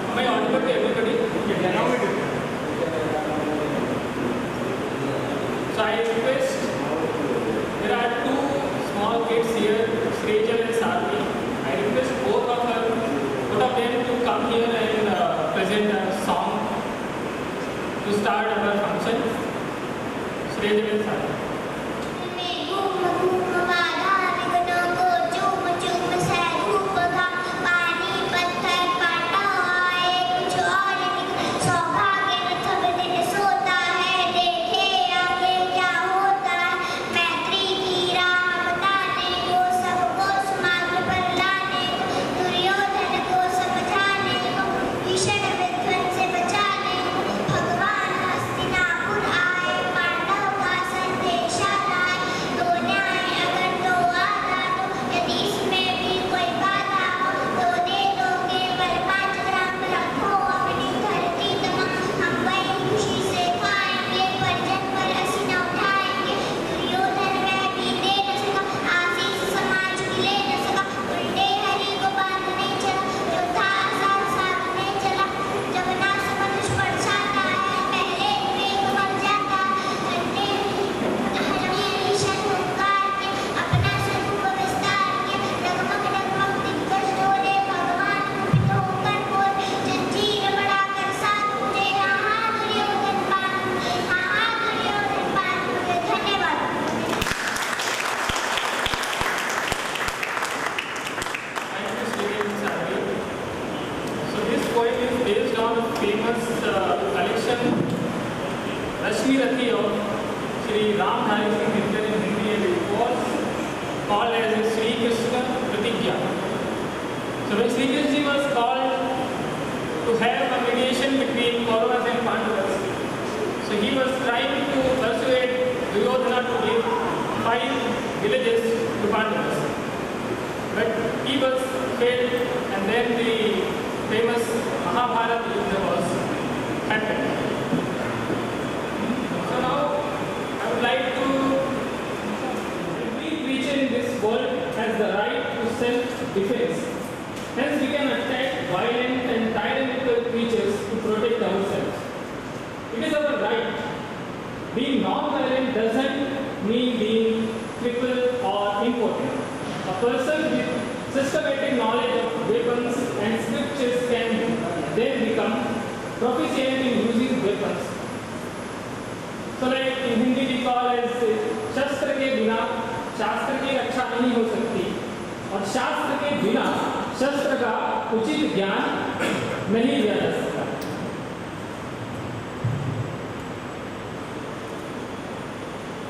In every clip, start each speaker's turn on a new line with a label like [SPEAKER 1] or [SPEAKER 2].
[SPEAKER 1] Am I audible to everybody? Yeah, now we do. So I request, there are two small kids here, Srejal and Sarvi. I request both of them to come here and present a song to start our function. Srejal and Sarvi.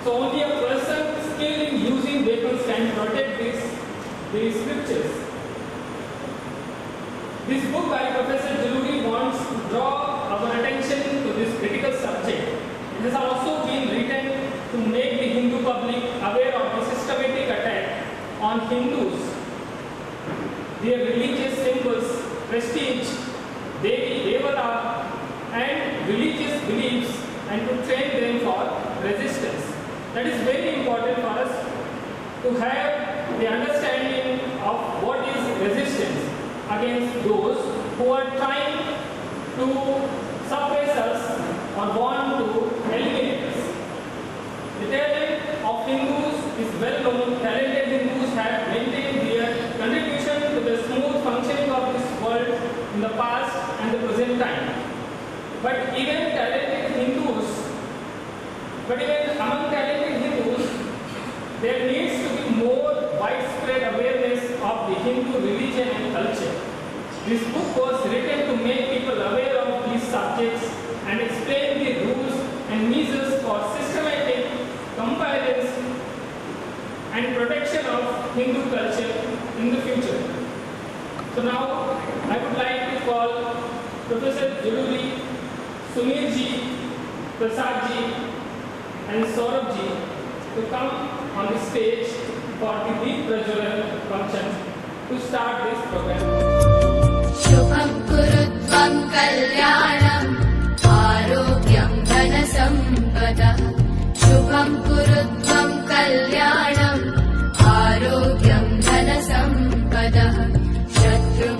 [SPEAKER 1] So only a person skilled in using weapons can protect these scriptures. This book by Professor Juluri wants to draw our attention to this critical subject. It has also been written to make the Hindu public aware of the systematic attack on Hindus, their religious symbols, prestige, Devi, Devata, and religious beliefs, and to train them for resistance. That is very important for us to have the understanding of what is resistance against those who are trying to suppress us or want to eliminate us. The talent of Hindus is well known. Talented Hindus have maintained their contribution to the smooth functioning of this world in the past and the present time. But even among talented Hindus, there needs to be more widespread awareness of the Hindu religion and culture. This book was written to make people aware of these subjects and explain the rules and measures for systematic compliance and protection of Hindu culture in the future. So now I would like to call Professor Juluri, Sumirji, Prasadji, and Saurabhji to come on the stage for the Deep Prajwalan function to start this program.
[SPEAKER 2] Shubham kurutvam kalyanam arogyam dhana sampada. Shubham kurutvam kalyanam arogyam dhana sampada. Shatru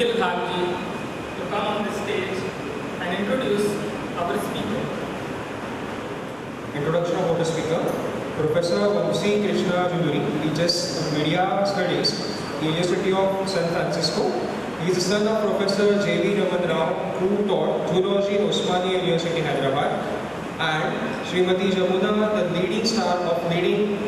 [SPEAKER 1] Nikhil Gharji to come on the stage and introduce our speaker.
[SPEAKER 3] Introduction of our speaker. Professor Vamsee Krishna Juluri teaches Media Studies at the University of San Francisco. He is the son of Professor J.V. Raman Rao, who taught zoology in Osmania University, Hyderabad, and Srimati Jamuna, the leading star of Telugu,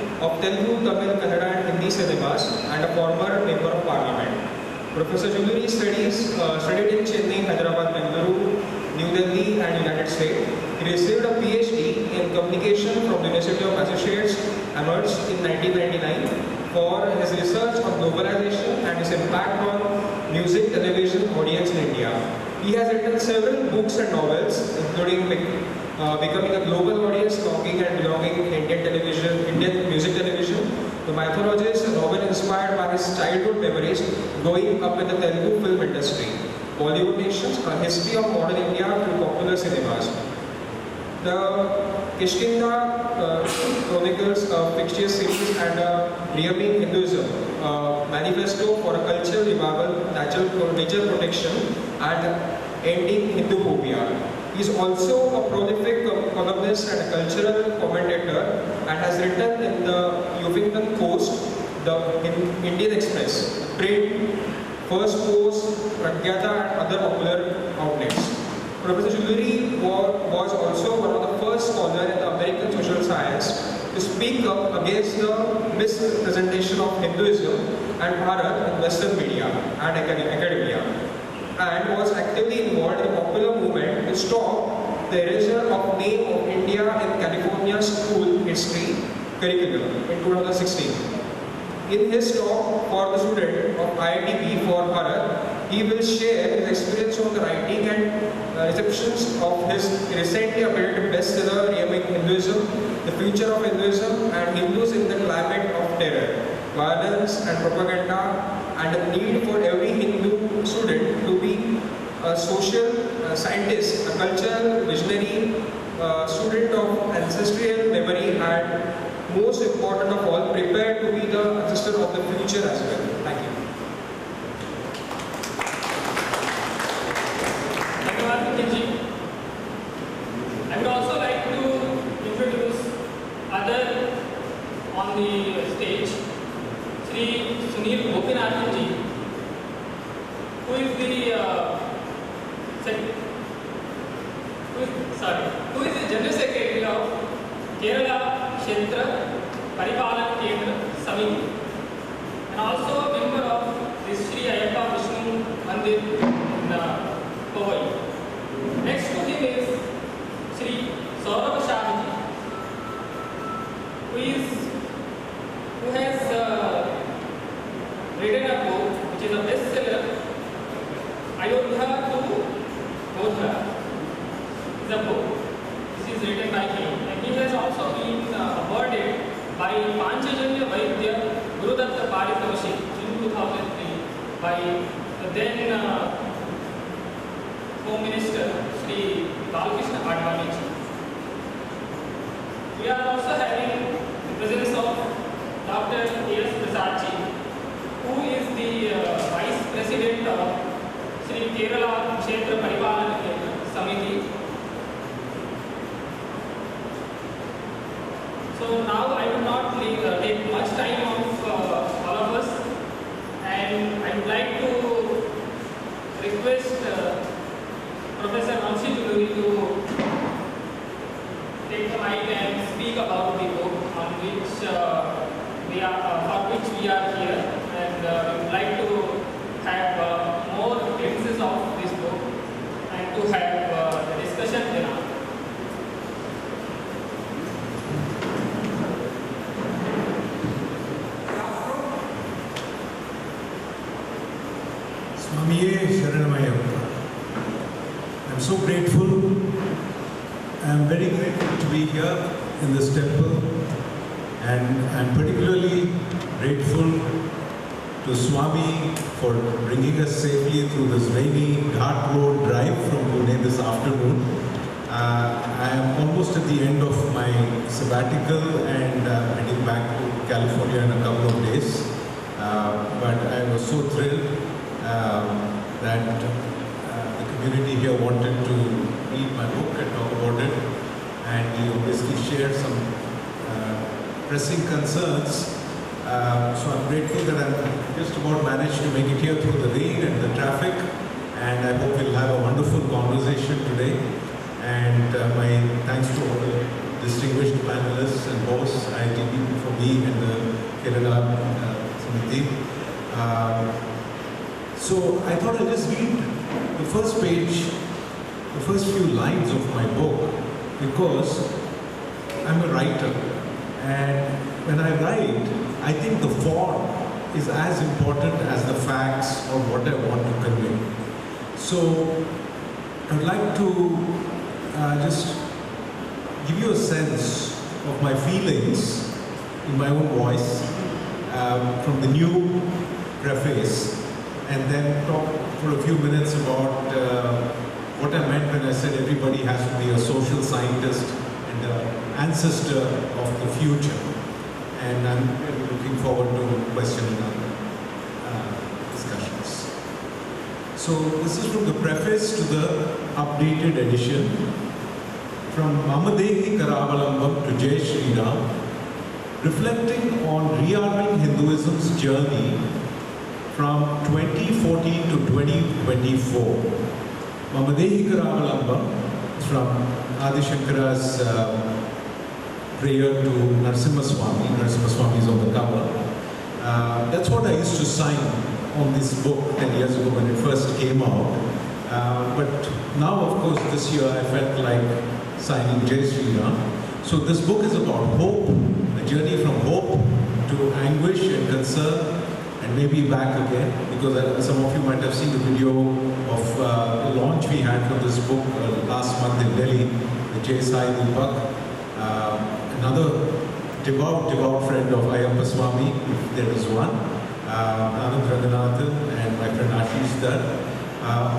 [SPEAKER 3] Tamil, Kannada and Hindi cinemas, and a former member of Parliament. Professor Juluri studied in Chennai, Hyderabad, Bengaluru, New Delhi and United States. He received a PhD in communication from the University of Massachusetts Amherst in 1999 for his research on globalization and his impact on music television audience in India. He has written several books and novels, including Becoming a Global Audience, Talking and Belonging in Indian Music Television, The Mythologist, a novel inspired by his childhood memories growing up in the Telugu film industry, Bollywood Nation, a history of modern India through popular cinemas. The Kishkindha Chronicles, a fictional series, and Rearming Hinduism, a manifesto for a cultural revival, nature protection, and ending Hinduphobia. He is also a prolific columnist and a cultural commentator and has written in the Huffington Post, the Indian Express, Print, First Post, Pragyata and other popular outlets. Professor Juluri was also one of the first scholars in the American social science to speak up against the misrepresentation of Hinduism and Bharat in Western media and academia, and was actively involved in a popular movement to stop the erasure of name of India in California school history curriculum in 2016. In his talk for the student of IITB for Bharat, he will share his experience on the writing and receptions of his recently appeared bestseller Rearming Hinduism, The Future of Hinduism and Hindus in the Climate of Terror, Violence and Propaganda, and the need for every Hindu student to be a social scientist, a cultural visionary, student of ancestral memory, and most important of all, prepared to be the ancestor of the future as well. Thank you.
[SPEAKER 1] I would also like to introduce other on the stage, Sri Sunil Gopinathanji, who is the General Secretary of Kerala Kshetra Paripalan Kendra Samiti, and also a member of the Sri Ayappa Vishnu Mandir in Powai. Next to him is Sri Saurabh Shahji, who has written a book which is a bestseller, Ayodhya to Bodha. It's a book. This is written by him, and he has also been awarded by Panchajanya Vaidya Gurudatta Paritavashik in 2003 by the then Home Minister Sri Balkrishna Advaniji. We are also having the presence of Dr. A.S. Prasadji, who is the Vice President of Sri Kerala Kshetra Paripalan Samiti. So now I will not take much time of all of us, and I would like to request Professor Vamsee Juluri to take the mic and speak about the book on which for which we are here, and we would like to have more glimpses of this book and to have the discussion thereafter.
[SPEAKER 4] I'm so grateful. I'm very grateful to be here in this temple, and I'm particularly grateful to Swami for bringing us safely through this rainy Ghat Road drive from Pune this afternoon. I am almost at the end of my sabbatical and heading back to California in a couple of days. But I was so thrilled that the community here wanted to read my book and talk about it, and he obviously shared some pressing concerns. So I'm grateful that I'm just about managed to make it here through the rain and the traffic, and I hope we'll have a wonderful conversation today. And my thanks to all the distinguished panelists and hosts, IITB for me and the Kerala Samiti. So I thought I'd just read the first page, the first few lines of my book, because I'm a writer, and when I write, I think the form is as important as the facts or what I want to convey. So I'd like to just give you a sense of my feelings in my own voice from the new preface, and then talk for a few minutes about what I meant when I said everybody has to be a social scientist and an ancestor of the future. And I'm really looking forward to question and discussions. So this is from the preface to the updated edition. From Mamadehi Karavalambam to Jai Shri Ram, reflecting on rearming Hinduism's journey from 2014 to 2024. Mamadehi Karavalambam is from Adi Shankara's prayer to Narasimha Swami. Narasimha Swami is on the cover. That's what I used to sign on this book 10 years ago when it first came out. But now, of course, this year I felt like signing Jai Shri Ram. So this book is about hope, a journey from hope to anguish and concern, and maybe back again, because some of you might have seen the video of the launch we had for this book last month in Delhi, the Jai Sai Deepak, another devout friend of Ayyappa Swami, if there is one, Anand Ranganathan and my friend Ashish Dar.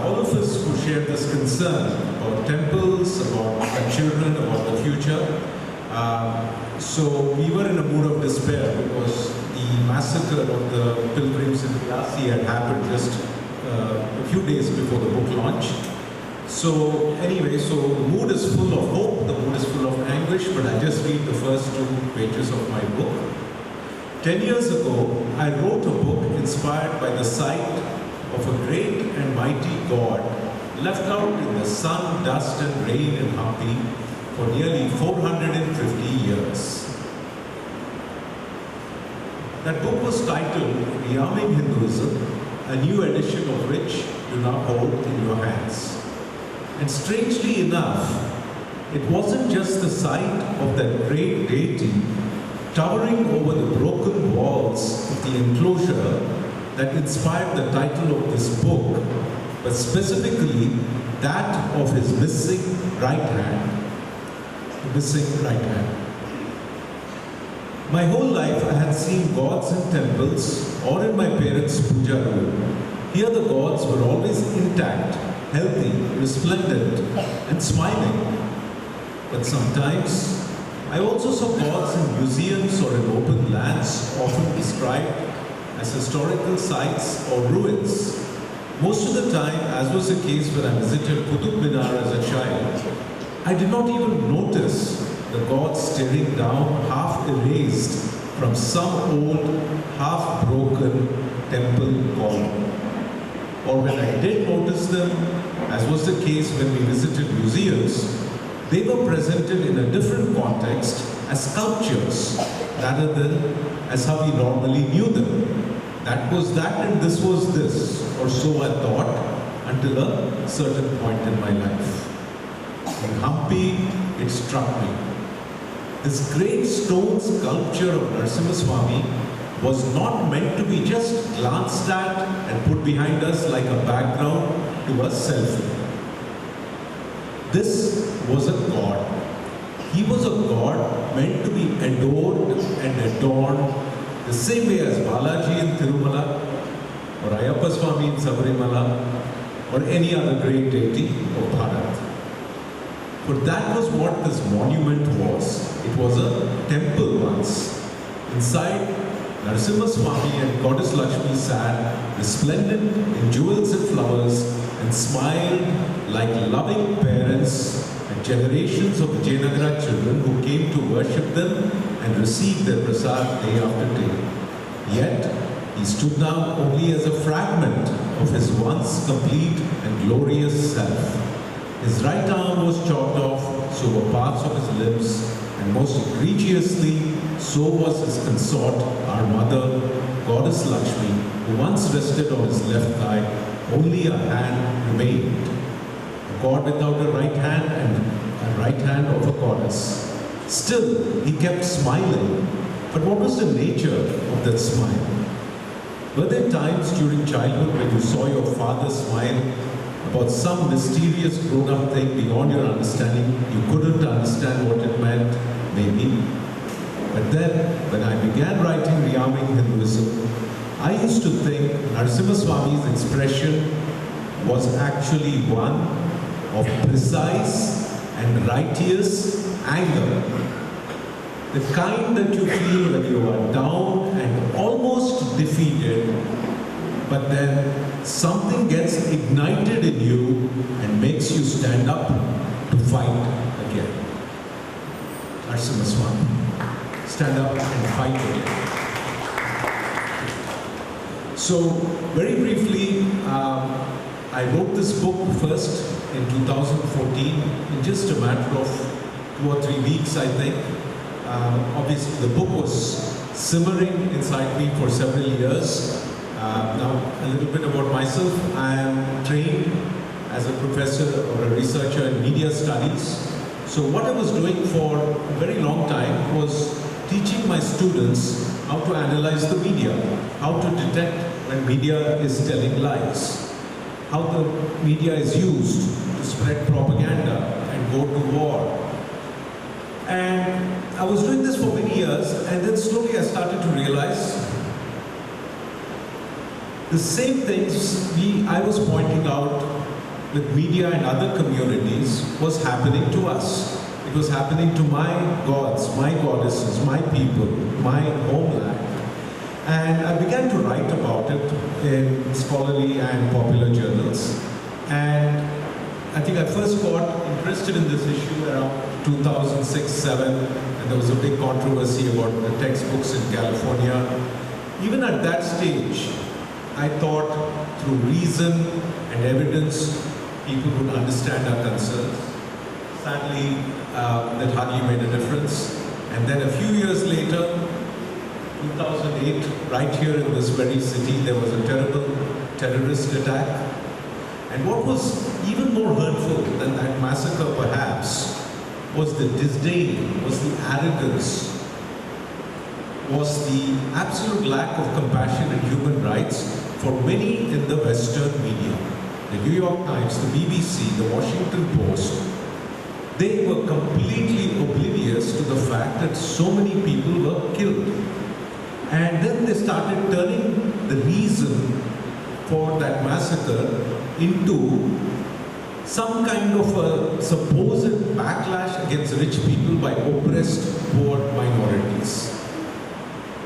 [SPEAKER 4] All of us who share this concern about temples, about our children, about the future. So we were in a mood of despair because the massacre of the pilgrims in Vyasi had happened just a few days before the book launch. So anyway, so the mood is full of hope, the mood is full of anguish, but I just read the first 2 pages of my book. 10 years ago, I wrote a book inspired by the sight of a great and mighty god left out in the sun, dust and rain in Hampi for nearly 450 years. That book was titled Rearming Hinduism, a new edition of which you now hold in your hands. And strangely enough, it wasn't just the sight of that great deity towering over the broken walls of the enclosure that inspired the title of this book, but specifically that of his missing right hand. My whole life I had seen gods in temples or in my parents' puja room. Here the gods were always intact, healthy, resplendent, and smiling. But sometimes I also saw gods in museums or in open lands, often described as historical sites or ruins. Most of the time, as was the case when I visited Qutub Minar as a child, I did not even notice the gods staring down half erased from some old, half-broken temple column. Or when I did notice them, as was the case when we visited museums, they were presented in a different context as sculptures, rather than as how we normally knew them. That was that and this was this, or so I thought, until a certain point in my life. In Hampi, it struck me. This great stone sculpture of Narasimha Swami was not meant to be just glanced at and put behind us like a background to a selfie. This was a god. He was a god meant to be adored and adorned the same way as Balaji in Tirumala, or Ayyappa Swami in Sabarimala, or any other great deity of Bharat. But that was what this monument was. It was a temple once. Inside, Narasimha Swami and Goddess Lakshmi sat resplendent in jewels and flowers and smiled like loving parents at generations of the Jayanagara children who came to worship them and receive their prasad day after day. Yet, he stood now only as a fragment of his once complete and glorious self. His right arm was chopped off, so were parts of his limbs, and most egregiously, so was his consort, our mother, Goddess Lakshmi, who once rested on his left thigh. Only a hand remained. A god without a right hand and a right hand of a goddess. Still, he kept smiling. But what was the nature of that smile? Were there times during childhood when you saw your father smile about some mysterious grown-up thing beyond your understanding? You couldn't understand what it meant, maybe. But then, when I began writing Rearming Hinduism, I used to think Narasimha Swami's expression was actually one of precise and righteous anger. The kind that you feel when you are down and almost defeated, but then something gets ignited in you and makes you stand up to fight again. Narasimha Swami. Stand up and fight again. So, very briefly, I wrote this book first in 2014, in just a matter of 2 or 3 weeks, I think. Obviously, the book was simmering inside me for several years. Now, a little bit about myself. I am trained as a professor or a researcher in media studies. So what I was doing for a very long time was teaching my students how to analyze the media, how to detect when media is telling lies, how the media is used to spread propaganda and go to war. And I was doing this for many years, and then slowly I started to realize the same things I was pointing out with media and other communities was happening to us. It was happening to my gods, my goddesses, my people, my homeland. And I began to write about it in scholarly and popular journals. And I think I first got interested in this issue around 2006-07, and there was a big controversy about the textbooks in California. Even at that stage, I thought through reason and evidence, people would understand our concerns. Sadly, that hardly made a difference. And then a few years later, 2008, right here in this very city, there was a terrible terrorist attack. And what was even more hurtful than that massacre perhaps was the disdain, was the arrogance, was the absolute lack of compassion and human rights for many in the Western media. The New York Times, the BBC, the Washington Post, they were completely oblivious to the fact that so many people were killed. And then they started turning the reason for that massacre into some kind of a supposed backlash against rich people by oppressed poor minorities.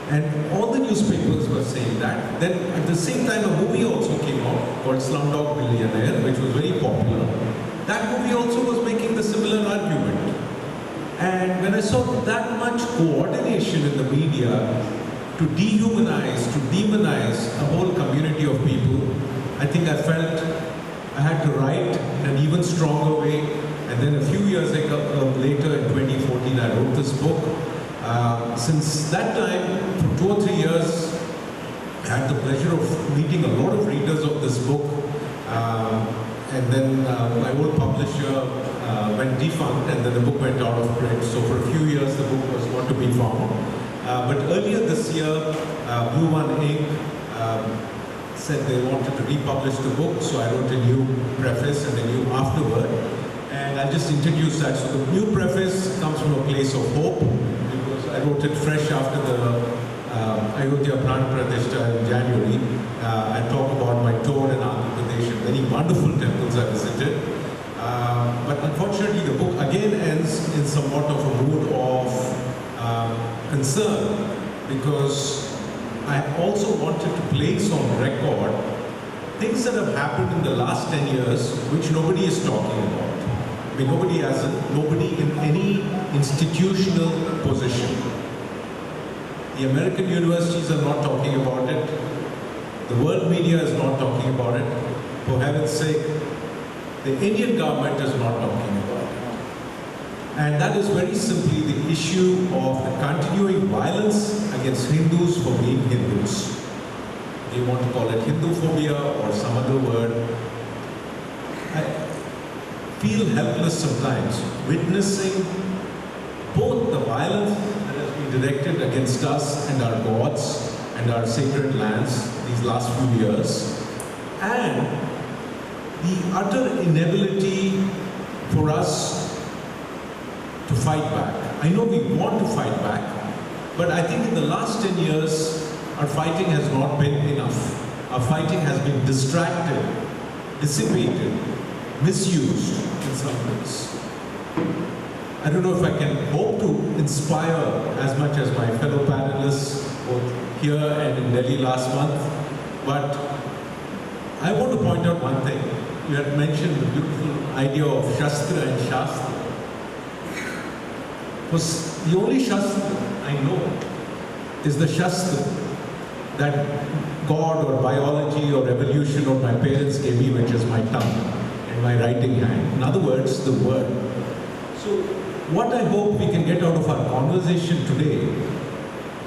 [SPEAKER 4] And all the newspapers were saying that. Then at the same time a movie also came out called Slumdog Millionaire, which was very popular. That movie also was making the similar argument. And when I saw that much coordination in the media to dehumanize, to demonize a whole community of people, I think I felt I had to write in an even stronger way. And then a few years later, in 2014, I wrote this book. Since that time, for 2 or 3 years, I had the pleasure of meeting a lot of readers of this book. And then my old publisher went defunct, and then the book went out of print. So for a few years, the book was not to be found. But earlier this year, Blue One Inc. Said they wanted to republish the book, so I wrote a new preface and a new afterword. And I'll just introduce that. So the new preface comes from a place of hope, because I wrote it fresh after the Ayodhya Pran Pratishta in January. I talk about my tour in Andhra Pradesh and many wonderful temples I visited. But unfortunately, the book again ends in somewhat of a mood of concern, because I also wanted to place on record things that have happened in the last 10 years which nobody is talking about. I mean, nobody in any institutional position. The American universities are not talking about it. The world media is not talking about it. For heaven's sake, the Indian government is not talking about it. And that is very simply the issue of the continuing violence against Hindus for being Hindus. You want to call it Hinduphobia or some other word. I feel helpless sometimes witnessing both the violence that has been directed against us and our gods and our sacred lands these last few years, and the utter inability for us to fight back. I know we want to fight back, but I think in the last 10 years, our fighting has not been enough. Our fighting has been distracted, dissipated, misused in some ways. I don't know if I can hope to inspire as much as my fellow panelists, both here and in Delhi last month, but I want to point out one thing. You had mentioned the beautiful idea of Shastra and Shastra. Because the only Shastra I know is the Shastra that God or biology or evolution or my parents gave me, which is my tongue and my writing hand. In other words, the word. So what I hope we can get out of our conversation today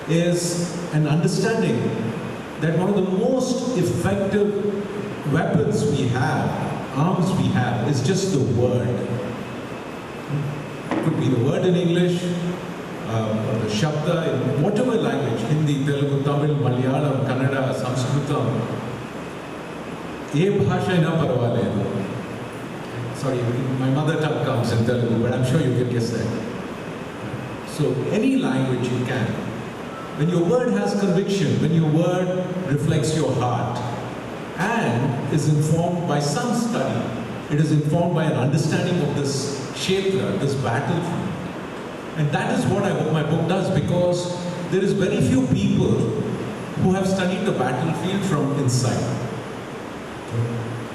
[SPEAKER 4] is an understanding that one of the most effective weapons we have, arms we have, is just the word. It could be the word in English, or the shabda in whatever language, Hindi, Telugu, Tamil, Malayalam, Kannada, Sanskritam. Ye bhasha na parvaledu. Sorry, my mother tongue comes in Telugu, but I'm sure you can guess that. So any language you can. When your word has conviction, when your word reflects your heart and is informed by some study, it is informed by an understanding of this kshetra, this battlefield. And that is what I hope my book does, because there is very few people who have studied the battlefield from inside.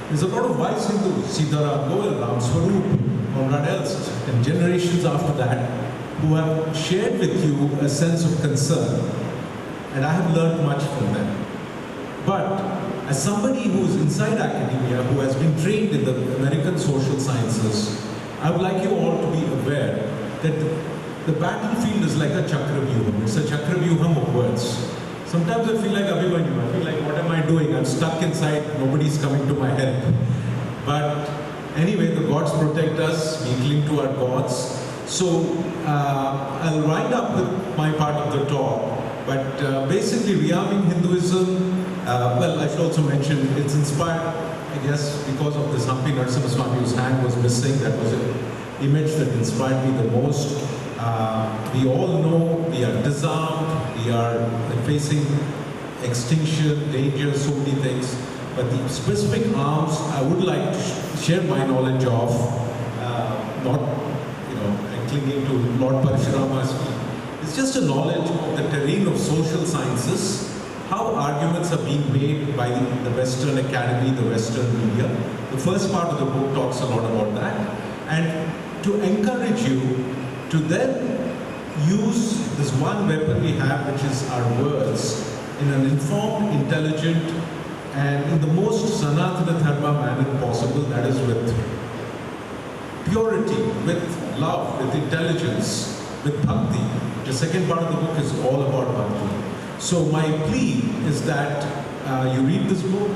[SPEAKER 4] There's a lot of wise Hindus, Sitaram Goel, Ram Swarup, Conrad Elst, and generations after that, who have shared with you a sense of concern. And I have learned much from them. But as somebody who is inside academia, who has been trained in the American social sciences, I would like you all to be aware that the battlefield is like a chakravyuham. It's a chakravyuham of words. Sometimes I feel like Abhimanyu. I feel like, what am I doing? I'm stuck inside. Nobody's coming to my help. But anyway, the gods protect us. We cling to our gods. So I'll wind up with my part of the talk. But basically, Rearming Hinduism, well, I should also mention, it's inspired, I guess, because of this Hampi Narasimha whose hand was missing. That was an image that inspired me the most. We all know we are disarmed, we are facing extinction, danger, so many things. But the specific arms I would like to share my knowledge of, not clinging to Lord Parashurama's feet. It's just a knowledge of the terrain of social sciences, how arguments are being made by the Western Academy, the Western media. The first part of the book talks a lot about that. And to encourage you to then use this one weapon we have, which is our words, in an informed, intelligent, and in the most Sanatana Dharma manner possible, that is with purity, with love, with intelligence, with bhakti. The second part of the book is all about bhakti. So my plea is that you read this book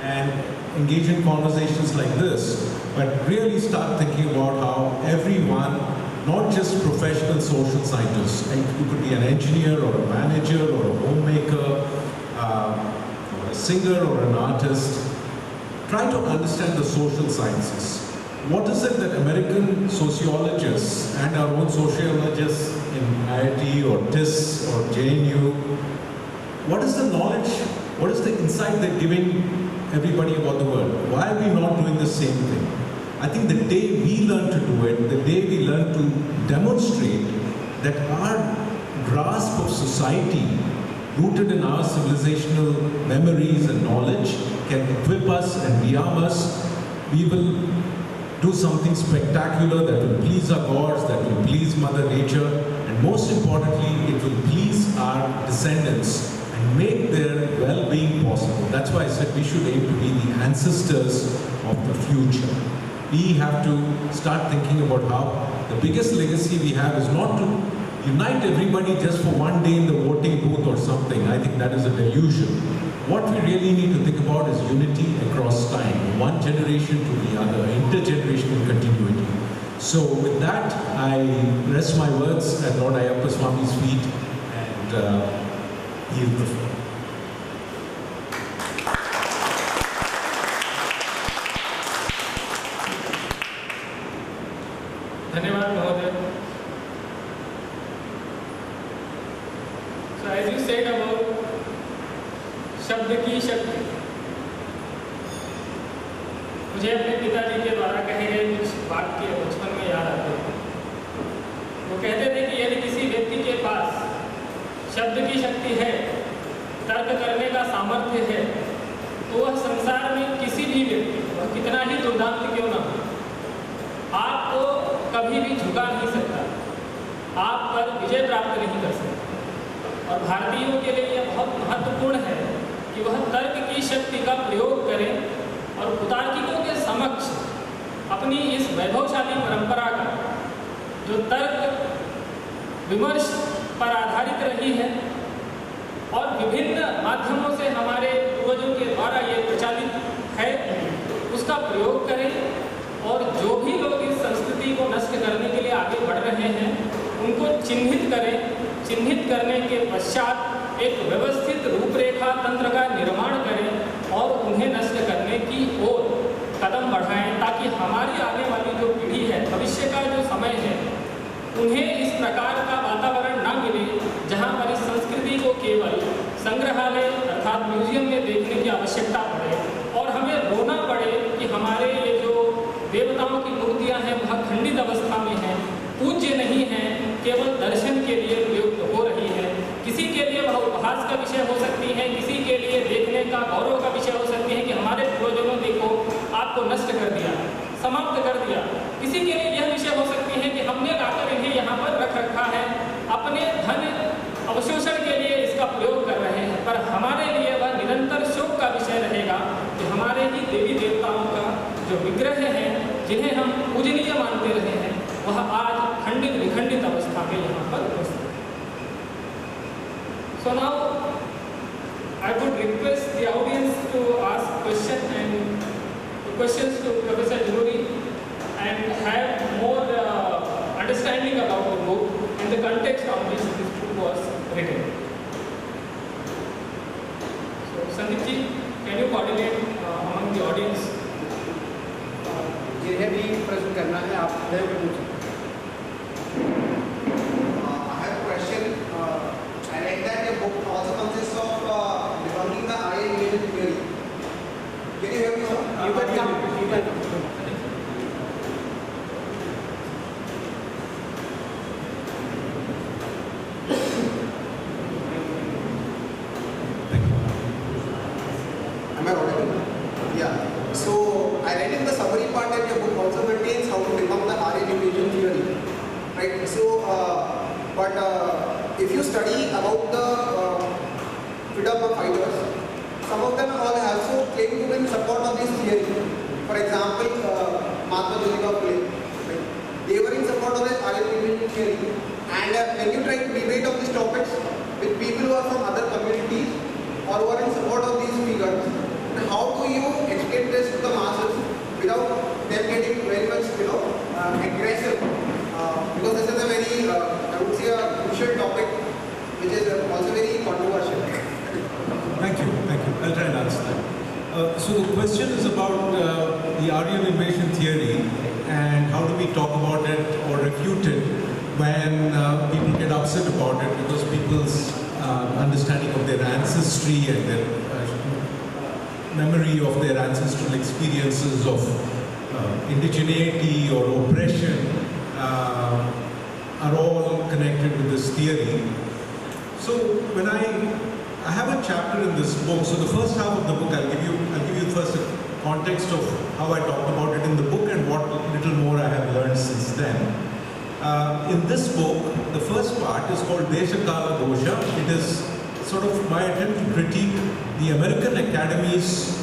[SPEAKER 4] and engage in conversations like this, but really start thinking about how everyone, not just professional social scientists, and you could be an engineer or a manager or a homemaker, or a singer or an artist, try to understand the social sciences. What is it that American sociologists and our own sociologists in IIT or TIS or JNU, what is the knowledge, what is the insight they're giving everybody about the world? Why are we not doing the same thing? I think the day we learn to do it, the day we learn to demonstrate that our grasp of society rooted in our civilizational memories and knowledge, can equip us and rearm us, we will do something spectacular that will please our gods, that will please Mother Nature, and most importantly, it will please our descendants and make their well-being possible. That's why I said we should aim to be the ancestors of the future. We have to start thinking about how the biggest legacy we have is not to unite everybody just for one day in the voting booth or something. I think that is a delusion. What we really need to think about is unity across time, one generation to the other, intergenerational continuity. So with that, I rest my words at Lord Ayyappa Swami's feet and yield the floor.
[SPEAKER 1] धन्यवाद महोदय. So as you said about शब्द की शक्ति, मुझे अपने पिताजी के द्वारा कहे गए कुछ वाक्य बचपन में याद आते हैं. वो कहते थे कि यदि किसी व्यक्ति के पास शब्द की शक्ति है, तर्क करने का सामर्थ्य है, तो वह संसार में किसी भी व्यक्ति, वह कितना ही दुर्दांत क्यों न हो, आपको कभी भी झुका नहीं सकता, आप पर विजय प्राप्त नहीं कर सकता. और भारतीयों के लिए यह बहुत महत्वपूर्ण है कि वह तर्क की शक्ति का प्रयोग करें और कुतार्किकों के समक्ष अपनी इस वैभवशाली परंपरा का, जो तर्क विमर्श पर आधारित रही है और विभिन्न माध्यमों से हमारे पूर्वजों के द्वारा ये प्रचालित है, उसका प्रयोग करें. और जो भी लोग इस संस्कृति को नष्ट करने के लिए आगे बढ़ रहे हैं, उनको चिन्हित करें. चिन्हित करने के पश्चात एक व्यवस्थित रूपरेखा तंत्र का निर्माण करें और उन्हें नष्ट करने की ओर कदम बढ़ाएं, ताकि हमारी आने वाली जो पीढ़ी है, भविष्य का जो समय है, उन्हें इस प्रकार का वातावरण ना मिले जहाँ पर इस संस्कृति को केवल संग्रहालय अर्थात म्यूजियम में देखने की आवश्यकता पड़े और हमें रोना पड़े कि हमारे ये जो देवताओं की मूर्तियां हैं वह खंडित अवस्था में हैं, पूज्य नहीं हैं, केवल दर्शन के लिए प्रयुक्त हो रही है. किसी के लिए वह उपहास का विषय हो सकती है, किसी के लिए देखने का गौरव का विषय हो सकती है कि हमारे पूर्वजों देखो आपको नष्ट कर दिया, समाप्त कर दिया. किसी के लिए यह विषय हो सकती है कि हमने लाकर इन्हें यहाँ पर रख रखा है, अपने धन अवशोषण के लिए इसका प्रयोग कर रहे हैं. पर हमारे लिए वह निरंतर शोक का विषय रहेगा कि हमारे ही देवी देवताओं का जो विग्रह हैं, जिन्हें हम पूजनीय मानते रहे हैं, वह आज खंडित विखंडित अवस्था में यहाँ पर उपस्थित है. So now I would request the audience to ask questions to Professor Juluri and have more understanding about the book and the context on which this book was written. So Sandeep ji, can you coordinate among the audience?
[SPEAKER 5] जिन्हें भी प्रश्न करना है आप पूछ सकते हैं. I have a question. I read that your book also consists of debunking the Aryan religion theory. Can you hear me, sir? You can come. Am I audible? Yeah. So I read in the summary part that your book also contains how to debunk the Aryan religion theory, right? So, but if you study about the freedom fighters, some of them all also claim to be in support of this theory. For example, Mahatma Jyotirao Phule, right? They were in support of the Aryan religion theory. And when you try to debate on these topics with people who are from other communities or who are in support of these figures, how do you explain this to the masses without them getting very much, aggressive? Because this is a very, I would say, a crucial topic, which is also very controversial.
[SPEAKER 4] Thank you. I'll try and answer that. So the question is about the Aryan invasion theory and how do we talk about it or refute it when people get upset about it because people's understanding of their ancestry and their memory of their ancestral experiences of indigeneity or oppression are all connected with this theory. So when I I have a chapter in this book. So the first half of the book, I'll give you first a context of how I talked about it in the book and what little more I have learned since then. In this book, the first part is called Deshakala Dosha. It is sort of my attempt to critique the American Academy's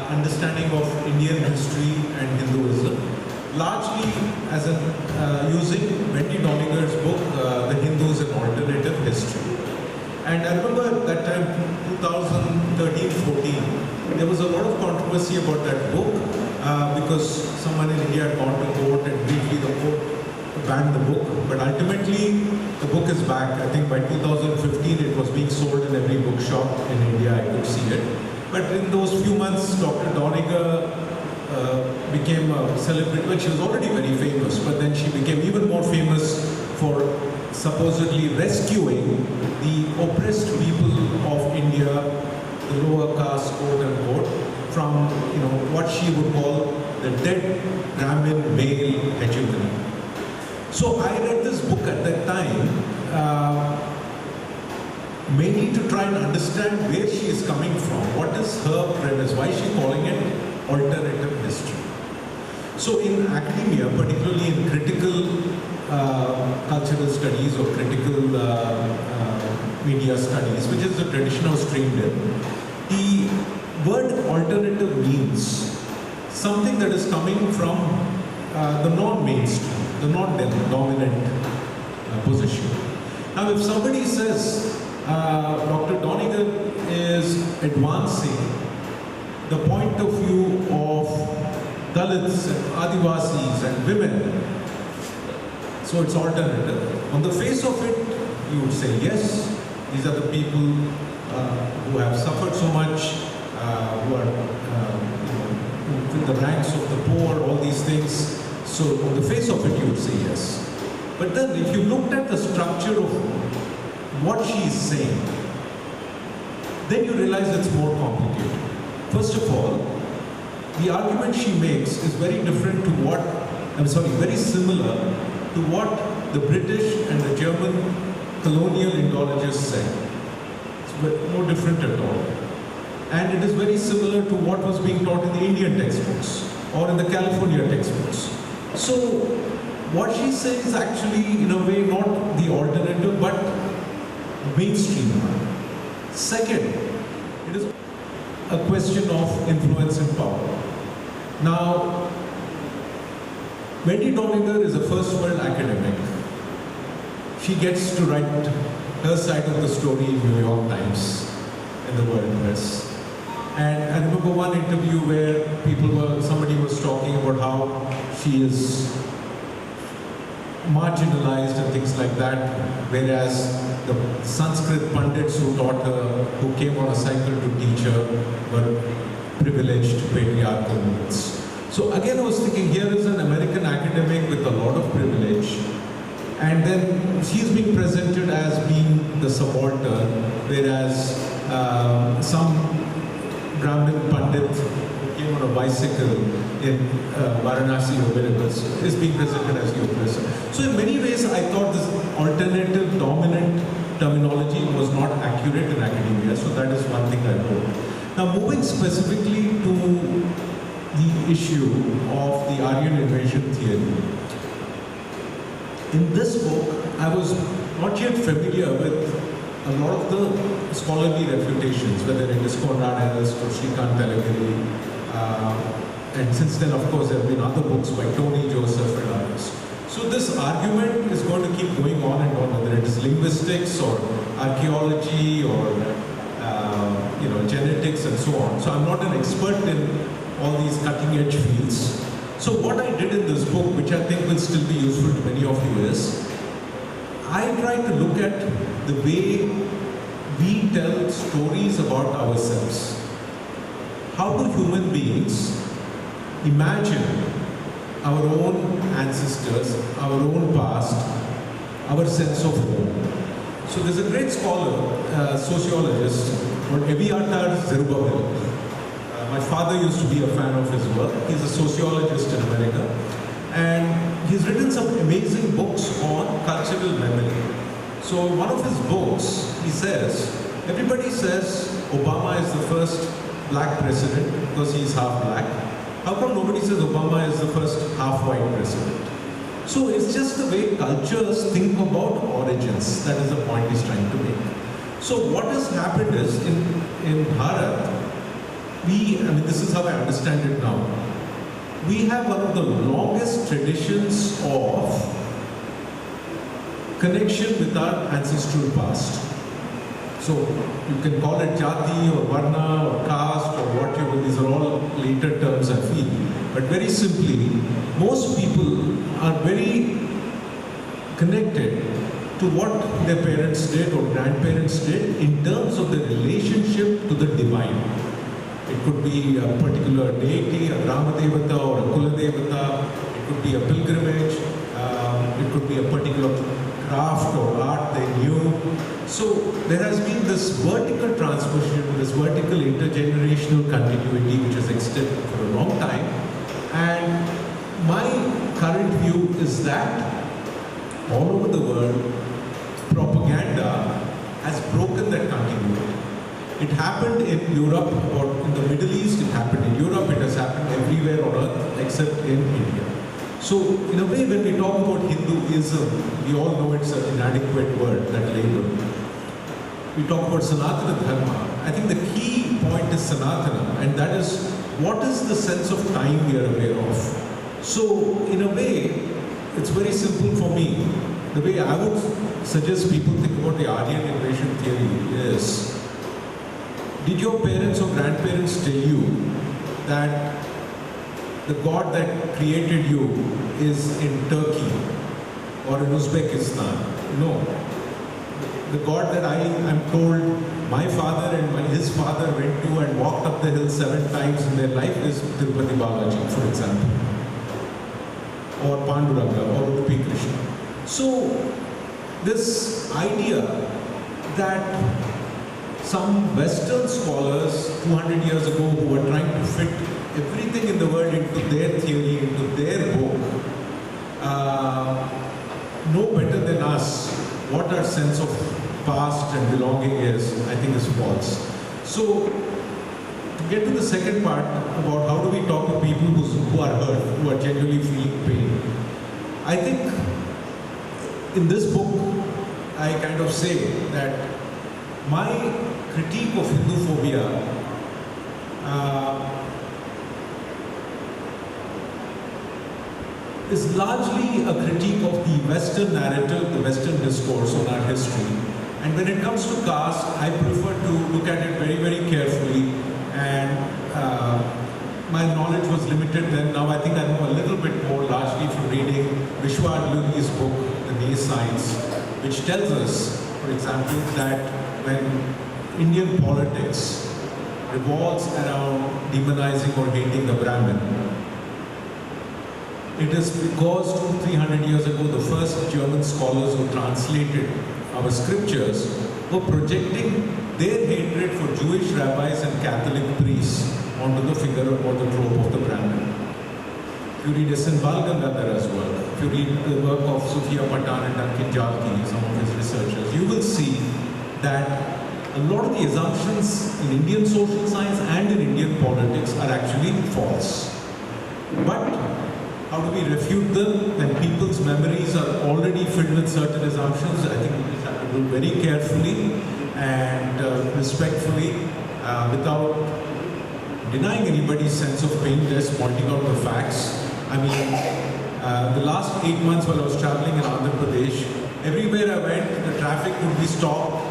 [SPEAKER 4] understanding of Indian history and Hinduism, largely as using Wendy Doniger's book, The Hindus and Alternative History. And I remember at that time, 2013-14, there was a lot of controversy about that book because someone in India had gone to court and briefly the court banned the book. But ultimately, the book is back. I think by 2015, it was being sold in every bookshop in India. I could see it. But in those few months, Dr. Doniger became a celebrity. Well, she was already very famous, but then she became even more famous for supposedly rescuing the oppressed people of India, the lower caste, quote unquote, from what she would call the dead Brahmin male hegemony. So I read this book at that time, mainly to try and understand where she is coming from. What is her premise? Why is she calling it alternative history? So in academia, particularly in critical cultural studies or critical media studies, which is the tradition I was trained in, the word alternative means something that is coming from the non-mainstream, the non-dominant position. Now, if somebody says Dr. Doniger is advancing the point of view of Dalits and Adivasis and women, so it's alternative. On the face of it, you would say yes, these are the people who have suffered so much, who are in the ranks of the poor, all these things. So on the face of it, you would say yes. But then if you looked at the structure of what she is saying, then you realize it's more complicated. First of all, the argument she makes is very different to very similar to what the British and the German colonial Indologists said. It's no different at all. And it is very similar to what was being taught in the Indian textbooks or in the California textbooks. So what she says is actually, in a way, not the alternative, but mainstream. Second, it is a question of influence and power. Now, Wendy Doniger is a first world academic. She gets to write her side of the story in New York Times, in the world press. And I remember one interview where somebody was talking about how she is marginalized and things like that, whereas the Sanskrit pundits who taught her, who came on a cycle to teach her, were privileged patriarchal myths. So again, I was thinking, here is an American academic with a lot of privilege, and then she's being presented as being the subaltern, whereas some Brahmin Pandit who came on a bicycle in Varanasi or wherever is being presented as the oppressor. So in many ways, I thought this alternative dominant terminology was not accurate in academia, so that is one thing I wrote. Now moving specifically to the issue of the Aryan invasion theory. In this book, I was not yet familiar with a lot of the scholarly refutations, whether it is Conrad Ernst or Shrikant Talagiri, and since then, of course, there have been other books by Tony Joseph and others. So this argument is going to keep going on and on, whether it is linguistics or archaeology or genetics and so on. So I'm not an expert in all these cutting-edge fields. So what I did in this book, which I think will still be useful to many of you, is I tried to look at the way we tell stories about ourselves. How do human beings imagine our own ancestors, our own past, our sense of home? So there's a great scholar, sociologist, called Eviatar Zerubbabel. My father used to be a fan of his work. He's a sociologist in America. And he's written some amazing books on cultural memory. So one of his books, he says everybody says Obama is the first black president because he's half black. How come nobody says Obama is the first half white president? So it's just the way cultures think about origins. That is the point he's trying to make. So what has happened is in Bharat, this is how I understand it now. We have one of the longest traditions of connection with our ancestral past. So you can call it jati or varna or caste or whatever, these are all later terms I feel. But very simply, most people are very connected to what their parents did or grandparents did in terms of the relationship to the divine. It could be a particular deity, a Grama Devata or a Kula Devata. It could be a pilgrimage. It could be a particular craft or art they knew. So there has been this vertical transmission, this vertical intergenerational continuity which has existed for a long time. And my current view is that all over the world, propaganda has broken that continuity. It happened in Europe, or in the Middle East, it happened in Europe, it has happened everywhere on earth except in India. So, in a way, when we talk about Hinduism, we all know it's an inadequate word, that label. We talk about Sanatana Dharma. I think the key point is Sanatana, and that is, what is the sense of time we are aware of? So, in a way, it's very simple for me. The way I would suggest people think about the Aryan invasion theory is, did your parents or grandparents tell you that the God that created you is in Turkey or in Uzbekistan? No. The God that I am told my father and his father went to and walked up the hill 7 times in their life is Tirupati Balaji, for example, or Panduranga or Udupi Krishna. So this idea that some Western scholars 200 years ago who were trying to fit everything in the world into their theory, into their book, know better than us what our sense of past and belonging is, I think is false. So, to get to the second part about how do we talk to people who are hurt, who are genuinely feeling pain, I think in this book, I kind of say that my critique of Hinduphobia is largely a critique of the Western narrative, the Western discourse on our history. And when it comes to caste, I prefer to look at it very, very carefully. And my knowledge was limited then. Now I think I know a little bit more, largely from reading Vishwa Luri's book, The Nay Science, which tells us, for example, that when Indian politics revolves around demonizing or hating the Brahmin, it is because 200-300 years ago, the first German scholars who translated our scriptures were projecting their hatred for Jewish rabbis and Catholic priests onto the figure or the trope of the Brahmin. If you read S.N. Balgangadhara's work, if you read the work of Sufia Patan and Duncan Jalki, some of his researchers, you will see that a lot of the assumptions in Indian social science and in Indian politics are actually false. But how do we refute them when people's memories are already filled with certain assumptions? I think we just have to do very carefully and respectfully without denying anybody's sense of pain, just pointing out the facts. I mean, the last 8 months while I was traveling in Andhra Pradesh, everywhere I went, the traffic would be stopped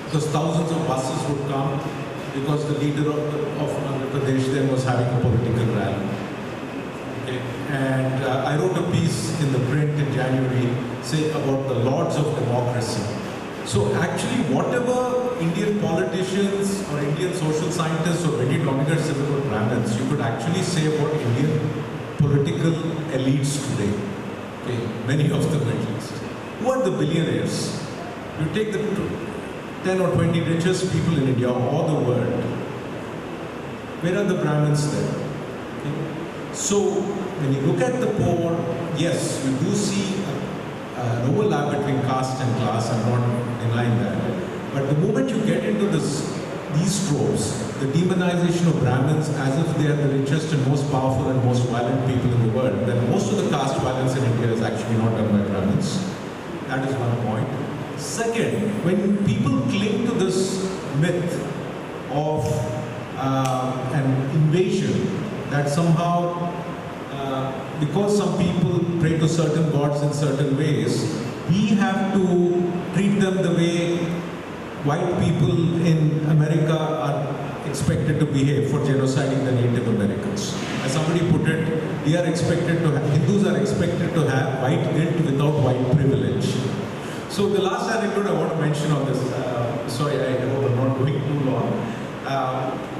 [SPEAKER 4] because thousands of buses would come because the leader of Andhra Pradesh then was having a political rally. Okay. And I wrote a piece in the print in January about the lords of democracy. So actually, whatever Indian politicians or Indian social scientists or Reddy Doniger Civil or Brahmins, you could actually say about Indian political elites today. Okay, many of them at least. Who are the billionaires? You take the 10 or 20 richest people in India or the world. Where are the Brahmins there? Okay. So when you look at the poor, yes, you do see an overlap between caste and class. I'm not denying that. But the moment you get into these tropes, the demonization of Brahmins as if they are the richest and most powerful and most violent people in the world, then most of the caste violence in India is actually not done by Brahmins. That is one point. Second, when people cling to this myth of an invasion, that somehow, because some people pray to certain gods in certain ways, we have to treat them the way white people in America are expected to behave for genociding the Native Americans. As somebody put it, Hindus are expected to have white guilt without white privilege. So the last anecdote I want to mention on this, sorry, I hope I'm not going too long.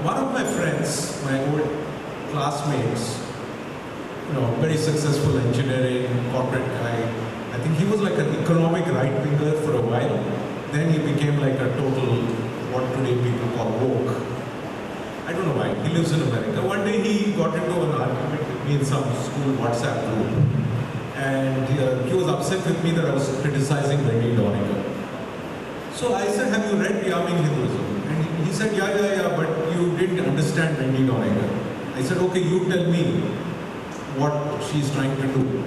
[SPEAKER 4] One of my friends, my old classmates, very successful engineering, corporate guy, I think he was like an economic right-winger for a while. Then he became like a total, what today people call woke. I don't know why. He lives in America. One day he got into an argument with me in some school WhatsApp group. And he was upset with me that I was criticizing Wendy Doniger. So I said, have you read Rearming Hinduism? And he said, yeah, but you didn't understand Wendy Doniger. I said, okay, you tell me what she's trying to do.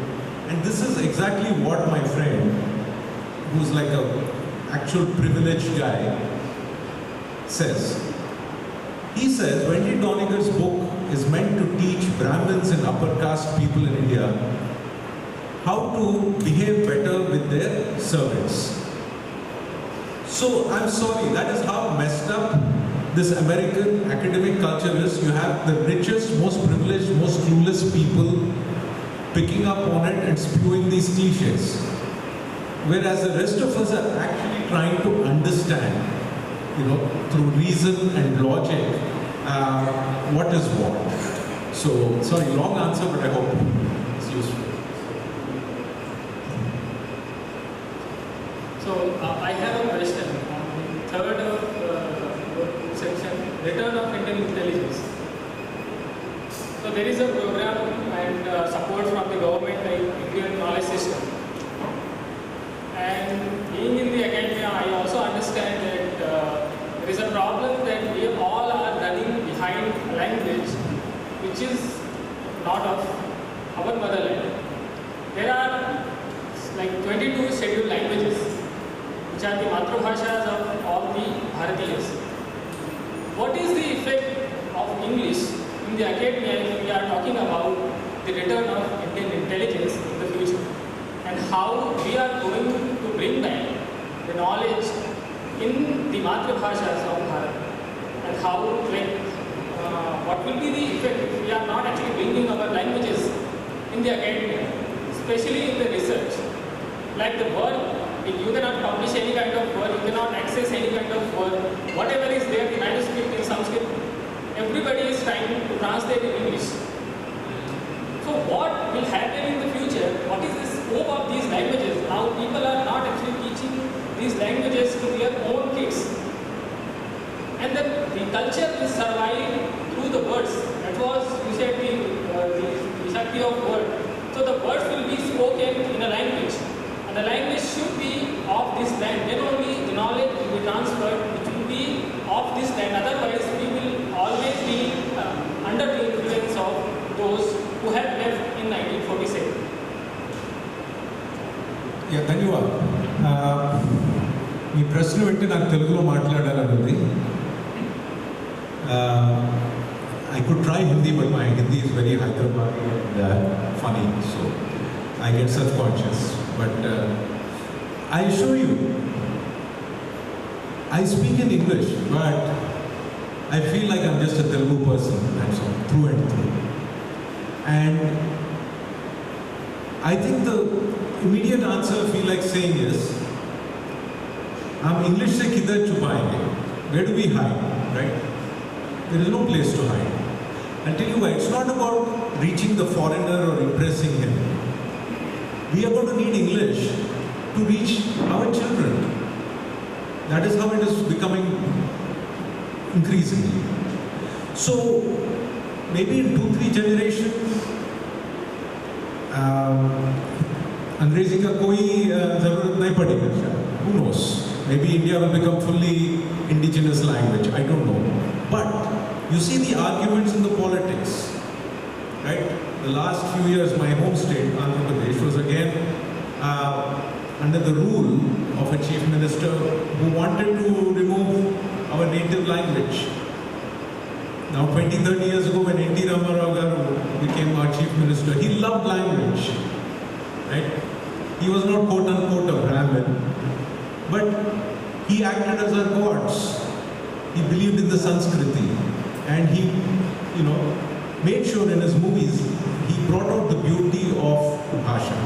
[SPEAKER 4] And this is exactly what my friend, who's like a actual privileged guy, says. He says Wendy Doniger's book is meant to teach Brahmins and upper caste people in India how to behave better with their servants. So I'm sorry, that is how messed up this American academic culture is. You have the richest, most privileged, most clueless people picking up on it and spewing these cliches. Whereas the rest of us are actually trying to understand, through reason and logic, what is what. So, sorry, long answer, but I hope it's useful.
[SPEAKER 1] So, I have a question on the third of section, Return of Indian Intelligence. So, there is a program and support from the government like Indian knowledge system. And being in the academia, I also understand that there is a problem that we all are running behind a language which is not of our motherland. There are like 22 scheduled languages which are the matrabhashas of all the Bharatiyas. What is the effect of English in the academia if we are talking about the return of Indian intelligence in the future? And how we are going to bring back the knowledge in the matrabhashas of Bharat, and how, what will be the effect if we are not actually bringing our languages in the academia, especially in the research. Like the word, you cannot publish any kind of word, you cannot access any kind of word, whatever is there, the manuscript in Sanskrit, everybody is trying to translate in English. So what will happen in the future? What is the scope of these languages? Now people are not actually teaching these languages to their own kids. And then the culture will survive through the words. That was, you said, the Shakti of word. So the words will be spoken in a language. And the language should be of this land. Then only the knowledge will be transferred, which will be of this land. Otherwise, we will always be under the influence of those who have left in 1947.
[SPEAKER 4] Yeah, ధన్యవాదాలు. మీ ప్రశ్న వింటే నాకు తెలుగులో మాట్లాడాలని ఉంది. I could try Hindi, but my Hindi is very Hyderabadi and funny, so I get self-conscious. But I assure you, I speak in English, but I feel like I'm just a Telugu person, that's all, through and through. And I think the immediate answer I feel like saying is, हम English से किधर छुपाएंगे? Where do we hide, right? There is no place to hide. I'll tell you why. It's not about reaching the foreigner or impressing him. We are going to need English to reach our children. That is how it is becoming increasingly. So maybe in 2-3 generations, अंग्रेजी का कोई जरूरत नहीं पड़ेगा शायद. Who knows? Maybe India will become fully indigenous language, I don't know. But you see the arguments in the politics, right? The last few years, my home state, Andhra Pradesh, was again under the rule of a chief minister who wanted to remove our native language. Now 20-30 years ago, when N.T. Ramarao Garu became our chief minister, he loved language, right? He was not quote unquote a Brahmin, but he acted as our gods. He believed in the Sanskriti, and he, made sure in his movies he brought out the beauty of Bhasha.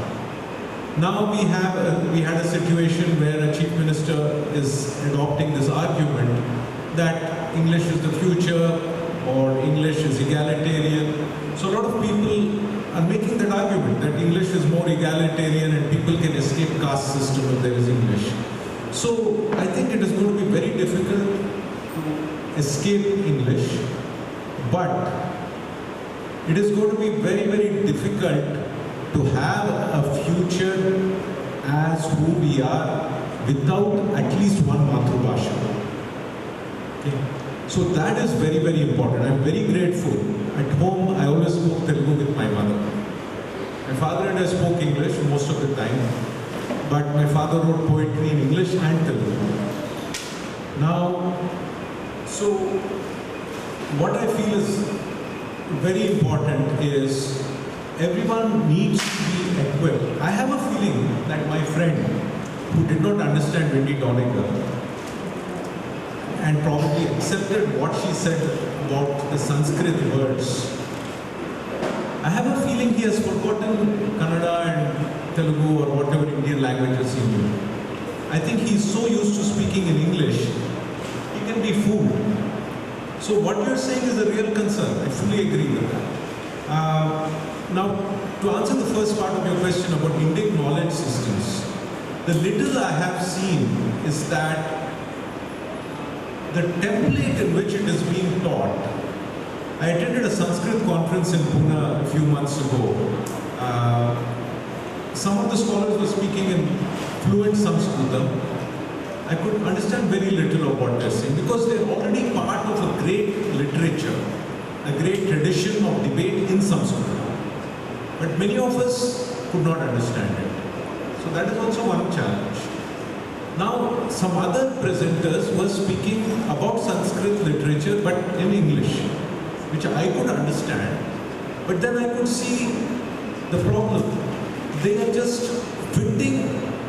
[SPEAKER 4] Now we had a situation where a chief minister is adopting this argument that English is the future or English is egalitarian. So a lot of people are making that argument that English is more egalitarian and people can escape caste system if there is English. So I think it is going to be very difficult to escape English, but it is going to be very, very difficult to have a future as who we are without at least one Matrubhasha. Okay. So that is very, very important. I'm very grateful. At home, I always spoke Telugu with my mother. My father and I spoke English most of the time, but my father wrote poetry in English and Telugu. Now, so what I feel is very important is everyone needs to be equipped. I have a feeling that my friend who did not understand Wendy Doniger and probably accepted what she said about the Sanskrit words, I have a feeling he has forgotten Kannada and Telugu or whatever Indian languages he knew. I think he's so used to speaking in English, he can be fooled. So what you're saying is a real concern. I fully agree with that. Now, to answer the first part of your question about Indic knowledge systems, the little I have seen is that the template in which it is being taught. I attended a Sanskrit conference in Pune a few months ago. Some of the scholars were speaking in fluent Sanskrit. I could understand very little of what they're saying because they're already part of a great literature, a great tradition of debate in Sanskrit. But many of us could not understand it. So that is also one challenge. Now, some other presenters were speaking about Sanskrit literature but in English, which I could understand. But then I could see the problem. They are just fitting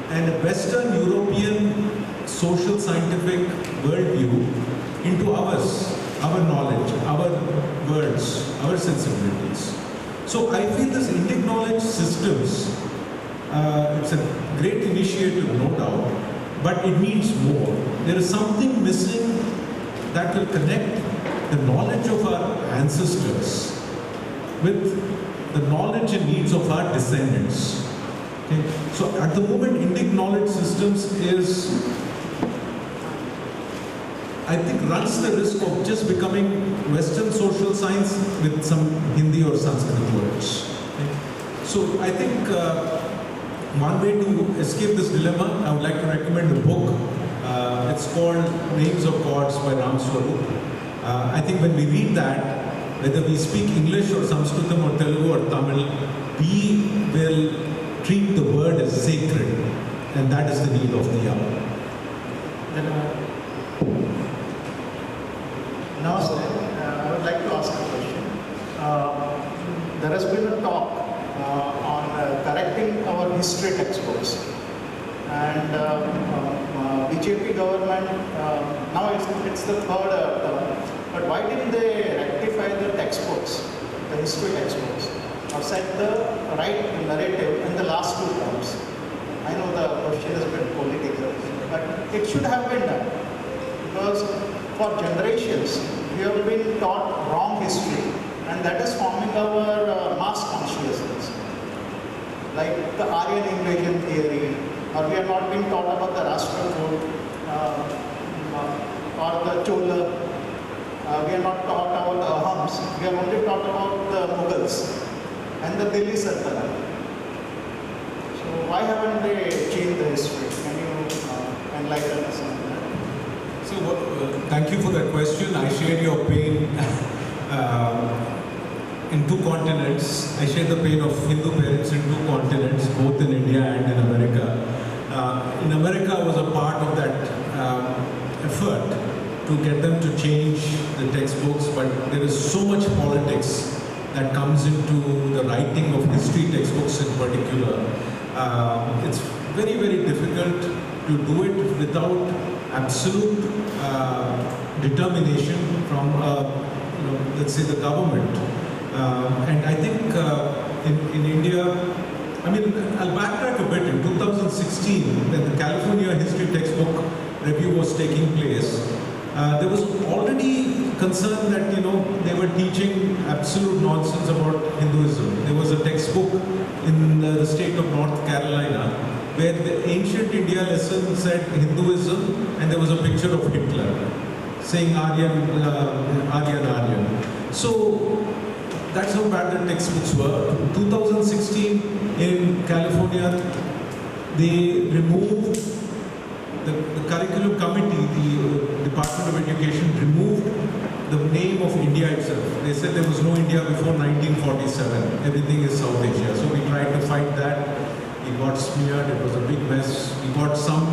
[SPEAKER 4] a Western European social scientific worldview into ours, our knowledge, our words, our sensibilities. So I feel this Indic knowledge systems, it's a great initiative, no doubt, but it needs more. There is something missing that will connect the knowledge of our ancestors with the knowledge and needs of our descendants. Okay? So at the moment, Indic knowledge systems is, I think, runs the risk of just becoming Western social science with some Hindi or Sanskrit words. Okay? So I think one way to escape this dilemma, I would like to recommend a book. It's called Names of Gods by Ram Swarup. I think when we read that, whether we speak English or Sanskritam or Telugu or Tamil, we will treat the word as sacred, and that is the need of the hour.
[SPEAKER 6] Namaste. I would like to ask a question. There has been a talk on correcting our history textbooks, and BJP government, now it's the third term, but why didn't they rectify the textbooks, the history textbooks, or set the right narrative in the last two terms? I know the question has been political, but it should have been done, because for generations we have been taught wrong history, and that is forming our mass consciousness. Like the Aryan invasion theory, or we have not been taught about the Rashtrakoot or the Chola. We are not taught about the Ahams. We are only taught about the Mughals and the Delhi Sultanate. So why haven't they changed the history? Can enlighten us on that.
[SPEAKER 4] So, thank you for that question. I share your pain in two continents. I share the pain of Hindu parents in two continents, both in India and in America. In America, I was a part of that effort to get them to change the textbooks, but there is so much politics that comes into the writing of history textbooks in particular. It's very, very difficult to do it without absolute determination from, let's say, the government. And I think in India, I mean, I'll backtrack a bit. In 2016, when the California history textbook review was taking place, there was already concern that, they were teaching absolute nonsense about Hinduism. There was a textbook in the state of North Carolina where the ancient India lesson said Hinduism, and there was a picture of Hitler saying Aryan. So that's how bad the textbooks were. In 2016 in California, they removed the curriculum committee, the Department of Education removed the name of India itself. They said there was no India before 1947. Everything is South Asia. So we tried to fight that. We got smeared. It was a big mess. We got some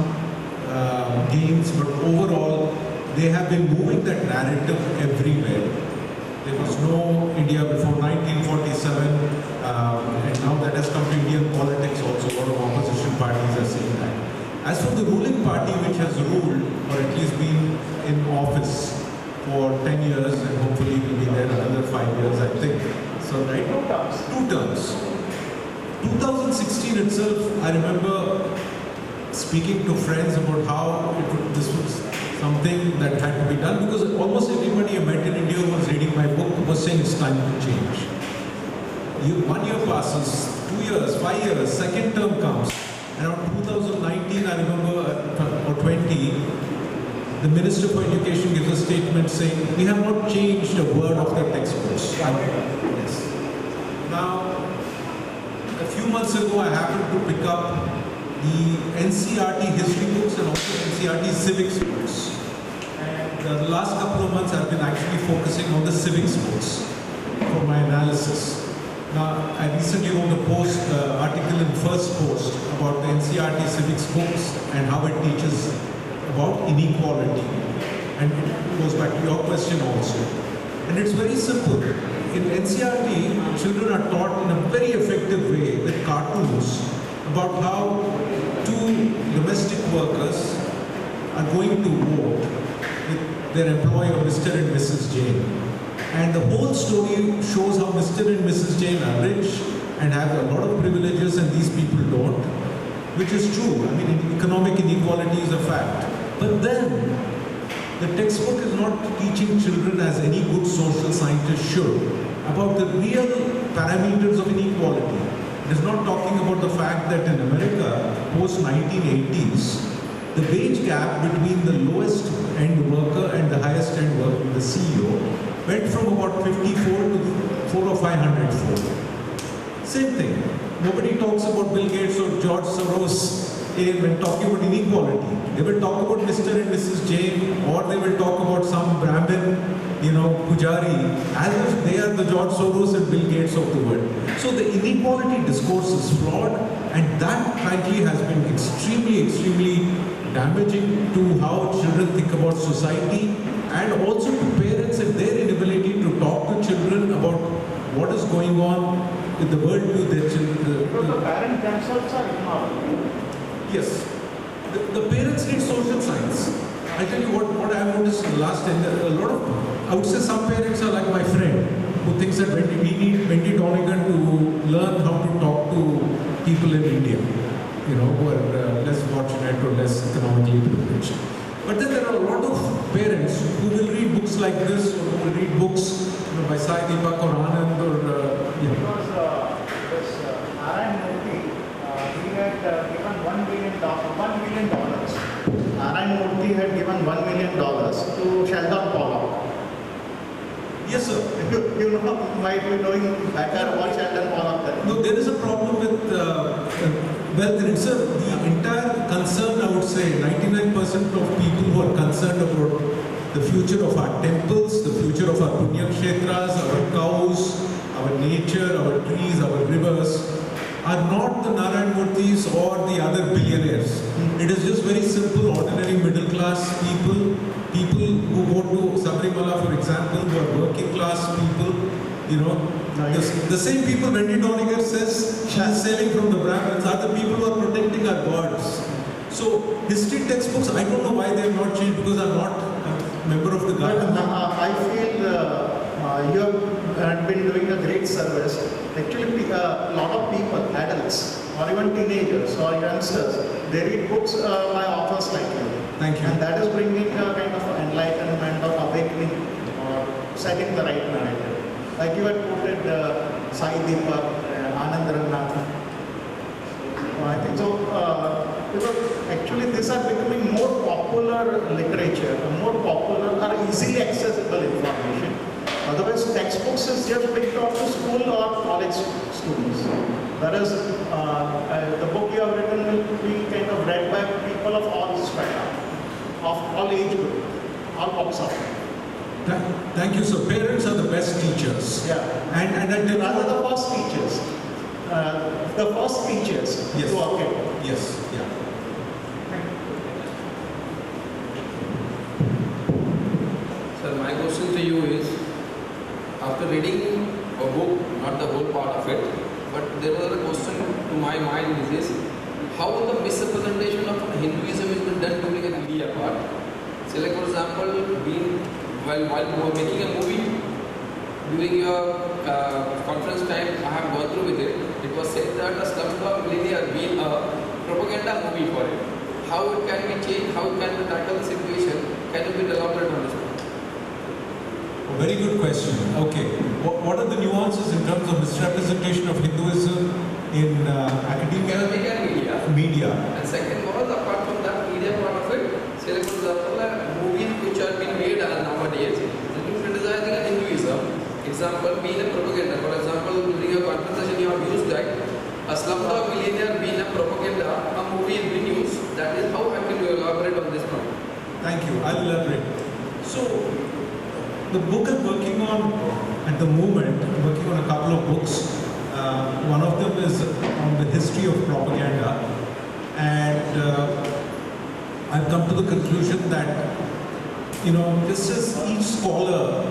[SPEAKER 4] gains, but overall, they have been moving that narrative everywhere. There was no India before 1947, and now that has come to Indian politics also. A lot of opposition parties are saying that. As for the ruling party, which has ruled, or at least been in office for 10 years, and hopefully will be there another 5 years, I think. So, right? 2 terms. 2016 itself, I remember speaking to friends about how this was something that had to be done, because almost everybody I met in India who was reading my book was saying it's time to change. 1 year passes, 2 years, 5 years, second term comes. Around 2019, I remember, or 20, the Minister for Education gives a statement saying, we have not changed a word of the textbooks. Yes. Now, a few months ago, I happened to pick up the NCERT history books and also NCERT civics books. And the last couple of months, I've been actually focusing on the civics books for my analysis. Now, I recently wrote a article in First Post about the NCERT civics books and how it teaches about inequality. And it goes back to your question also. And it's very simple. In NCERT, children are taught in a very effective way with cartoons about how 2 domestic workers are going to vote with their employer, Mr. and Mrs. Jain. And the whole story shows how Mr. and Mrs. Jain are rich and have a lot of privileges and these people don't, which is true. I mean, economic inequality is a fact. But then, the textbook is not teaching children, as any good social scientist should, about the real parameters of inequality. It is not talking about the fact that in America, post-1980s, the wage gap between the lowest end worker and the highest end worker, the CEO, went from about 54 to 400 or 500 fold. Same thing. Nobody talks about Bill Gates or George Soros when talking about inequality. They will talk about Mr. and Mrs. Jain, or they will talk about some Brahmin, Pujari, as if they are the George Soros and Bill Gates of the world. So the inequality discourse is flawed, and that frankly has been extremely, extremely damaging to how children think about society, and also to parents and their inability to talk to children about what is going on with the world with their children.
[SPEAKER 6] Because the parents themselves are ignored.
[SPEAKER 4] Yes. The parents need social science. I tell you what I have noticed in the last 10 years, a lot of, I would say some parents are like my friend, who thinks that we need Wendy Donegan to learn how to talk to people in India, who are less fortunate or less economically privileged. But then there are a lot of parents who will read books like this, or who will read books by Sai Deepak or Anand or
[SPEAKER 6] Because this Narayan Murthy, he had given $1 million. Narayan Murthy had given $1 million to Sheldon Pollock.
[SPEAKER 4] Yes, sir.
[SPEAKER 6] You might be knowing better what Sheldon Pollock did.
[SPEAKER 4] No, there is a problem with wealth. Sir, the entire concerned, I would say, 99% of people who are concerned about the future of our temples, the future of our punya kshetras, our cows, our nature, our trees, our rivers, are not the Narayan Murthis or the other billionaires. It is just very simple, ordinary middle class people, people who go to Sabrimala, for example, who are working class people, you know. The same people Wendy Doniger says she is sailing from the Brahmins are the people who are protecting our gods. So history textbooks, I don't know why they have not changed because I'm not a member of the government.
[SPEAKER 6] I feel you have been doing a great service. Actually, a lot of people, adults, or even teenagers or youngsters, they read books by authors like you.
[SPEAKER 4] Thank you.
[SPEAKER 6] And that is bringing a kind of enlightenment or awakening or setting the right narrative. Like you had quoted Sai Deepak, Anand Rangnathan. I think so. Because actually these are becoming more popular literature, more popular or easily accessible information. Otherwise, textbooks is just being taught to school or college students. Whereas the book you have written will be kind of read by people of all strata, of all age group, all walks of life.
[SPEAKER 4] Thank you, sir. Parents are the best teachers.
[SPEAKER 6] Yeah.
[SPEAKER 4] And
[SPEAKER 6] rather the first teachers. The first teachers.
[SPEAKER 4] Yes.
[SPEAKER 6] To our kid.
[SPEAKER 4] Yes. Yeah.
[SPEAKER 7] Sir, my question to you is, after reading a book, not the whole part of it, but there was a question to my mind is this: how the misrepresentation of Hinduism has been done during an media part? Say, like for example, while making a movie, during your conference time, I have gone through with it. It was said that a Slumdog Millionaire has been a propaganda movie for it. How it can be changed? How it can be tackle the situation? Can you be elaborate on this one?
[SPEAKER 4] Very good question. Okay. What are the nuances in terms of misrepresentation of Hinduism in academia? Media.
[SPEAKER 7] And second was, apart from that media part of it, say for example, movies which are being made nowadays, criticizing Hinduism, example being a propaganda. For example, during a conversation you have used that a Slumdog Millionaire being a propaganda, a movie is being used. That is how I can elaborate on this point.
[SPEAKER 4] Thank you. I'll elaborate. So, the book I'm working on at the moment, I'm working on a couple of books. One of them is on the history of propaganda, and I've come to the conclusion that, you know, just as each scholar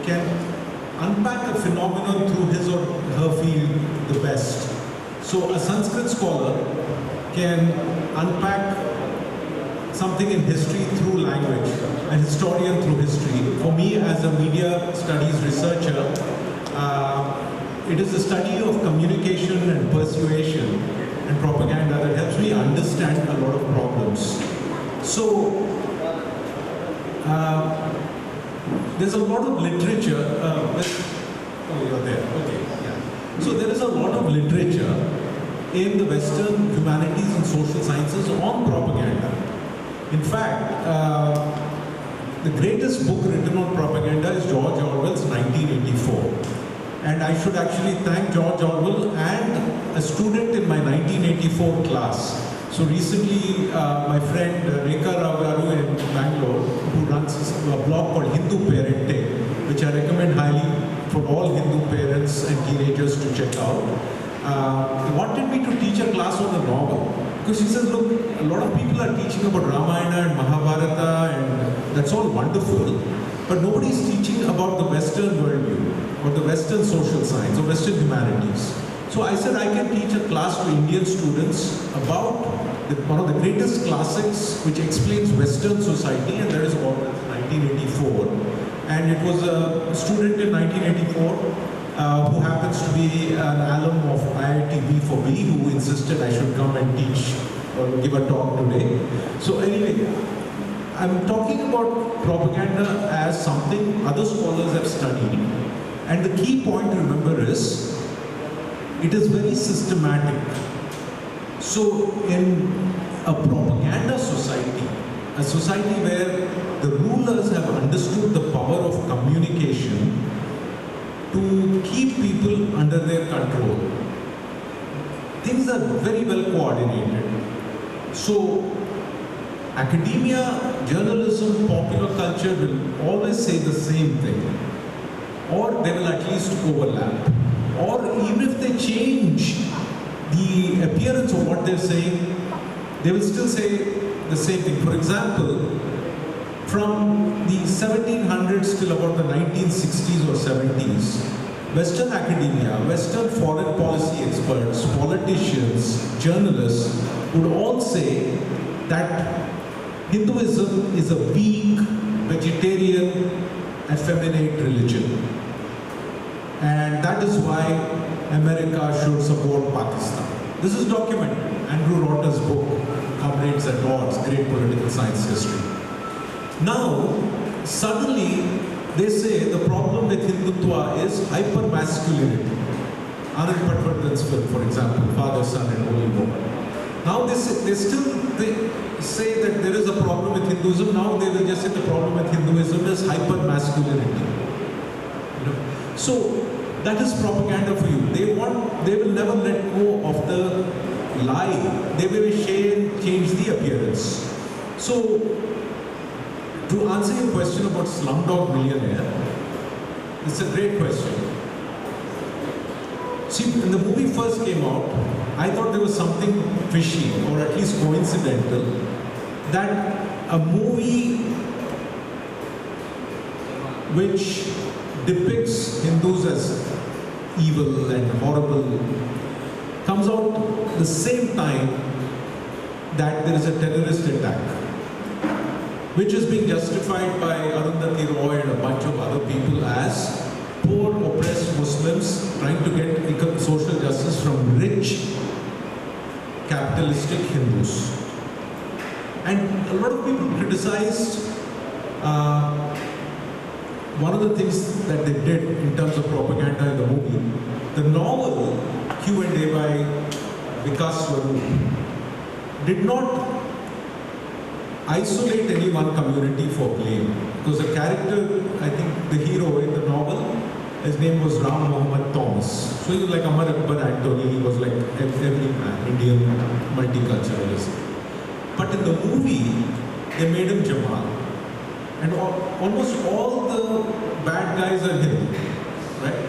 [SPEAKER 4] can unpack a phenomenon through his or her field the best. So a Sanskrit scholar can unpack something in history through language, a historian through history. For me, as a media studies researcher, it is the study of communication and persuasion and propaganda that helps me understand a lot of problems. So, there's a lot of literature. Oh, you're there. Okay. Yeah. So there is a lot of literature in the Western humanities and social sciences on propaganda. In fact, the greatest book written on propaganda is George Orwell's 1984. And I should actually thank George Orwell and a student in my 1984 class. So recently, my friend Rekha Rao Garu in Bangalore, who runs a blog called Hindu Parenting, which I recommend highly for all Hindu parents and teenagers to check out, wanted me to teach a class on a novel. Because she says, look, a lot of people are teaching about Ramayana and Mahabharata, and that's all wonderful, but nobody is teaching about the Western worldview, or the Western social science, or Western humanities. So I said I can teach a class to Indian students about one of the greatest classics which explains Western society, and that is Orwell's 1984. And it was a student in 1984 who happens to be an alum of IIT B4B who insisted I should come and teach or give a talk today. So anyway, I'm talking about propaganda as something other scholars have studied. And the key point to remember is, it is very systematic. So in a propaganda society, a society where the rulers have understood the power of communication to keep people under their control, things are very well coordinated. So, academia, journalism, popular culture will always say the same thing, or they will at least overlap. Or even if they change the appearance of what they're saying, they will still say the same thing. For example, from the 1700s till about the 1960s or 70s, Western academia, Western foreign policy experts, politicians, journalists would all say that Hinduism is a weak, vegetarian, effeminate religion. And that is why America should support Pakistan. This is documented. Andrew Rotter's book, Comrades at Odds, Great Political Science History. Now, suddenly, they say the problem with Hindutva is hyper-masculinity. Anand Patwardhan's film, for example, Father, Son and Holy Woman. Now they say that there is a problem with Hinduism. Now they will just say the problem with Hinduism is hyper-masculinity. You know? So that is propaganda for you. They will never let go of the lie. They will change the appearance. So to answer your question about Slumdog Millionaire, it's a great question. See, when the movie first came out, I thought there was something fishy, or at least coincidental, that a movie which depicts Hindus as evil and horrible comes out the same time that there is a terrorist attack, which is being justified by Arundhati Roy and a bunch of other people as poor oppressed Muslims trying to get social justice from rich capitalistic Hindus. And a lot of people criticized one of the things that they did in terms of propaganda in the movie. The novel Q&A by Vikas Swaroop did not isolate any one community for blame. Because the character, I think the hero in the novel, his name was Ram Mohammed Thomas. So he was like Amar Akbar Antony, he was like every Indian multiculturalist. But in the movie, they made him Jamal. And almost all the bad guys are Hindu, right?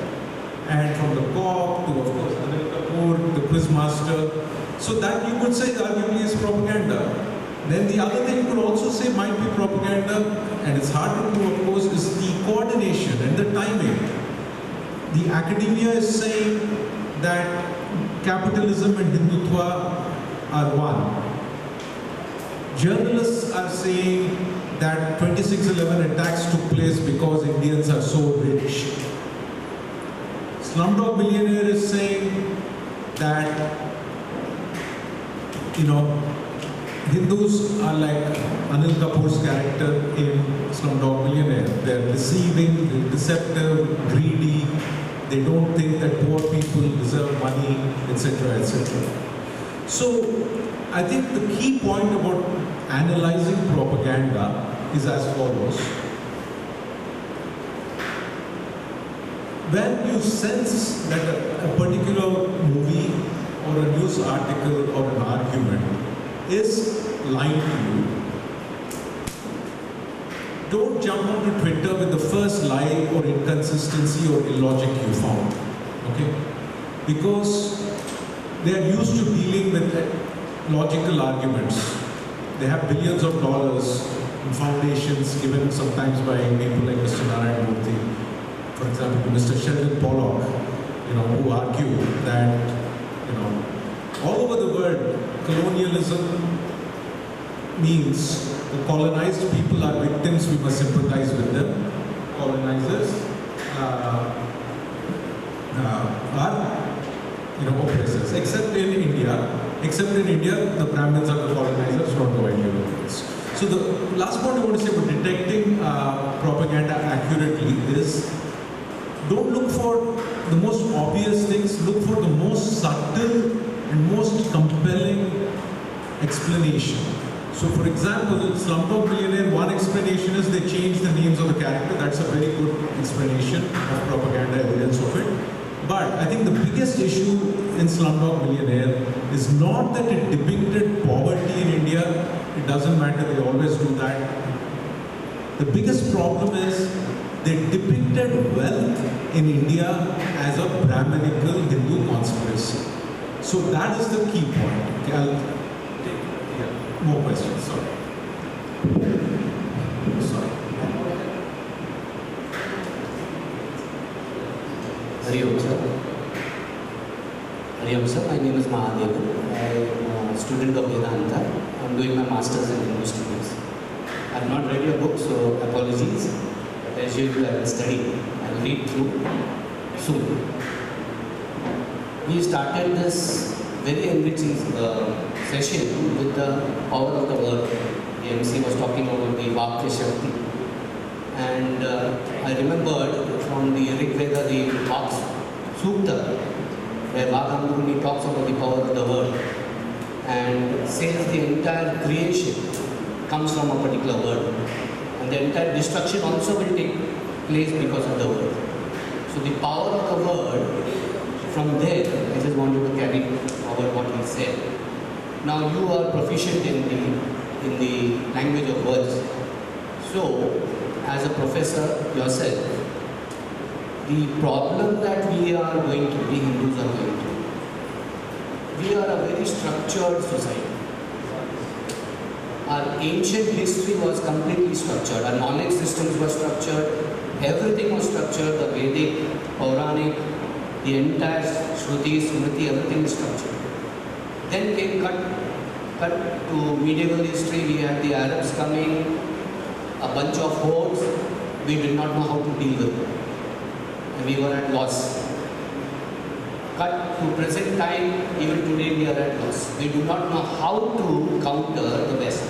[SPEAKER 4] And from the cop to, of course, Anil Kapoor, the quizmaster. So that you could say arguably is propaganda. Then the other thing you could also say might be propaganda, and it's hard to do, of course, is the coordination and the timing. The academia is saying that capitalism and Hindutva are one. Journalists are saying that 26/11 attacks took place because Indians are so rich. Slumdog Millionaire is saying that, Hindus are like Anil Kapoor's character in Slumdog Millionaire. They're deceiving, they're deceptive, greedy. They don't think that poor people deserve money, etc., etc. So, I think the key point about analyzing propaganda is as follows. When you sense that a particular movie or a news article or an argument is lying to you, don't jump onto Twitter with the first lie or inconsistency or illogic you found, okay? Because they are used to dealing with logical arguments. They have billions of dollars in foundations given sometimes by people like Mr. Narayan Murthy, for example, Mr. Sheldon Pollock, who argue that, all over the world, colonialism means the colonized people are victims, we must sympathize with them. Colonizers are oppressors, except in India. Except in India, the Brahmins are the colonizers, not the white Europeans. So the last point I want to say about detecting propaganda accurately is, don't look for the most obvious things, look for the most subtle and most compelling explanation. So for example, Slumdog Millionaire, one explanation is they changed the names of the character. That's a very good explanation of propaganda evidence of it. But I think the biggest issue in Slumdog Millionaire is not that it depicted poverty in it doesn't matter, they always do that. The biggest problem is they depicted wealth in India as a Brahminical Hindu conspiracy. So that is the key point. Okay, I'll take more questions, sorry.
[SPEAKER 8] Hariom sir, my name is Mahadevan. I am a student of Vedanta. I am doing my masters in Hindu studies. I have not read your book, so apologies. But as usual, I will study. I will read through soon. We started this very enriching session with the power of the word. The MC was talking about the Vakya Shakti. And I remembered from the Rig Veda, the Vak Sukta, where Vagamuni talks about the power of the word and says the entire creation comes from a particular word. And the entire destruction also will take place because of the word. So the power of the word, from there, I just wanted to carry forward what he said. Now you are proficient in the language of words. So, as a professor yourself, the problem that we are going through, we Hindus are going through, we are a very structured society. Our ancient history was completely structured. Our knowledge systems were structured. Everything was structured. The Vedic, Puranic, the entire Shruti, Smriti, everything is structured. Then came cut to medieval history. We had the Arabs coming, a bunch of hordes. We did not know how to deal with them. And we were at loss. Cut to present time, even today we are at loss. We do not know how to counter the West.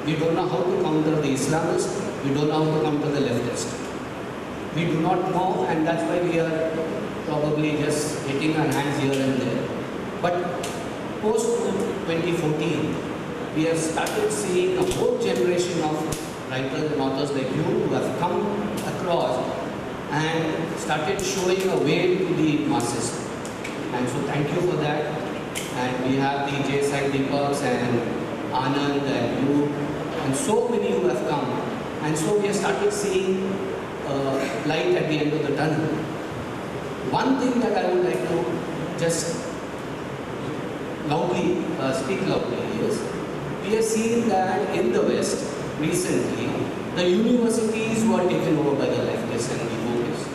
[SPEAKER 8] We don't know how to counter the Islamists. We don't know how to counter the leftists. We do not know, and that's why we are probably just hitting our hands here and there. But post 2014, we have started seeing a whole generation of writers and authors like you who have come across and started showing a way to the masses. And so thank you for that. And we have the J. Sai Deepaks and Anand and you and so many who have come. And so we have started seeing light at the end of the tunnel. One thing that I would like to just loudly, speak loudly is, we have seen that in the West recently, the universities were taken over by the leftists and the wokists.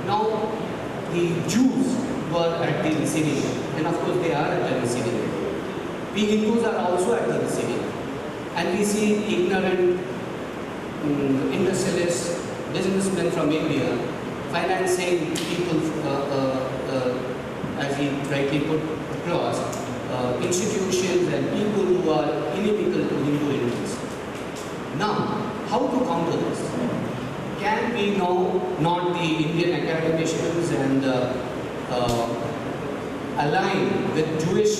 [SPEAKER 8] Now, the Jews were at the receiving end, and of course they are at the receiving end. We Hindus are also at the receiving end. And we see ignorant industrialists, businessmen from India financing people, as he rightly put across, institutions and people who are inimical to Hindu interests. Now, how to counter this? Can we now not the Indian academicians and align with Jewish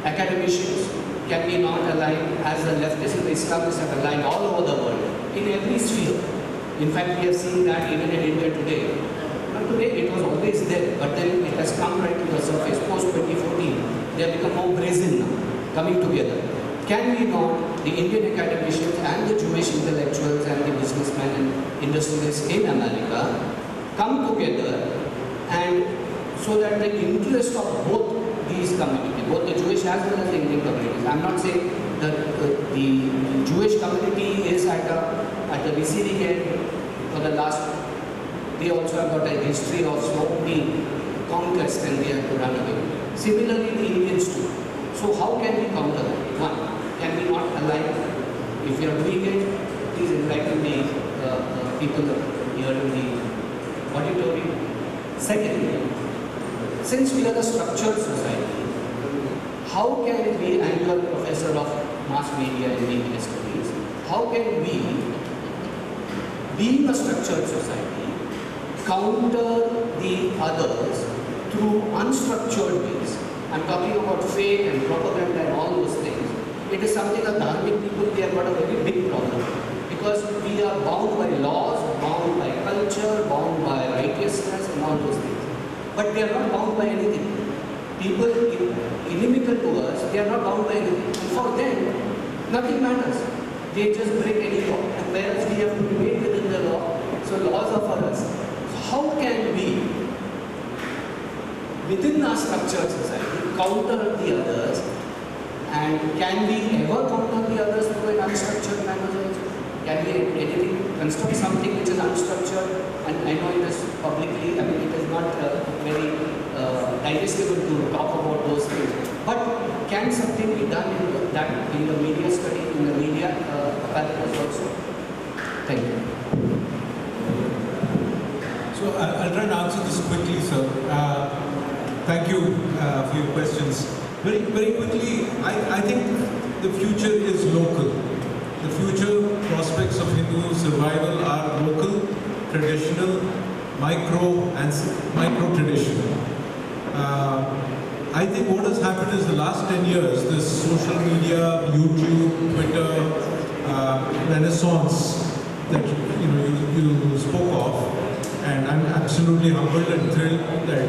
[SPEAKER 8] academicians? Can we not align as the leftists and the Islamists have aligned all over the world, in every sphere? In fact, we have seen that even in India today. Not today, it was always there, but then it has come right to the surface post-2014. They have become more brazen now, coming together. Can we not, the Indian academicians and the Jewish intellectuals and the businessmen and industrialists in America come together, and so that the interest of both these communities, both the Jewish as well as the Indian communities, I'm not saying that the Jewish community is at the receiving end for the last, they also have got a history of so many conquests and they have to run away. Similarly, the Indians too. So how can we counter that? One, can we not align? If you are doing it, please enlighten the people here in the auditorium. Second, since we are a structured society, how can we, and you are a professor of mass media and media studies, how can we, being a structured society, counter the others through unstructured ways? I'm talking about fake and propaganda and all those things. It is something that dharmic people, we have got a very big problem. Because we are bound by laws, bound by culture, bound by righteousness and all those things. But they are not bound by anything. People inimical to us, they are not bound by anything. And for them, Nothing matters. They just break any law. And whereas we have to remain within the law, so laws are for us. How can we, within our structured society, counter the others? And can we ever counter the others through an unstructured manner also? Can we construct something which is unstructured? And I know it is publicly, I mean, it is not very digestible to talk about those things. But can something be done in the media study, in the media apparatus also? Thank you.
[SPEAKER 4] So I'll try and answer this quickly, sir. Thank you for your questions. Very, very quickly, I think the future is local. The future prospects of Hindu survival are local, traditional, micro traditional. I think what has happened is the last 10 years, this social media, YouTube, Twitter, renaissance that you spoke of, and I'm absolutely humbled and thrilled that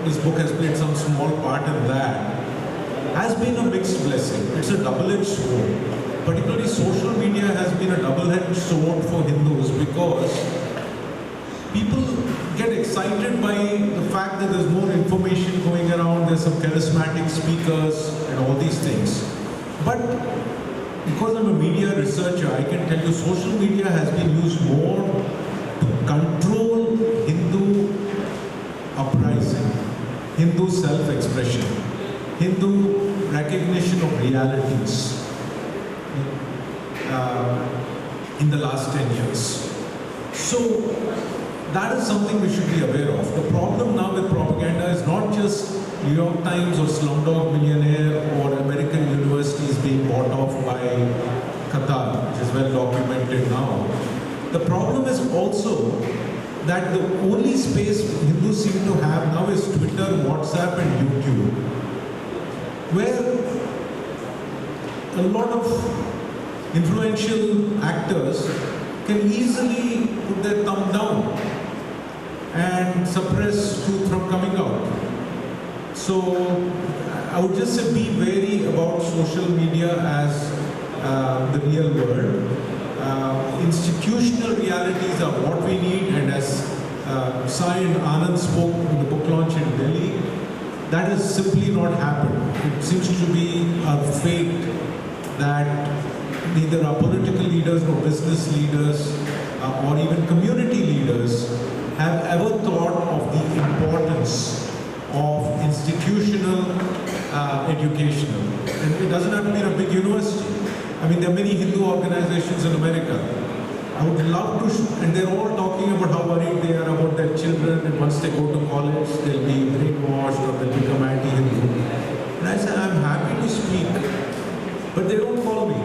[SPEAKER 4] this book has played some small part in that, has been a mixed blessing. It's a double-edged sword. Particularly social media has been a double-edged sword for Hindus because people get excited by the fact that there's more information going around, there's some charismatic speakers and all these things. But because I'm a media researcher, I can tell you social media has been used more to control Hindu uprising, Hindu self-expression, Hindu recognition of realities in the last 10 years. So that is something we should be aware of. The problem now with propaganda is not just New York Times or Slumdog Millionaire or American universities being bought off by Qatar, which is well documented now. The problem is also that the only space Hindus seem to have now is Twitter, WhatsApp and YouTube, where a lot of influential actors can easily put their thumb down and suppress truth from coming out. So I would just say be wary about social media as the real world. Institutional realities are what we need, and as Sai and Anand spoke in the book launch in Delhi, that has simply not happened. It seems to be our fate that neither our political leaders nor business leaders or even community leaders have ever thought of the importance of institutional educational. And it doesn't have to be in a big university. I mean, there are many Hindu organizations in America. I would love to, and they're all talking about how worried they are about their children, and once they go to college, they'll be brainwashed or they'll become anti-Hindu. And I said, I'm happy to speak, but they don't call me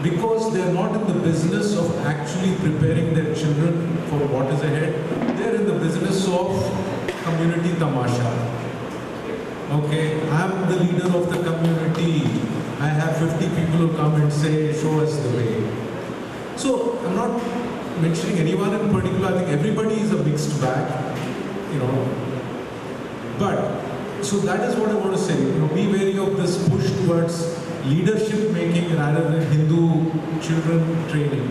[SPEAKER 4] because they're not in the business of actually preparing their children for what is ahead. They're in the business of community tamasha. Okay, I'm the leader of the community. I have 50 people who come and say, show us the way. So I'm not mentioning anyone in particular. I think everybody is a mixed bag, But, so that is what I want to say. Be wary of this push towards leadership making rather than Hindu children training.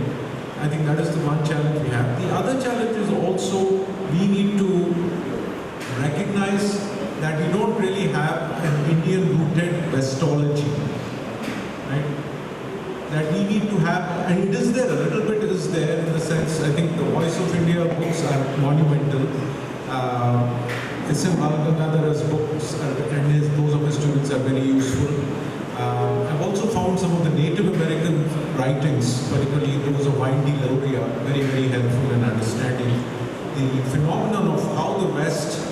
[SPEAKER 4] I think that is the one challenge we have. The other challenge is also we need to recognize that we don't really have an Indian-rooted Westology, right? That we need to have, and it is there, a little bit is there in the sense, I think the Voice of India books are monumental. S.M. Balagangadhar's books and those of his students are very useful. I've also found some of the Native American writings, particularly those of Y.D. Lauria, very, very helpful in understanding the phenomenon of how the West,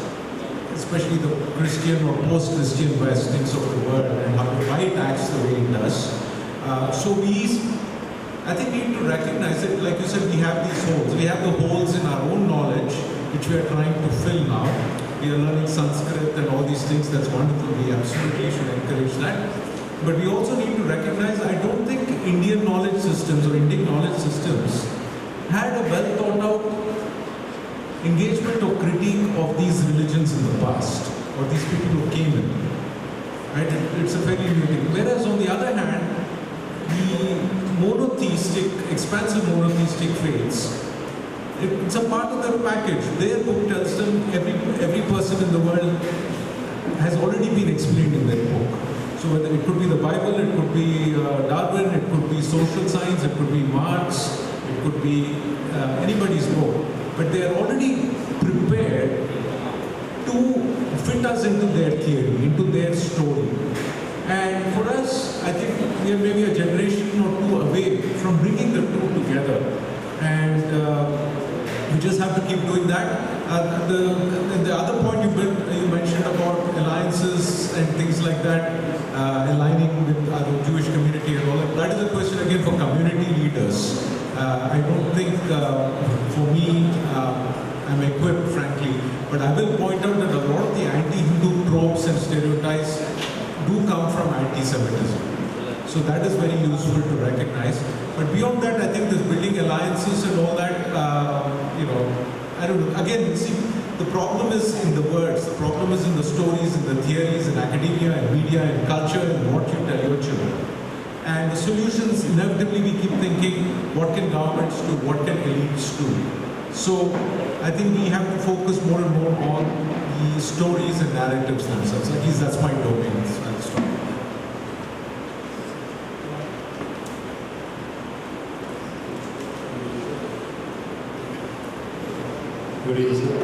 [SPEAKER 4] especially the Christian or post-Christian West, thinks of the world and why it acts the way it does. So I think we need to recognize that, like you said, we have these holes. We have the holes in our own knowledge, which we are trying to fill now. We are learning Sanskrit and all these things. That's wonderful. We absolutely should encourage that. But we also need to recognize, I don't think Indian knowledge systems or Indian knowledge systems had a well thought out engagement or critique of these religions in the past, or these people who came in. right? It's a very new thing. Whereas on the other hand, the monotheistic, expansive monotheistic faiths, it's a part of their package. Their book tells them every person in the world has already been explained in their book. So whether it could be the Bible, it could be Darwin, it could be social science, it could be Marx, it could be anybody's book. But they are already prepared to fit us into their theory, into their story. And for us, I think we are maybe a generation or two away from bringing the two together. And we just have to keep doing that. The other point you mentioned about alliances and things like that, aligning with the Jewish community and all that is a question again for community leaders. I don't think for me, I'm equipped, frankly, but I will point out that a lot of the anti-Hindu tropes and stereotypes do come from anti-Semitism. So that is very useful to recognize. But beyond that, I think this building alliances and all that, I don't know. Again, see, the problem is in the words, the problem is in the stories, in the theories, in academia, and media, and culture, and what you tell your children. And the solutions, inevitably, we keep thinking, what can governments do, what can elites do? So I think we have to focus more and more on the stories and narratives themselves. At least that's my domain. I'll stop.
[SPEAKER 9] Good evening,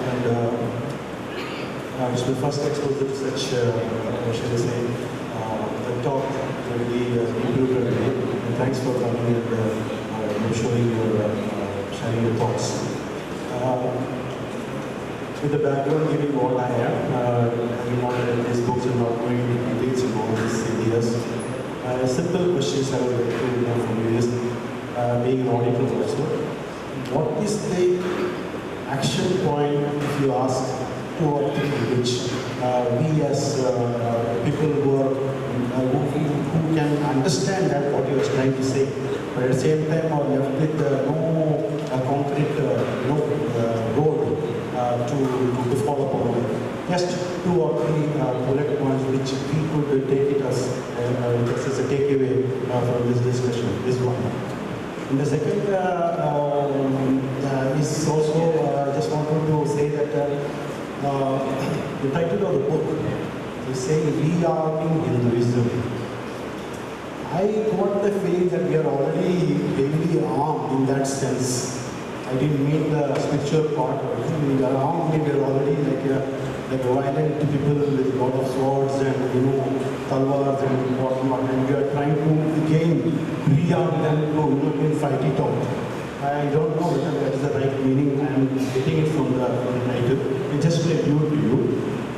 [SPEAKER 9] and it's my first exposure to such, shall I say, the talk really improved today. And thanks for coming and sharing your thoughts. With the background giving what I am, having not read these books and not knowing the details of all these ideas, simple questions I would like to know from you is, being an auditor also, what is the action point if you ask two or three which we as people who can understand that what you are trying to say, but at the same time are left with no concrete road to follow upon. Just two or three bullet points which we could take it as a takeaway from this discussion. This one. And the second is also, just wanted to say that the title of the book is saying Rearming Hinduism. I got the feeling that we are already heavily armed in that sense. I didn't mean the spiritual part. We are armed, we are already like violent people with a lot of swords and talwars and whatnot, and we are trying to again rearm them to fight it out. I don't know whether that is the right meaning. I am getting it from the title. It's just a view to you.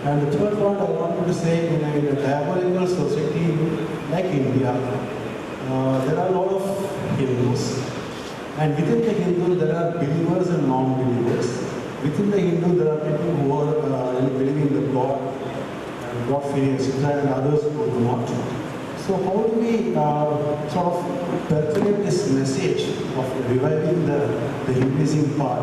[SPEAKER 9] And the third point I wanted to say, in a diabolical society like India, there are a lot of Hindus. And within the Hindu, there are believers and non-believers. Within the Hindu, there are people who are believing in the God, God-fearing, etc., and others who do not. So how do we sort of percolate this message of reviving the Hinduism part?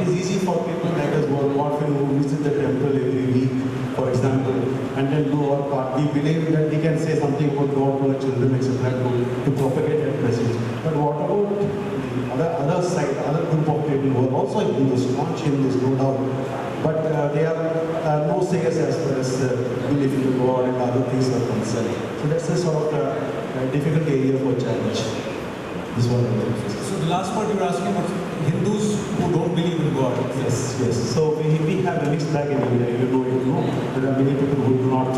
[SPEAKER 9] It is easy for people like us who are not who visit the temple every week, for example, and then do our part. We believe that we can say something about God to our children, etc., to propagate that message. But what about the other side, other group of people who are also Hindus, not Hindus, no doubt, but they are no sayers as far as belief in the God and other things are concerned. So that's a sort of difficult area for challenge. This one.
[SPEAKER 4] So the last part you were asking about Hindus who don't believe in God.
[SPEAKER 9] Yes, yes. So we have a mixed bag in India. You know, there are many people who do not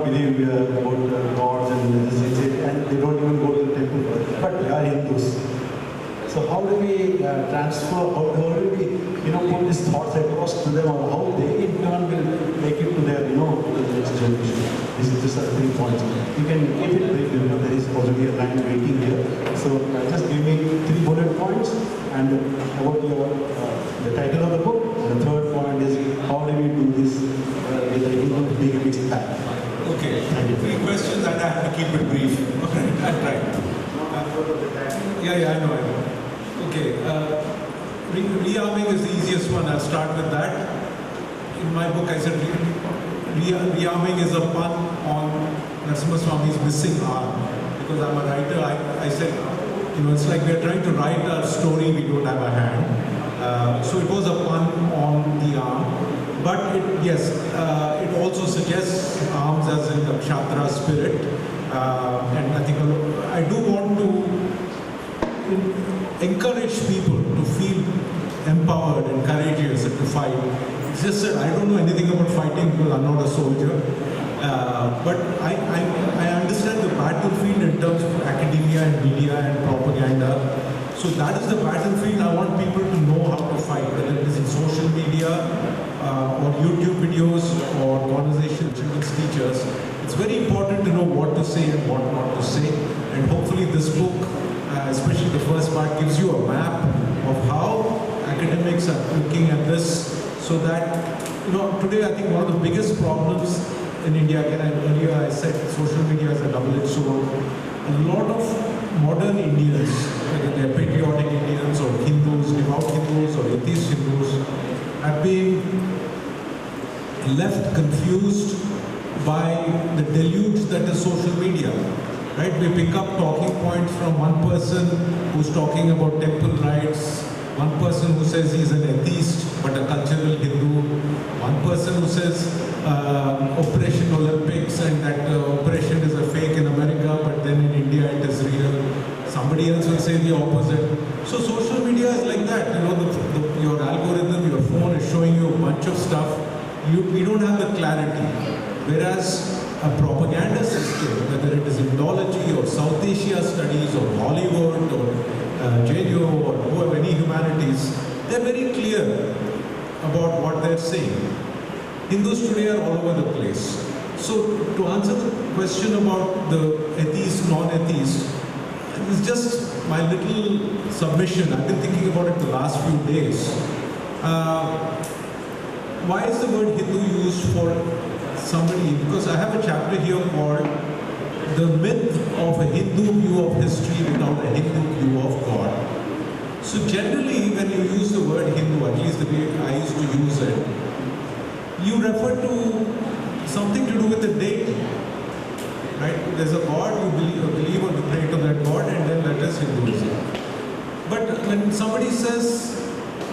[SPEAKER 9] believe about gods and they don't even go to the temple, but they are Hindus. So how do we transfer? How do we put these thoughts across to them, or how they in turn will make it to their to the next generation? This is just a 3 points. You can keep it brief. There is already a line waiting here. So just give me 3 bullet points and about the title of the book. And the third point is how do we do this with the being a mixed bag?
[SPEAKER 4] Okay. 3 questions and I have to keep it brief. Okay, I'll try. Yeah, I know. Okay, rearming is the easiest one. I'll start with that. In my book, I said rearming is a pun on Narasimha Swami's missing arm. Because I'm a writer, I said, it's like we're trying to write a story, we don't have a hand. So it was a pun on the arm. But it also suggests arms as in the Kshatriya spirit. And I think I do want to encourage people to feel empowered and courageous and to fight. It's just that I don't know anything about fighting because I'm not a soldier. But I understand the battlefield in terms of academia and media and propaganda. So that is the battlefield I want people to know how to fight, whether it is in social media or YouTube videos or conversation with children's teachers. It's very important to know what to say and what not to say. And hopefully this book, especially the first part, gives you a map of how academics are looking at this, so that, today I think one of the biggest problems in India, again earlier I said social media is a double-edged sword. A lot of modern Indians, whether they're patriotic Indians or Hindus, devout Hindus or atheist Hindus, have been left confused by the deluge that is social media. Right? We pick up talking points from one person who's talking about temple rights, one person who says he's an atheist but a cultural Hindu, one person who says Operation Olympics and that operation is a fake in America, but then in India it is real. Somebody else will say the opposite. So social media is like that. Your algorithm, your phone is showing you a bunch of stuff. We don't have the clarity. Whereas a propaganda system, whether it is Indology or South Asia studies or Hollywood or JNU or whoever, any humanities, they're very clear about what they're saying. Hindus today are all over the place. So to answer the question about the atheist, non-atheist, it's just my little submission. I've been thinking about it the last few days. Why is the word Hindu used for somebody? Because I have a chapter here called The Myth of a Hindu View of History Without a Hindu View of God. So generally when you use the word Hindu, at least the way I used to use it, you refer to something to do with the deity. Right? There's a God, you believe or you pray to that God, and then that is Hinduism. But when somebody says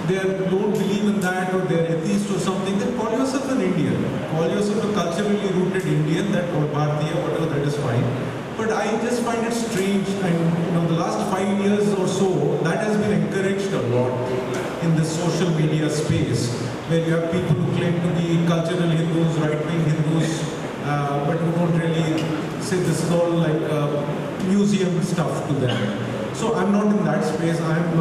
[SPEAKER 4] they don't believe in that or they're atheist or something, then call yourself an Indian. Call yourself a culturally rooted Indian, that or Bharatiya, whatever, that is fine. But I just find it strange, and the last 5 years or so, that has been encouraged a lot in the social media space, where you have people who claim to be cultural Hindus, right-wing Hindus, but who don't really say this is all like museum stuff to them. So I'm not in that space. I'm,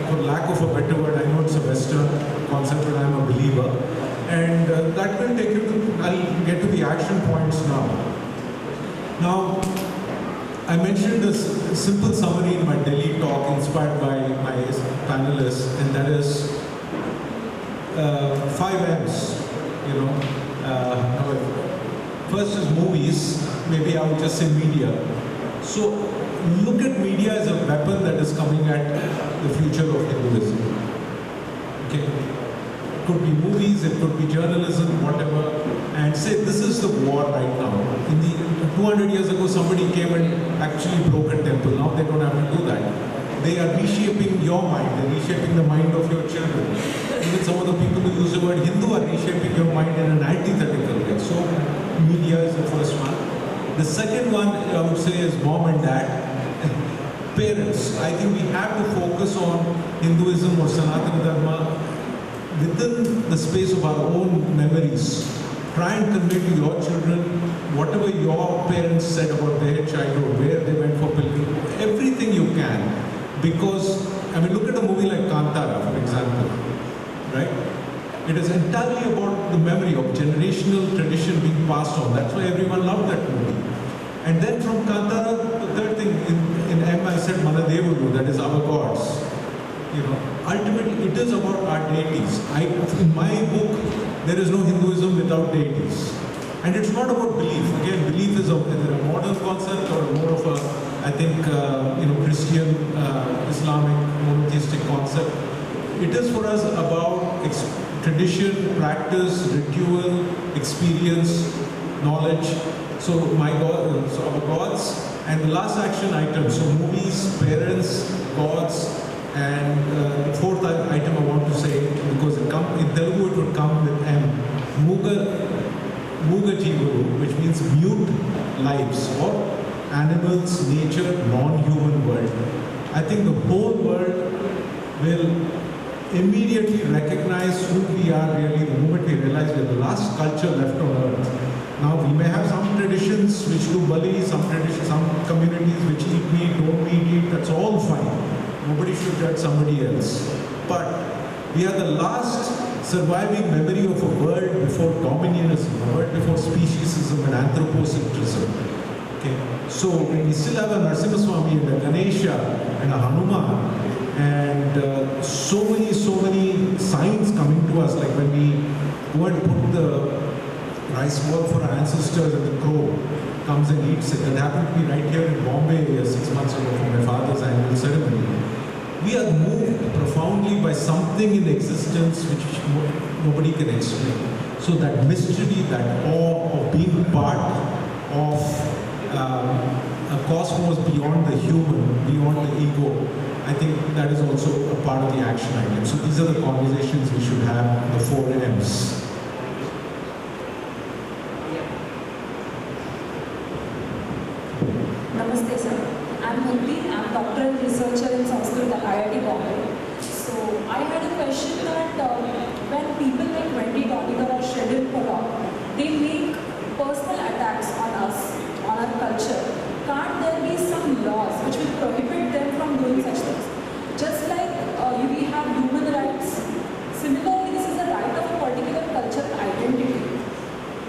[SPEAKER 4] for lack of a better word, I know it's a Western concept, but I'm a believer. And that will take you to, I'll get to the action points now. Now, I mentioned this simple summary in my Delhi talk inspired by my panelists, and that is 5 M's, First is movies, maybe I would just say media. So look at media as a weapon that is coming at the future of Hinduism. Okay? It could be movies, it could be journalism, whatever, and say this is the war right now. In the 200 years ago, somebody came and actually broke a temple. Now they don't have to do that. They are reshaping your mind, they're reshaping the mind of your children. Even some of the people who use the word Hindu are reshaping your mind in an antithetical way. So media is the first one. The second one, I would say, is mom and dad. Parents. I think we have to focus on Hinduism or Sanatana Dharma within the space of our own memories. Try and convey to your children whatever your parents said about their childhood, where they went for pilgrimage, everything you can. Because, look at a movie like Kantara, for example, right? It is entirely about the memory of generational tradition being passed on. That's why everyone loved that movie. And then from Kantara, the third thing, in M I said Manadevulu, that is our gods. Ultimately it is about our deities. In my book, there is no Hinduism without deities. And it's not about belief. Again, belief is either a modern concept or more of a, I think, Christian, Islamic, monotheistic concept. It is for us about tradition, practice, ritual, experience, knowledge. So our gods. And the last action item, so movies, parents, gods, and the fourth item I want to say, because in Telugu it would come with M, Muga Jivuru, which means mute lives, or animals, nature, non-human world. I think the whole world will immediately recognize who we are really the moment we realize we're the last culture left on earth. Now we may have some traditions which do bali, some communities which eat meat, don't eat meat, that's all fine. Nobody should judge somebody else. But we are the last surviving memory of a world before dominionism, a world before speciesism and anthropocentrism. Okay. So we still have a Narasimha and a Ganesha and a Hanuman, and so many signs coming to us, like when we go and put the rice ball for our ancestors and the crow comes and eats it. That happened to be right here in Bombay 6 months ago for my father's annual ceremony. We are moved profoundly by something in existence which nobody can explain. So that mystery, that awe of being part of a cosmos beyond the human, beyond the ego, I think that is also a part of the action item. So these are the conversations we should have, the 4 M's.
[SPEAKER 10] Namaste sir, I'm Murli, I'm doctoral researcher in Sanskrit at IIT Bombay. So I had a question that when people like Wendy Doniger or Shredded Pollock, they make personal attacks on us, on our culture, can't there be some laws which will prohibit them from doing such things? Just like we have human rights, similarly this is the right of a particular cultural identity,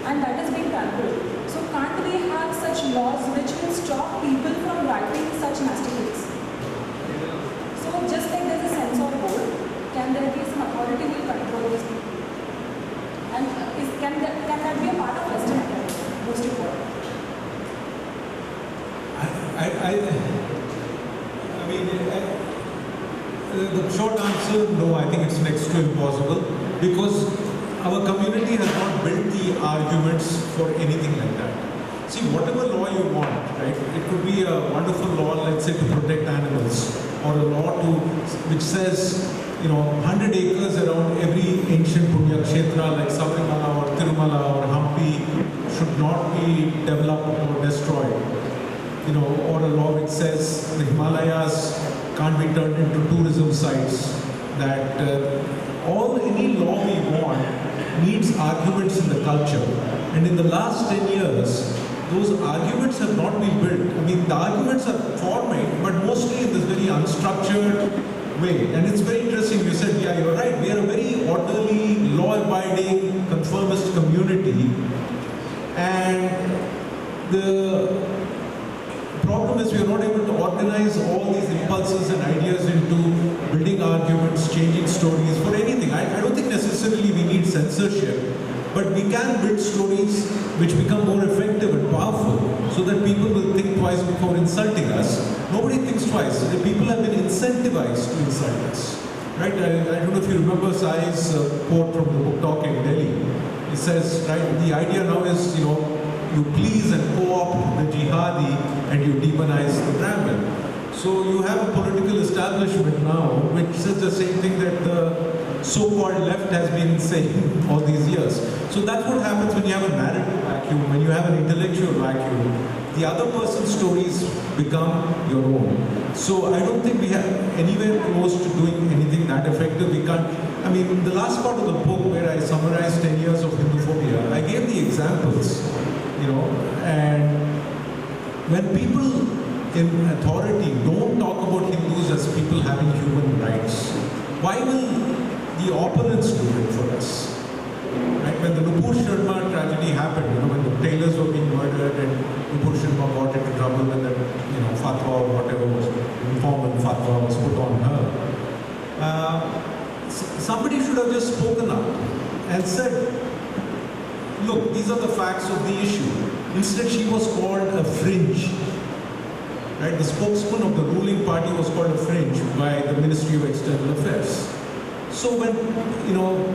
[SPEAKER 10] and that is being trampled. So can't we have such laws which will stop people from writing such nasty things? So just like there's a censor board, can there be some authority will control this? And can that be a part of Western academy? Most important.
[SPEAKER 4] The short answer, no, I think it's next to impossible, because our community has not built the arguments for anything like that. See, whatever law you want, right? It could be a wonderful law, let's say, to protect animals, or a law which says, 100 acres around every ancient Punya Kshetra like Sabarimala or Tirumala or Hampi should not be developed or destroyed. Or a law which says the Himalayas can't be turned into tourism sites. That any law we want needs arguments in the culture. And in the last 10 years, those arguments have not been built. The arguments are forming, but mostly in this very unstructured way. And it's very interesting, you said, yeah, you're right, we are a very orderly, law-abiding, conformist community. And the problem is we are not able to organize all these impulses and ideas into building arguments, changing stories for anything. I don't think necessarily we need censorship, but we can build stories which become more effective and powerful so that people will think twice before insulting us. Nobody thinks twice. The people have been incentivized to insult us. Right? I don't know if you remember Sai's quote from the book Talk in Delhi. It says, right, the idea now is, you please and co-opt the jihadi and you demonize the Brahmin. So you have a political establishment now which says the same thing that the so-called left has been saying all these years. So that's what happens when you have a narrative vacuum, when you have an intellectual vacuum. The other person's stories become your own. So I don't think we have anywhere close to doing anything that effective. We can't. In the last part of the book where I summarized 10 years of Hinduphobia, I gave the examples. And when people in authority don't talk about Hindus as people having human rights, why will the opponents do it for us? Right? When the Nupur Sharma tragedy happened, when the tailors were being murdered and Nupur Sharma got into trouble when the fatwa or whatever was, informal fatwa was put on her, somebody should have just spoken up and said, look, these are the facts of the issue. Instead, she was called a fringe. Right? The spokesman of the ruling party was called a fringe by the Ministry of External Affairs. So when,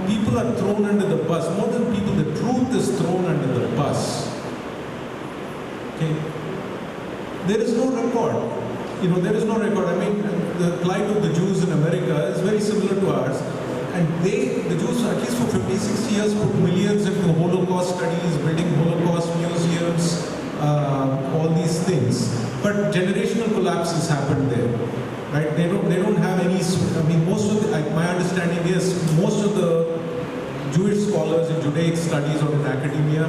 [SPEAKER 4] people are thrown under the bus, more than people, the truth is thrown under the bus. Okay? There is no record. There is no record. I mean, the plight of the Jews in America is very similar to ours. And the Jews, at least for 50, 60 years, put millions into Holocaust studies, building Holocaust museums, all these things. But generational collapses happened there. Right? They don't have any, most of my understanding is most of the Jewish scholars in Judaic studies or in academia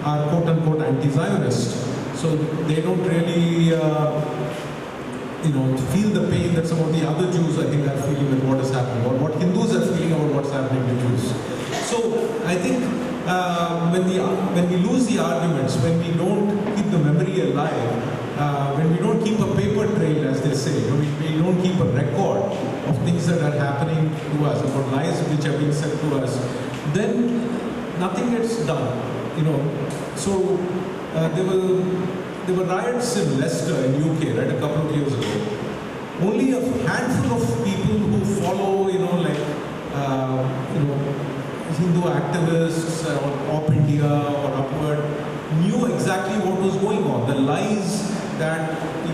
[SPEAKER 4] are quote-unquote anti-Zionist. So they don't really, feel the pain that some of the other Jews, I think, are feeling with what is happening, or what Hindus are feeling about what's happening to Jews. So I think when we lose the arguments, when we don't keep the memory alive, when we don't keep a paper trail, as they say, we don't keep a record of things that are happening to us, about lies which have been said to us, then nothing gets done. So there were riots in Leicester in UK, right, a couple of years ago. Only a handful of people who follow, Hindu activists or Op India or Upward knew exactly what was going on. The lies that the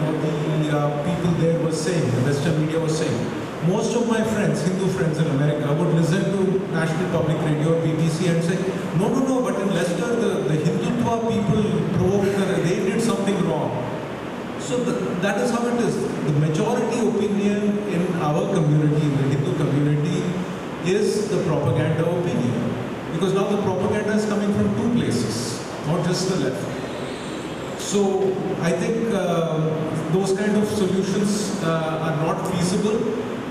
[SPEAKER 4] people there were saying, the Western media was saying. Most of my friends, Hindu friends in America, would listen to National Public Radio or BBC and say, no, but in Leicester, the Hindutva people provoked, they did something wrong. So that is how it is. The majority opinion in our community, in the Hindu community, is the propaganda opinion. Because now the propaganda is coming from two places, not just the left. So I think those kind of solutions are not feasible.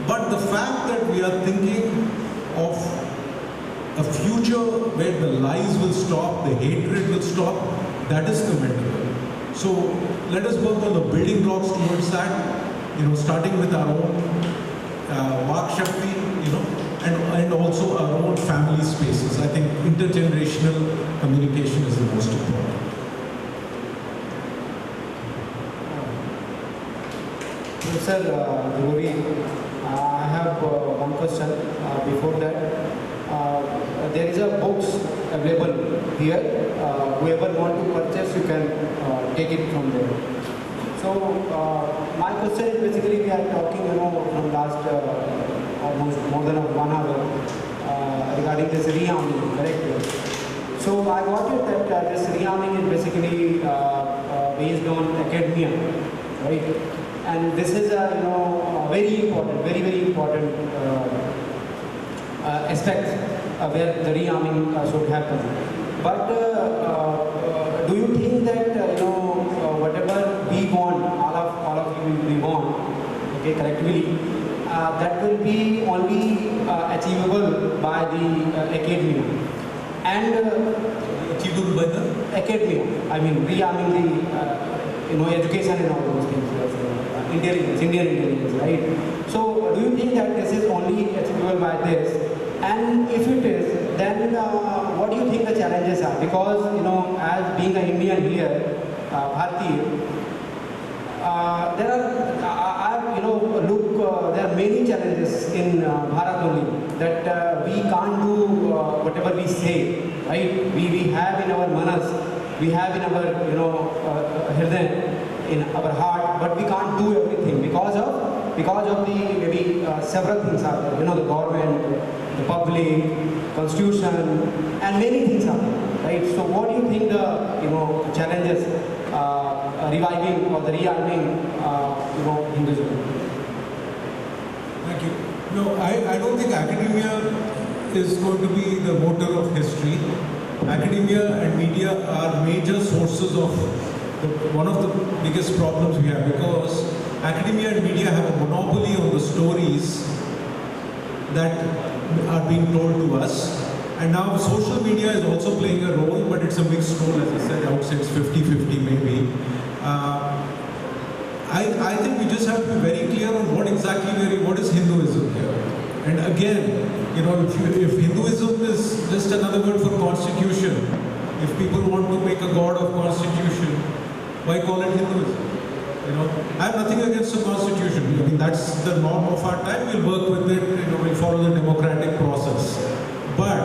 [SPEAKER 4] But the fact that we are thinking of a future where the lies will stop, the hatred will stop, that is commendable. So let us work on the building blocks towards that, starting with our own Vak Shakti, and also our own family spaces. I think intergenerational communication is the most important.
[SPEAKER 11] Professor Juluri, I have one question. Before that, there is a books available here. Whoever want to purchase, you can take it from there. So my question is basically we are talking, from last almost more than 1 hour regarding this rearming, correct? So I got it that this rearming is basically based on academia, right? And this is a very important, very important aspect where the rearming should happen. But do you think that whatever we want, all of you we want, okay, collectively, that will be only achievable by the academia and
[SPEAKER 4] achievable by the
[SPEAKER 11] academia. I mean, rearming the education and all those things. Indian intelligence, right? So, do you think that this is only achievable by this? And if it is, then what do you think the challenges are? Because, as being an Indian here, Bharatiya, there are many challenges in Bharat only that we can't do whatever we say, right? We have in our manas, we have in our, hriday, in our heart, but we can't do everything because of the maybe several things are there. The government, the public, constitution, and many things are there, right? So what do you think the challenges reviving or the rearming Hinduism?
[SPEAKER 4] Thank you. No, I don't think academia is going to be the motor of history. Academia and media are major sources of one of the biggest problems we have, because academia and media have a monopoly on the stories that are being told to us. And now social media is also playing a role, but it's a mixed role, as I said. I would say it's 50-50 maybe. I think we just have to be very clear on what is Hinduism here. And again, if Hinduism is just another word for constitution, if people want to make a god of constitution, why call it Hinduism? I have nothing against the constitution. I mean, that's the norm of our time. We'll work with it. We'll follow the democratic process. But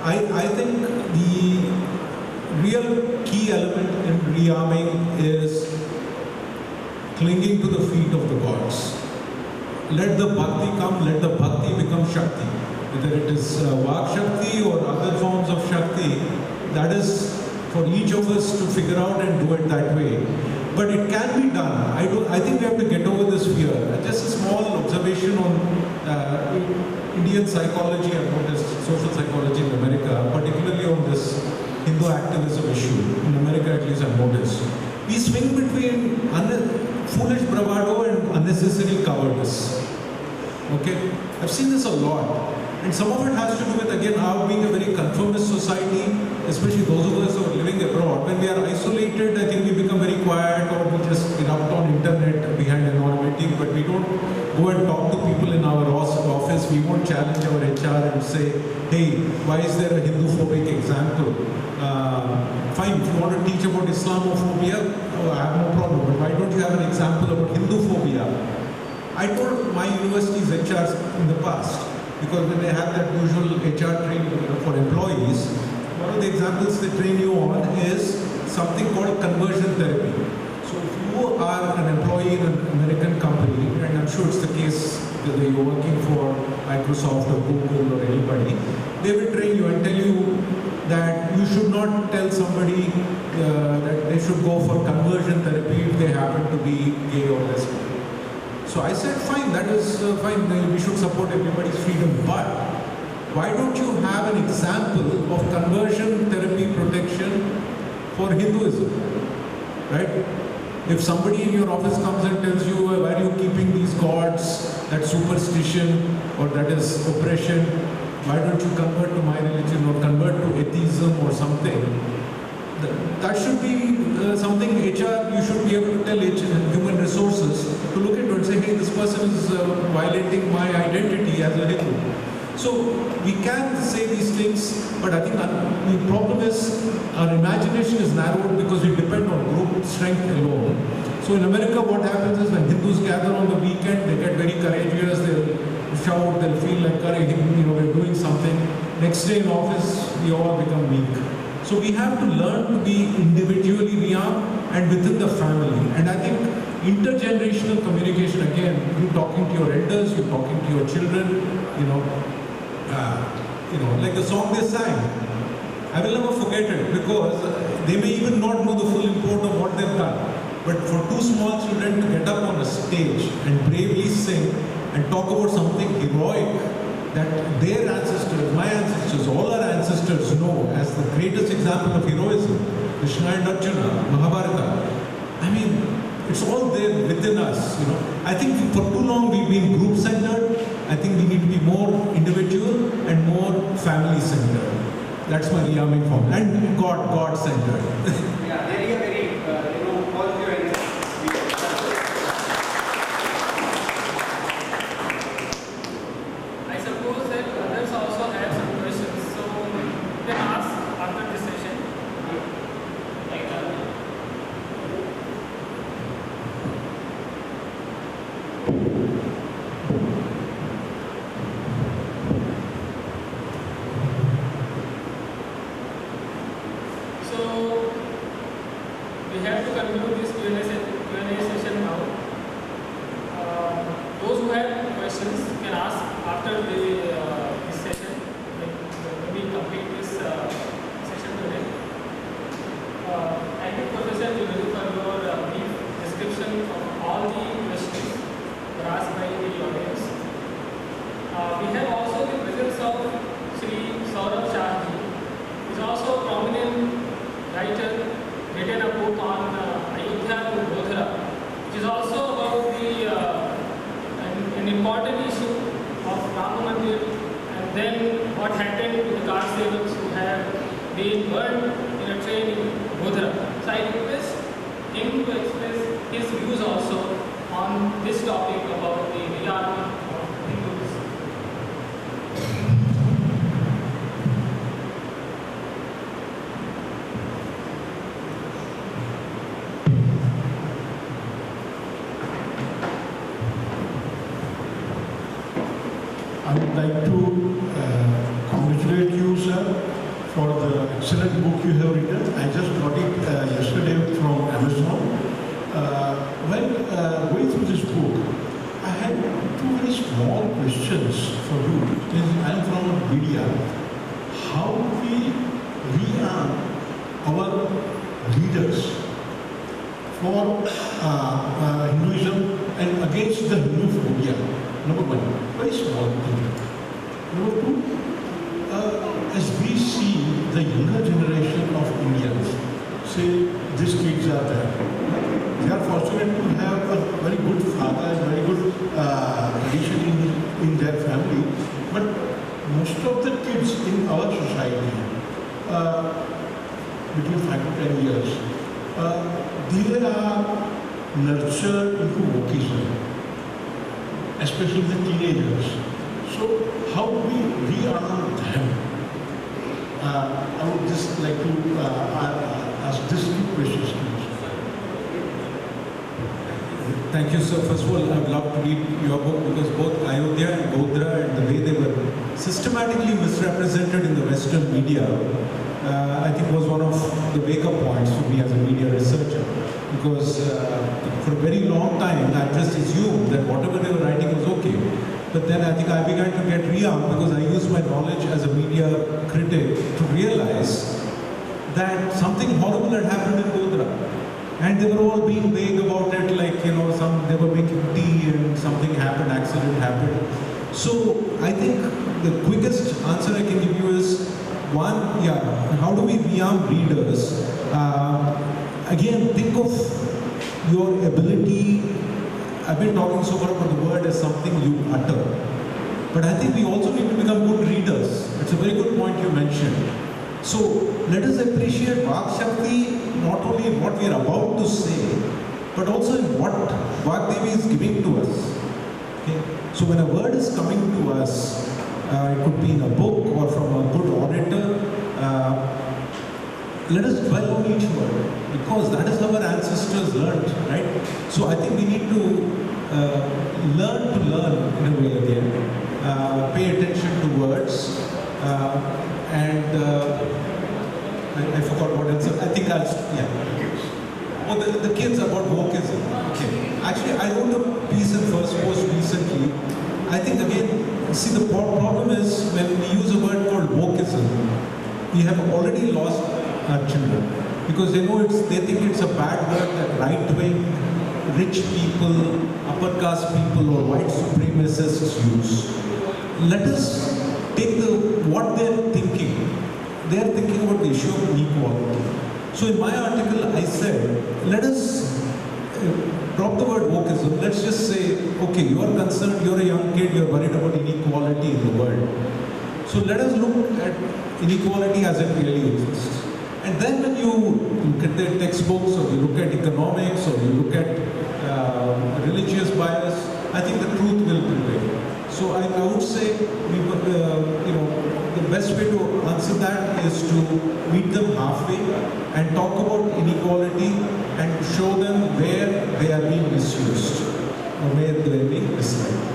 [SPEAKER 4] I think the real key element in rearming is clinging to the feet of the gods. Let the bhakti come, let the bhakti become shakti. Whether it is Vak Shakti or other forms of Shakti, that is for each of us to figure out and do it that way. But it can be done. I think we have to get over this fear. Just a small observation on Indian psychology, I've noticed, social psychology in America, particularly on this Hindu activism issue. In America, at least, I've noticed. We swing between foolish bravado and unnecessary cowardice. Okay? I've seen this a lot. And some of it has to do with, again, our being a very conformist society, especially those of us who are living abroad. When we are isolated, I think we become very quiet, or we just erupt on internet behind anonymity, but we don't go and talk to people in our office. We won't challenge our HR and say, hey, why is there a Hinduphobic example? Fine, if you want to teach about Islamophobia, I have no problem, but why don't you have an example about Hinduphobia? I told my university's HRs in the past, because when they have that usual HR training for employees, one of the examples they train you on is something called conversion therapy. So if you are an employee in an American company, and I'm sure it's the case that you're working for Microsoft or Google or anybody, they will train you and tell you that you should not tell somebody that they should go for conversion therapy if they happen to be gay or lesbian. So I said, fine, that is fine, we should support everybody's freedom, but why don't you have an example of conversion therapy protection for Hinduism, right? If somebody in your office comes and tells you, why are you keeping these gods, that superstition or that is oppression, why don't you convert to my religion or convert to atheism or something? That should be something HR, you should be able to tell human resources to look into and say, hey, this person is violating my identity as a Hindu. So we can say these things, but I think the problem is our imagination is narrowed because we depend on group strength alone. So in America, what happens is when Hindus gather on the weekend, they get very courageous, they'll shout, they'll feel like, we're doing something. Next day in office, we all become weak. So we have to learn to be individually rearmed and within the family. And I think intergenerational communication, again, you talking to your elders, you talking to your children, like the song they sang. I will never forget it because they may even not know the full import of what they've done. But for two small children to get up on a stage and bravely sing and talk about something heroic that their ancestors, my ancestors, all our ancestors know as the greatest example of heroism, Krishna and Arjuna, Mahabharata. I mean, it's all there within us, I think for too long we've been group-centered. I think we need to be more individual and more family-centered. That's my rearming form. And God-centered.
[SPEAKER 11] Yeah, very, very, positive and
[SPEAKER 1] I suppose that others also have some questions, so you can ask after this session. So we have to conclude this Q&A session now. Those who have questions can ask after this session, when we complete this session today. Thank you, Professor Juluri, for your brief description of all the questions asked by the audience. We have also the presence of Sri Saurabh Shah ji, who is also a prominent writer, written a book on Ayodhya to Bodhra, which is also about an important issue of Rama Mandir and then what happened to the Kar Sevaks who have been burned in a train in Bodhra. So I request him to express his views also on this topic about the rearming of Hindus.
[SPEAKER 4] I would like to congratulate you, sir, for the excellent book you have written. I just got it yesterday from Amazon. When going through this book, I had two very small questions for you. I'm from media. How we rearm our leaders for Hinduism and against the Hinduphobia? Number one, very small thing. Number two, as we see the younger generation of Indians, say these kids are there, they are fortunate to have a very good father and very good tradition in their family, but most of the kids in our society, between 5 to 10 years, they are nurtured into vocation, especially the teenagers. So how do we rearm them? I would just like to ask these two questions to you.
[SPEAKER 12] Thank you, sir. First of all, I would love to read your book because both Ayodhya and Godhra and the way they were systematically misrepresented in the Western media, I think was one of the wake-up points for me as a media researcher. Because for a very long time, I just assumed that whatever they were writing was okay. But then I think I began to get rearmed because I used my knowledge as a media critic to realize that something horrible had happened in Godhra. And they were all being vague about it, like, they were making tea and something happened, accident happened. So I think the quickest answer I can give you is, one, how do we rearm readers? Again, think of your ability. I've been talking so far about the word as something you utter. But I think we also need to become good readers. It's a very good point you mentioned. So let us appreciate Vak Shakti not only in what we are about to say, but also in what Vagdevi is giving to us. Okay? So when a word is coming to us, it could be in a book or from a good orator, let us dwell on each word, because that is how our ancestors learned, right? So I think we need to learn in a way again, pay attention to words, and I forgot what else. I think Oh, the kids about wokeism. Okay. Actually, I wrote a piece in First Post recently. I think again, see, the problem is when we use a word called wokeism, we have already lost our children because they think it's a bad word that right-wing, rich people, upper caste people, or white supremacists use. Let us take what they're thinking. They're thinking about the issue of inequality. So in my article, I said, let us drop the word wokeism. Let's just say, okay, you are concerned, you're a young kid, you're worried about inequality in the world. So let us look at inequality as it really exists. And then when you look at the textbooks, or you look at economics, or you look at religious bias, I think the truth will prevail. So I would say, the best way to answer that is to meet them halfway and talk about inequality and show them where they are being misused or where they are being misled.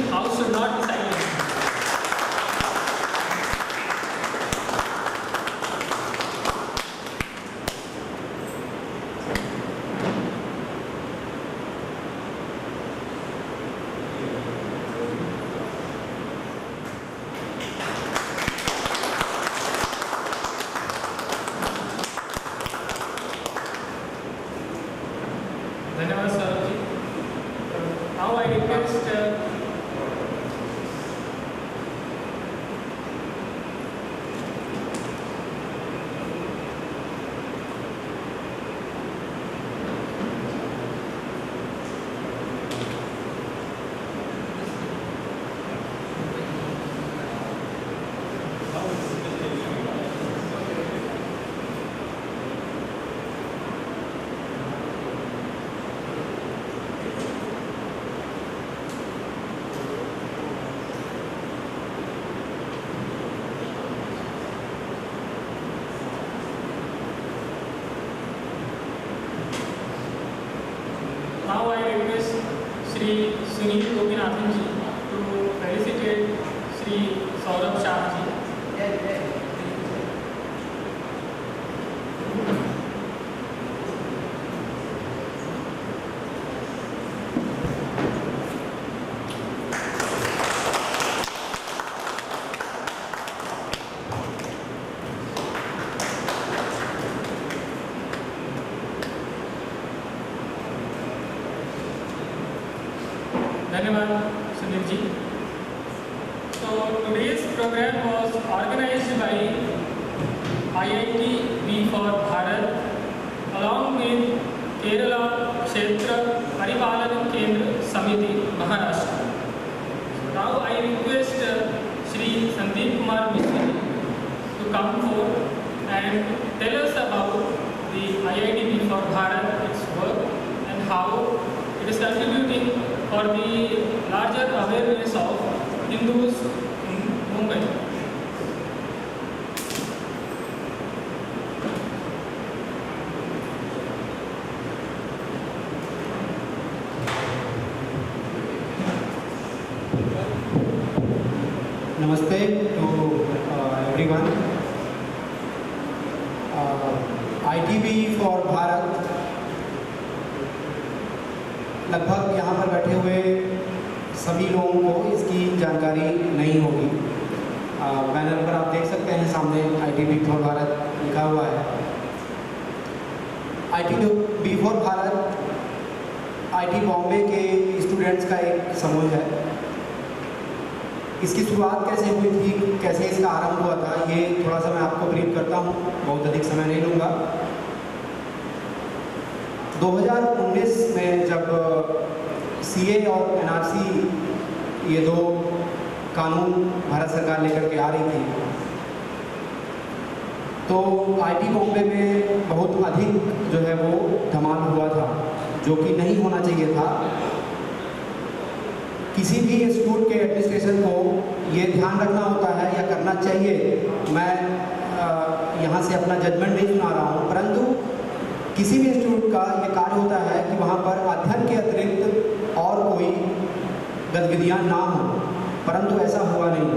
[SPEAKER 1] House should not be silent. Now I request now I request Shri Sunil Gopinathan ji to felicitate Shri Saurabh Shah ji. Dhanyawad, Sunil ji. So today's program was organized by IIT B for Bharat along with Kerala Kshetra Paripalan Kendra Samiti, Maharashtra. So now I request Shri Sandeep Kumar Mishra to come forward and tell us about the IIT B for Bharat, its work, and how it is contributing for the larger awareness of Hindus in Mumbai.
[SPEAKER 11] Namaste to everyone. ITB for Bharat, लगभग यहाँ पर बैठे हुए सभी लोगों को इसकी जानकारी नहीं होगी। बैनर पर आप देख सकते हैं सामने ITB फॉर भारत लिखा हुआ है। ITB for Bharat IIT Bombay के स्टूडेंट्स का एक समूह है। इसकी शुरुआत कैसे हुई थी, कैसे इसका आरंभ हुआ था, ये थोड़ा सा मैं आपको ब्रीफ करता हूँ, बहुत अधिक समय नहीं लूँगा। 2019 में जब CA और NRC ये दो कानून भारत सरकार लेकर के आ रही थी, तो IIT बॉम्बे में बहुत अधिक जो है वो धमाल हुआ था, जो कि नहीं होना चाहिए था। किसी भी इंस्टीट्यूट के एडमिनिस्ट्रेशन को ये ध्यान रखना होता है या करना चाहिए। मैं यहाँ से अपना जजमेंट नहीं सुना रहा हूँ, परंतु किसी भी इंस्टीट्यूट का ये कार्य होता है कि वहाँ पर अध्ययन के अतिरिक्त और कोई गतिविधियाँ ना हो, परंतु ऐसा हुआ नहीं।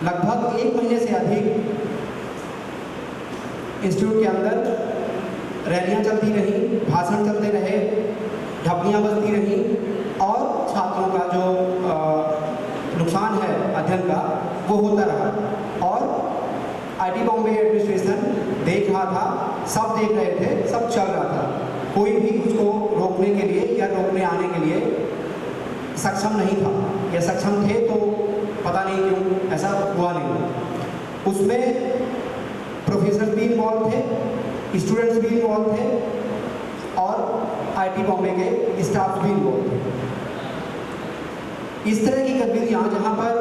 [SPEAKER 11] लगभग 1 महीने से अधिक इंस्टीट्यूट के अंदर रैलियाँ चलती रहीं, भाषण चलते रहे, ढपलियाँ बजती रहीं और छात्रों का जो नुकसान है अध्ययन का वो होता रहा। और IIT बॉम्बे एडमिनिस्ट्रेशन देख रहा था, सब देख रहे थे, सब चल रहा था, कोई भी उसको रोकने के लिए या रोकने आने के लिए सक्षम नहीं था, या सक्षम थे तो पता नहीं क्यों ऐसा हुआ नहीं। उसमें प्रोफेसर भी इन्वॉल्व थे, स्टूडेंट्स भी इन्वॉल्व थे और IIT बॉम्बे के स्टाफ भी इन्वॉल्व थे। इस तरह की गतिविधियाँ जहाँ पर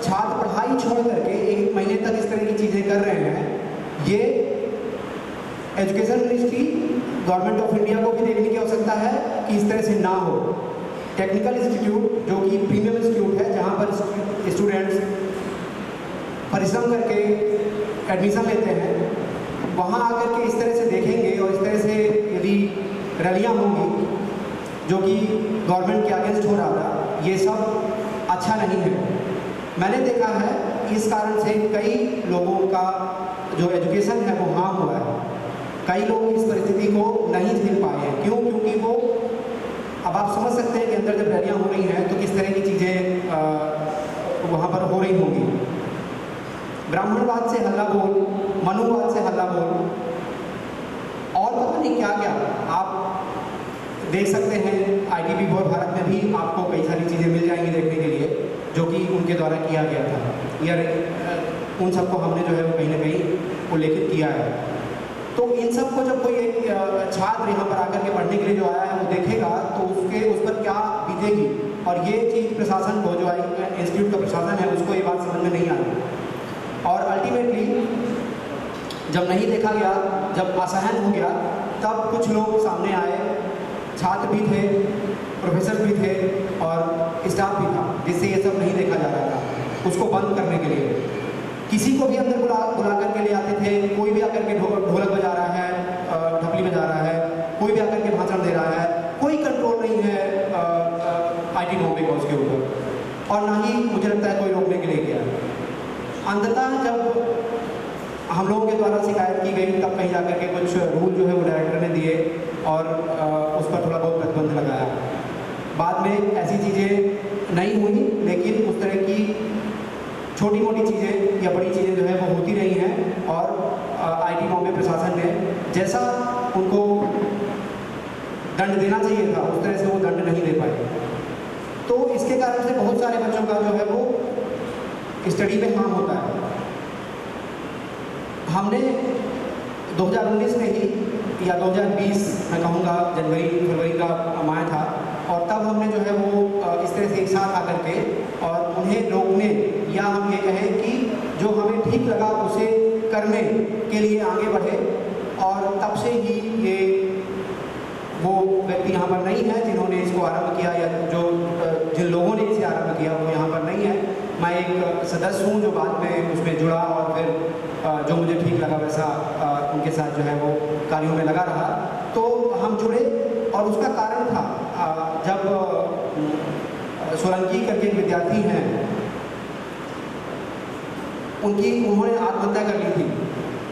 [SPEAKER 11] छात्र पढ़ाई छोड़ करके 1 महीने तक इस तरह की चीज़ें कर रहे हैं, ये education ministry, government of India को भी देखने की आवश्यकता है कि इस तरह से ना हो। टेक्निकल इंस्टीट्यूट जो कि प्रीमियम इंस्टीट्यूट है, जहाँ पर स्टूडेंट्स परिश्रम करके एडमिशन लेते हैं, वहाँ आकर के इस तरह से देखेंगे और इस तरह से यदि रैलियाँ होंगी जो कि गवर्नमेंट के अगेंस्ट हो रहा था, ये सब अच्छा नहीं है। मैंने देखा है इस कारण से कई लोगों का जो एजुकेशन है वो हार्म हुआ है। कई लोग इस परिस्थिति को नहीं झेल पाए हैं। क्यों? क्योंकि वो, अब आप समझ सकते हैं कि अंदर जब रैलियाँ हो रही हैं तो किस तरह की चीज़ें वहाँ पर हो रही होंगी। ब्राह्मणवाद से हल्ला बोल, मनुवाद से हल्ला बोल और पता नहीं क्या क्या आप देख सकते हैं। IIT फॉर भारत में भी आपको कई सारी चीज़ें मिल जाएंगी देखने के लिए, जो कि उनके द्वारा किया गया था, या उन सबको हमने जो है वो कहीं ना कहीं उल्लेखित किया है। तो इन सब को जब कोई एक छात्र यहाँ पर आकर के पढ़ने के लिए जो आया है वो देखेगा तो उस पर क्या बीतेगी, और ये चीज़ प्रशासन को, जो इंस्टीट्यूट का प्रशासन है, उसको ये बात समझ में नहीं आई। और अल्टीमेटली जब नहीं देखा गया, जब असहन हो गया, तब कुछ लोग सामने आए, छात्र भी थे, प्रोफेसर भी थे और स्टाफ भी था, जिससे ये सब नहीं देखा जा रहा था, उसको बंद करने के लिए। किसी को भी अंदर बुला करके ले आते थे, कोई भी आकर के ढोलक बजा रहा है, ढपली बजा रहा है, कोई भी आकर के भाषण दे रहा है, कोई कंट्रोल नहीं अंततः जब हम लोगों के द्वारा शिकायत की गई तब कहीं जाकर के कुछ रूल जो है वो डायरेक्टर ने दिए और उस पर थोड़ा बहुत प्रतिबंध लगाया। बाद में ऐसी चीज़ें नहीं हुई, लेकिन उस तरह की छोटी मोटी चीज़ें या बड़ी चीज़ें जो है वो होती रही हैं और आईटी बॉम्बे प्रशासन ने जैसा उनको दंड देना चाहिए था उस तरह से वो दंड नहीं दे पाए। तो इसके कारण से बहुत सारे बच्चों का जो है वो स्टडी पे हार्म होता है। हमने 2019 में ही या 2020 मैं कहूँगा जनवरी फरवरी का माह था, और तब हमने जो है वो इस तरह से एक साथ आकर के और उन्हें रोकने या हम ये कहें कि जो हमें ठीक लगा उसे करने के लिए आगे बढ़े। और तब से ही ये वो व्यक्ति यहाँ पर नहीं है जिन्होंने इसको आरंभ किया या जिन लोगों ने इसे आरंभ किया वो यहाँ पर नहीं है। मैं एक सदस्य हूँ जो बाद में उसमें जुड़ा और फिर जो मुझे ठीक लगा वैसा उनके साथ जो है वो कार्यों में लगा रहा। तो हम जुड़े और उसका कारण था जब सोलंकी करके एक विद्यार्थी हैं, उन्होंने आत्महत्या कर ली थी।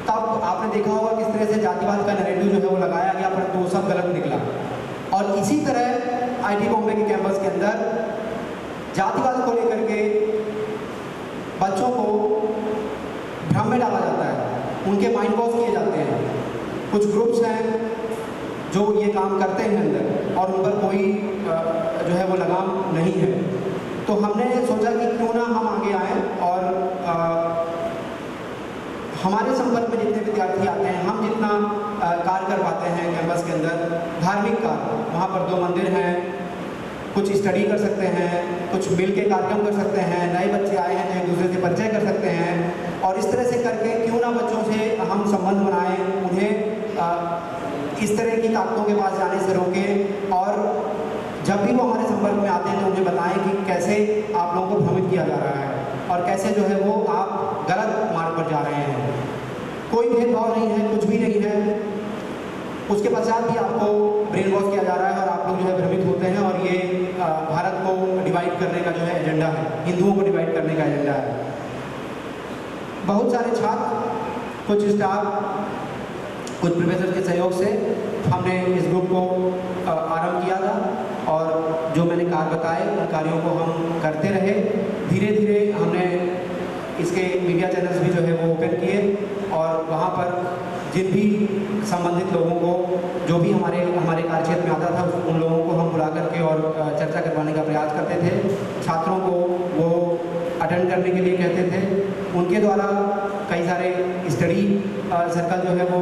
[SPEAKER 11] तब आपने देखा होगा किस तरह से जातिवाद का नैरेटिव जो है वो लगाया गया, परंतु वो सब गलत निकला। और इसी तरह आईटी बॉम्बे के कैंपस के अंदर जातिवाद को लेकर के बच्चों को भ्रम में डाला जाता है, उनके माइंड वॉश किए जाते हैं। कुछ ग्रुप्स हैं जो ये काम करते हैं अंदर और उन पर कोई जो है वो लगाम नहीं है। तो हमने सोचा कि क्यों ना हम आगे आएँ और हमारे संपर्क में जितने विद्यार्थी आते हैं, हम जितना कार्य कर पाते हैं कैंपस के अंदर, धार्मिक कार्य, वहाँ पर 2 मंदिर हैं, कुछ स्टडी कर सकते हैं, कुछ मिल के कार्यक्रम कर सकते हैं, नए बच्चे आए हैं तो एक दूसरे से परिचय कर सकते हैं। और इस तरह से करके क्यों ना बच्चों से हम संबंध बनाएं, उन्हें इस तरह की ताकतों के पास जाने से रोकें और जब भी वो हमारे संपर्क में आते हैं तो उन्हें बताएं कि कैसे आप लोगों को भ्रमित किया जा रहा है और कैसे जो है वो आप गलत मार्ग पर जा रहे हैं। कोई भेदभाव नहीं है, कुछ भी नहीं है। उसके पश्चात भी आपको ब्रेन वॉश किया जा रहा है और आप लोग जो है भ्रमित होते हैं और ये भारत को डिवाइड करने का जो है एजेंडा है, हिंदुओं को डिवाइड करने का एजेंडा है। बहुत सारे छात्र, कुछ स्टाफ, कुछ प्रोफेसर के सहयोग से हमने इस ग्रुप को आरंभ किया था और जो मैंने कार्य बताए उन कार्यों को हम करते रहे। धीरे धीरे हमने इसके मीडिया चैनल्स भी जो है वो ओपन किए और वहाँ पर जिन भी संबंधित लोगों को जो भी हमारे कार्यक्षेत्र में आता था उन लोगों को हम बुला करके और चर्चा करवाने का प्रयास करते थे। छात्रों को वो अटेंड करने के लिए कहते थे। उनके द्वारा कई सारे स्टडी सर्कल जो है वो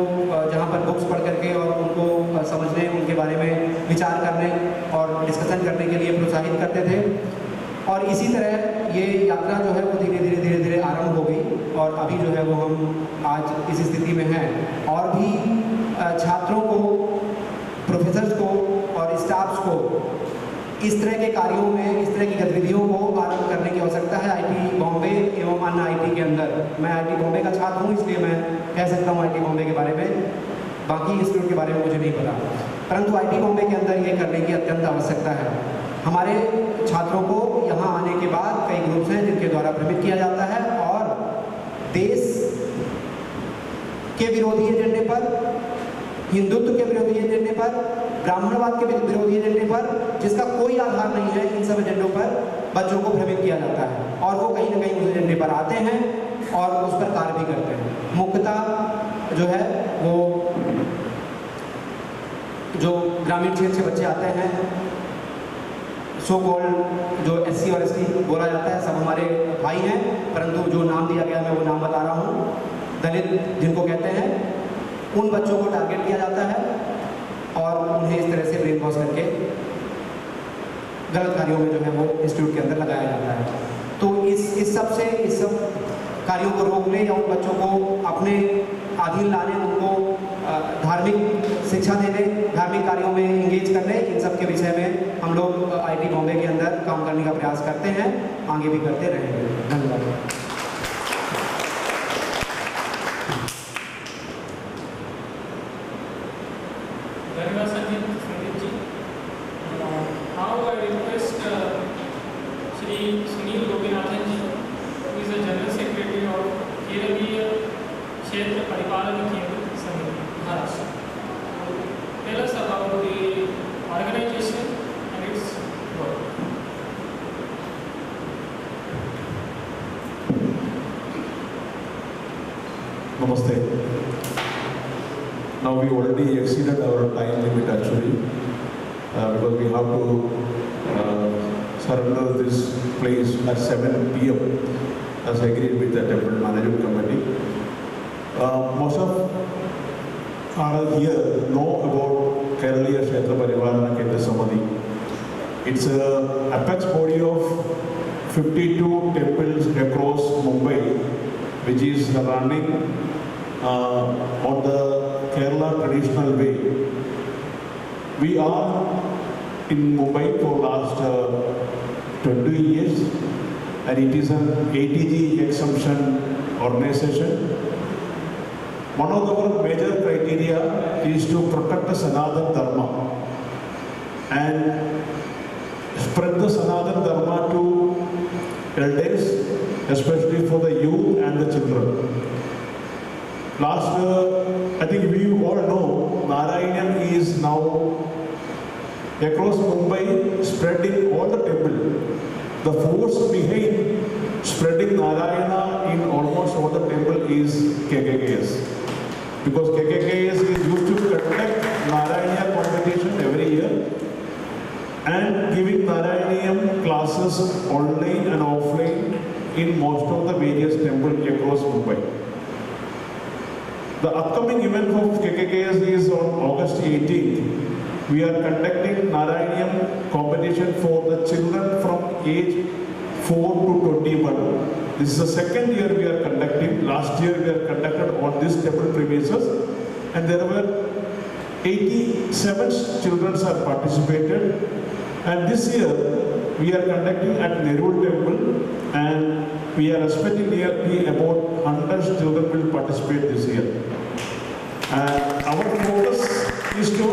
[SPEAKER 11] जहाँ पर बुक्स पढ़ करके और उनको समझने, उनके बारे में विचार करने और डिस्कशन करने के लिए प्रोत्साहित करते थे। और इसी तरह ये यात्रा जो है वो धीरे धीरे आरंभ हो गई और अभी जो है वो हम आज इस स्थिति में हैं। और भी छात्रों को, प्रोफेसर्स को और स्टाफ्स को इस तरह के कार्यों में, इस तरह की गतिविधियों को आरंभ करने की आवश्यकता है आईटी बॉम्बे एवं अन्य आईटी के अंदर। मैं आईटी बॉम्बे का छात्र हूँ इसलिए मैं कह सकता हूँ आईटी बॉम्बे के बारे में, बाकी इंस्टीट्यूट के बारे में मुझे नहीं पता, परंतु आईटी बॉम्बे के अंदर ये करने की अत्यंत आवश्यकता है। हमारे छात्रों को यहाँ आने के बाद कई ग्रुप्स हैं जिनके द्वारा भ्रमित किया जाता है और देश के विरोधी एजेंडे पर, हिंदुत्व के विरोधी एजेंडे पर, ब्राह्मणवाद के विरोधी एजेंडे पर, जिसका कोई आधार नहीं है, इन सब एजेंडों पर बच्चों को भ्रमित किया जाता है और वो कहीं ना कहीं उस एजेंडे पर आते हैं और उस पर कार्य भी करते हैं। मुख्यतः जो है वो जो ग्रामीण क्षेत्र से बच्चे आते हैं, सो कॉल्ड जो SC और ST बोला जाता है, सब हमारे भाई हैं, परंतु जो नाम दिया गया मैं वो नाम बता रहा हूँ, दलित जिनको कहते हैं, उन बच्चों को टारगेट किया जाता है और उन्हें इस तरह से ब्रेन वॉश करके गलत कार्यों में जो है वो इंस्टीट्यूट के अंदर लगाया जाता है। तो इस सब कार्यों को रोकने या उन बच्चों को अपने अधीन लाने, उनको धार्मिक शिक्षा देने, धार्मिक कार्यों में इंगेज करने, इन सब के विषय में हम लोग आईटी बॉम्बे के अंदर काम करने का प्रयास करते हैं, आगे भी करते रहेंगे। धन्यवाद।
[SPEAKER 1] Sandeep ji, now I request Shri Sunil Gopinathan ji, who is the General Secretary of Kshetra Paripalana Kendra Samiti, Maharashtra. Tell us about the organization and its work.
[SPEAKER 13] Namaste. Now we already exceeded our time limit actually because we have to surrender this place at 7 p.m. as agreed with the temple management committee. Most of are here know about Kerala Kshetra Parivarana Kendra Samadhi. It's an apex body of 52 temples across Mumbai, which is running on the Kerala traditional way. We are in Mumbai for last 20 years, and it is an ATG exemption organization. One of our major criteria is to protect the Sanatana Dharma and spread the Sanatana Dharma to elders, especially for the youth and the children. Last, I think we all know, Narayanan is now across Mumbai spreading all the temple. The force behind spreading Narayana in almost all the temple is KKKS. Because KKKS is used to conduct Narayana competition every year and giving Narayana classes online and offline in most of the various temples across Mumbai. The upcoming event of KKKS is on August 18th. We are conducting Narayana competition for the children from age 4 to 21. This is the second year we are conducting. Last year we are conducted on this temple premises, and there were 87 children have participated. And this year we are conducting at Nerul temple, and we are expecting nearly about 100 children will participate this year. And our focus is to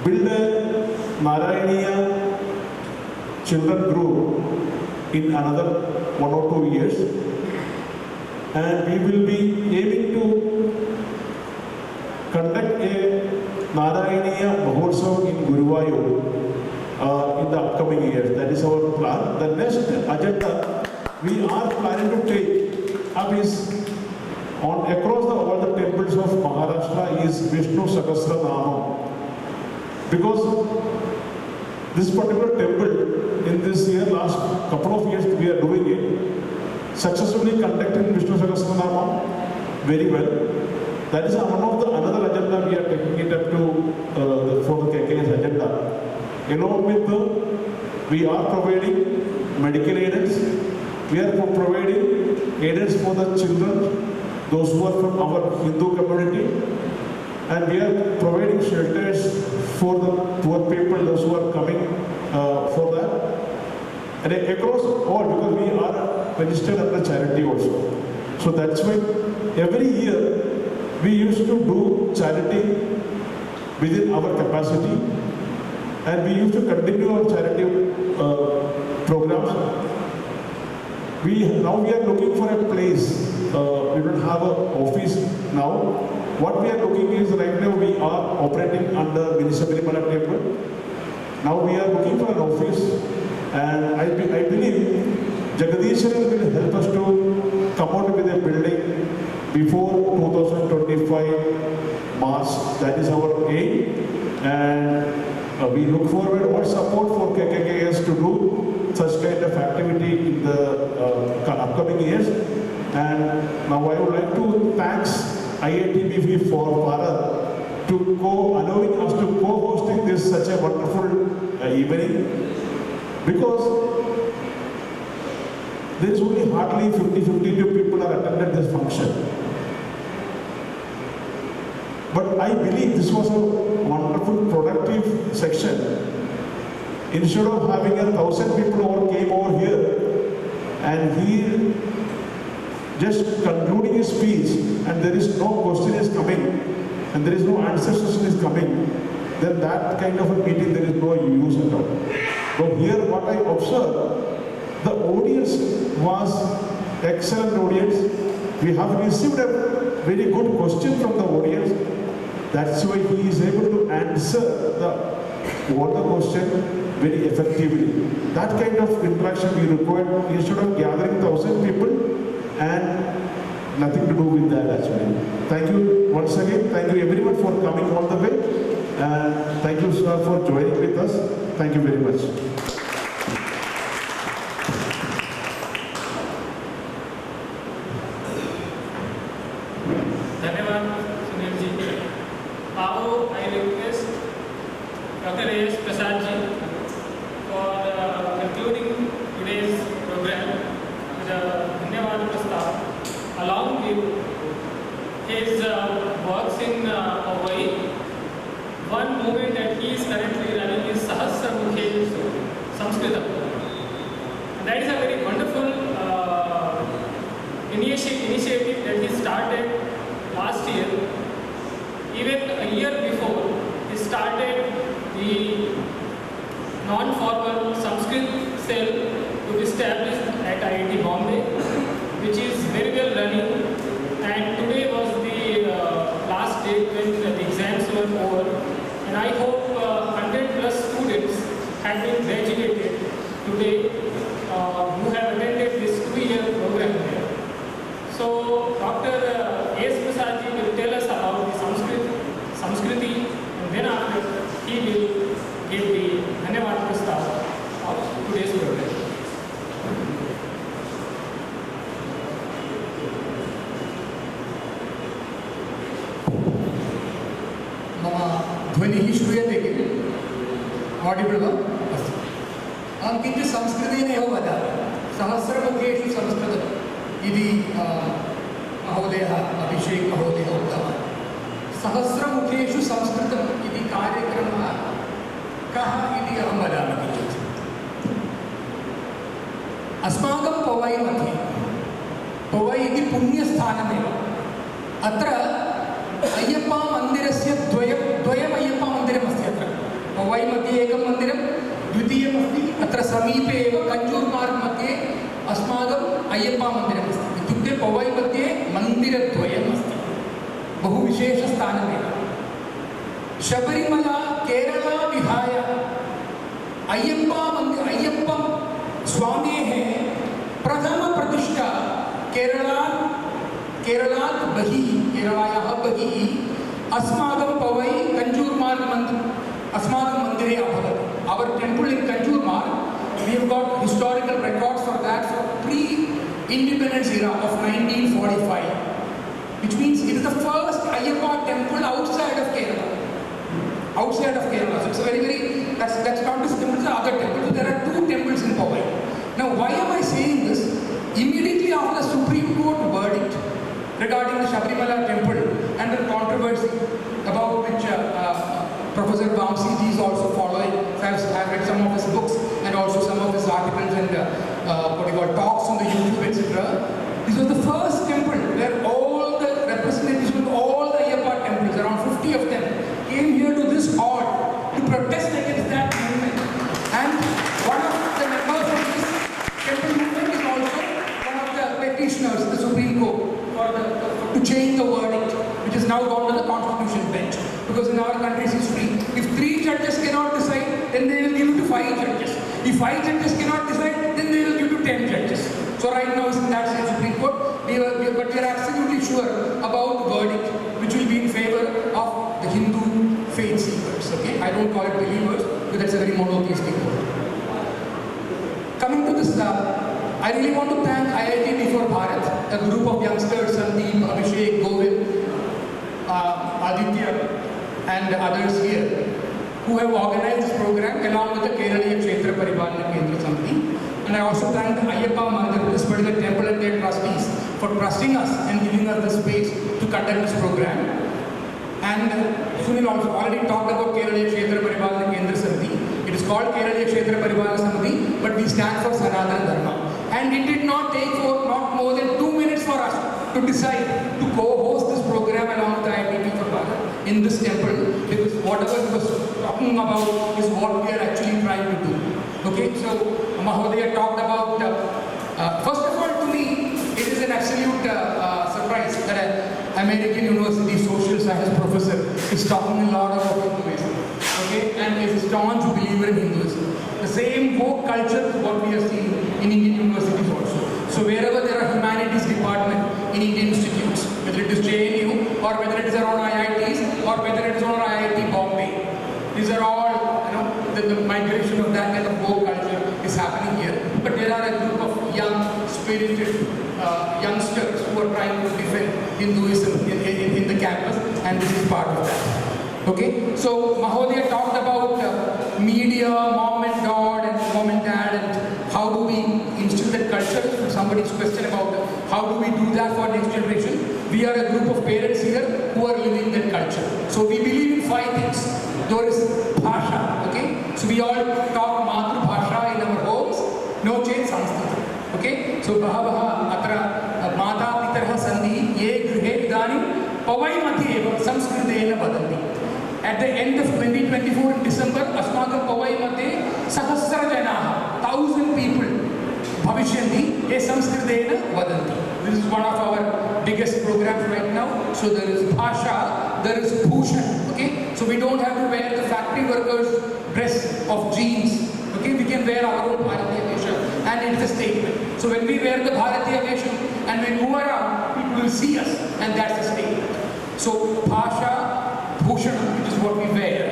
[SPEAKER 13] build a Narayaniya children group in another 1 or 2 years. And we will be aiming to conduct a Narayaniya Mahotsav in Guruvayur in the upcoming years. That is our plan. The next agenda we are planning to take up is on across all the temples of Maharashtra is Vishnu Sahasranama. Because this particular temple in this year, last couple of years we are doing it, successfully conducting Vishnu Sahasranama very well. That is one of the another agenda we are taking it up to for the KKS agenda. Along with we are providing medical aids, we are providing aids for the children, those who are from our Hindu community, and we are providing shelters for the poor people, those who are coming for that. And across all, because we are registered under charity also. So that's why every year we used to do charity within our capacity, and we used to continue our charity programs. Now we are looking for a place. We don't have an office now. What we are looking is right now we are operating under Sabarimala Temple. Now we are looking for an office, and I believe Jagadishwaran will help us to come out with a building before 2025 March. That is our aim, and we look forward what support for KKKS to do such kind of activity in the upcoming years. And now I would like to thank IITBV for Bharat to allowing us to co-hosting this such a wonderful evening, because there is only hardly 52 people are attended this function. But I believe this was a wonderful productive section. Instead of having 1,000 people who came over here and he just concluding his speech and there is no question is coming and there is no answer session is coming, then that kind of a meeting there is no use at all. But here what I observed, the audience was excellent audience. We have received a very good question from the audience. That's why he is able to answer all the question very effectively. That kind of interaction we require instead of gathering 1,000 people and nothing to do with that actually. Thank you once again. Thank you everyone for coming all the way. And thank you sir for joining with us. Thank you very much.
[SPEAKER 1] Now I request Dr. A.S. Prasadji for concluding today's program with a Dhanyavad Prastav along with his works in Hawaii. One movement that he is currently running is Sahasramukhe Sanskritam. That is a very wonderful initiative that he started last year. Even a year before, he started the non-formal Sanskrit cell to be established at IIT Bombay, which is very well running. And today was the last day when the exams were over. And I hope 100 plus students have been graduated today who have attended this 2-year program here. So Dr. A.S. Prasadji will tell us about the Sanskriti, and then after he will give the Dhanyavad Prastav of today's program.
[SPEAKER 14] मम ध्वनिः श्रूयते किल Audible वा अस्तु अहं किञ्चित् संस्कृतेन एव वदामि सहस्रमुखेषु संस्कृतम् इति महोदयः अभिषेक महोदयः उक्तवान् सहस्रमुखेषु संस्कृतम् इति कार्यक्रमः कः इति अहं वदामि किञ्चित् अस्माकं पवै मध्ये पवै इति पुण्यस्थानमेव अत्र अय्यप्पा मन्दिरस्य द्वयम् अय्यप्पा मन्दिरमस्ति अत्र पवै मध्ये एकं मन्दिरं द्वितीयमस्ति अत्र समीपे एव कञ्जूर् मार्ग् मध्ये अस्माकम् अय्यप्पा मन्दिरमस्ति इत्युक्ते पवै मध्ये मन्दिरद्वयम् अस्ति बहु विशेषस्थानमेव शबरिमला केरला विहाय अय्यप्पा स्वामेः प्रथमप्रतिष्ठा केरलात् बहिः केरलायाः बहिः अस्माकं पवै कञ्जूर् मार्ग् अस्माकं मन्दिरे अभवत् our temple in Kanjur Marg, we have got historical records for that for pre-independence era of 1945, which means it is the first Ayyappa temple outside of Kerala. Outside of Kerala, so it's a very that's not the temple, it's the other temple. So there are two temples in Powai. Now, why am I saying this? Immediately after the Supreme Court verdict regarding the Shabarimala temple and the controversy about which Professor Vamsee is also following. So I've read some of his books and also some of his articles and talks on the YouTube, etc. This was the first temple where all the representatives of all the Ayyappa temples, around 50 of them, came here to this hall to protest against that movement. And one of the members of this temple movement is also one of the petitioners, the Supreme Court, to change the verdict, which has now gone to the Constitution bench. Because in our country's history, if 3 judges cannot decide, then they will give it to 5 judges. If 5 judges cannot decide, then they will give to 10 judges. So right now, in that same Supreme Court, but we are absolutely sure about the verdict, which will be in favor of the Hindu faith seekers. Okay, I don't call it believers, because that's a very monotheistic word. Coming to this, I really want to thank IIT for Bharat, a group of youngsters, Sandeep, Abhishek, Govind, Aditya, and others here, who have organized this program along with the Kerala Kshetra Paribalana Kendra Samiti. And I also thank the Ayyappa Mandir, this particular temple and their trustees, for trusting us and giving us the space to conduct this program. And Sunil also already talked about Kerala Kshetra Paribalana Kendra Samiti. It is called Kerala Kshetra Paribalana Samiti, but we stand for Sanatana Dharma. And it did not take not more than 2 minutes for us to decide to co-host this program along with the IIT for Bharat in this temple, because whatever he was talking about is what we are actually trying to do. Okay, so Mahodaya talked about, first of all, to me, it is an absolute American University social science professor, is talking a lot about Hinduism. Okay, and is a staunch believer in Hinduism. The same woke culture is what we are seeing in Indian universities also. So wherever there are humanities department in Indian institutes, whether it is JNU or whether it is around IITs or whether it is around IIT Bombay, these are all, the migration of that kind of woke culture is happening here. But there are a group of young, spirited youngsters who are trying to defend Hinduism in the campus, and this is part of that. Okay, so Mahodaya talked about media, mom and dad, and how do we instill that culture. So somebody's question about how do we do that for next generation. We are a group of parents here who are living that culture. So we believe in 5 things. There is Bhasha, okay? So we all talk Matru Bhasha in our homes, no change Sanskrit. Okay? So Bhavaha Atra Mata Pitarha Sandhi Ye Grihe Idani Pavai Madhyeva Samskritena Badanti. At the end of 2024 in December, Asmakam Pavai Madhye Sahasra Janaha, 1,000 people Bhavishyanti Ye Samskritena Vadanti. This is one of our biggest programs right now. So there is Bhasha, there is Bhushan. Okay? So we don't have to wear the factory workers' dress of jeans. Okay? We can wear our own Bharatiya Vesha, and it's a statement. So when we wear the Bharatiya Vesha and we move around, people will see us, and that's a statement. So Bhasha, Bhushan, which is what we wear.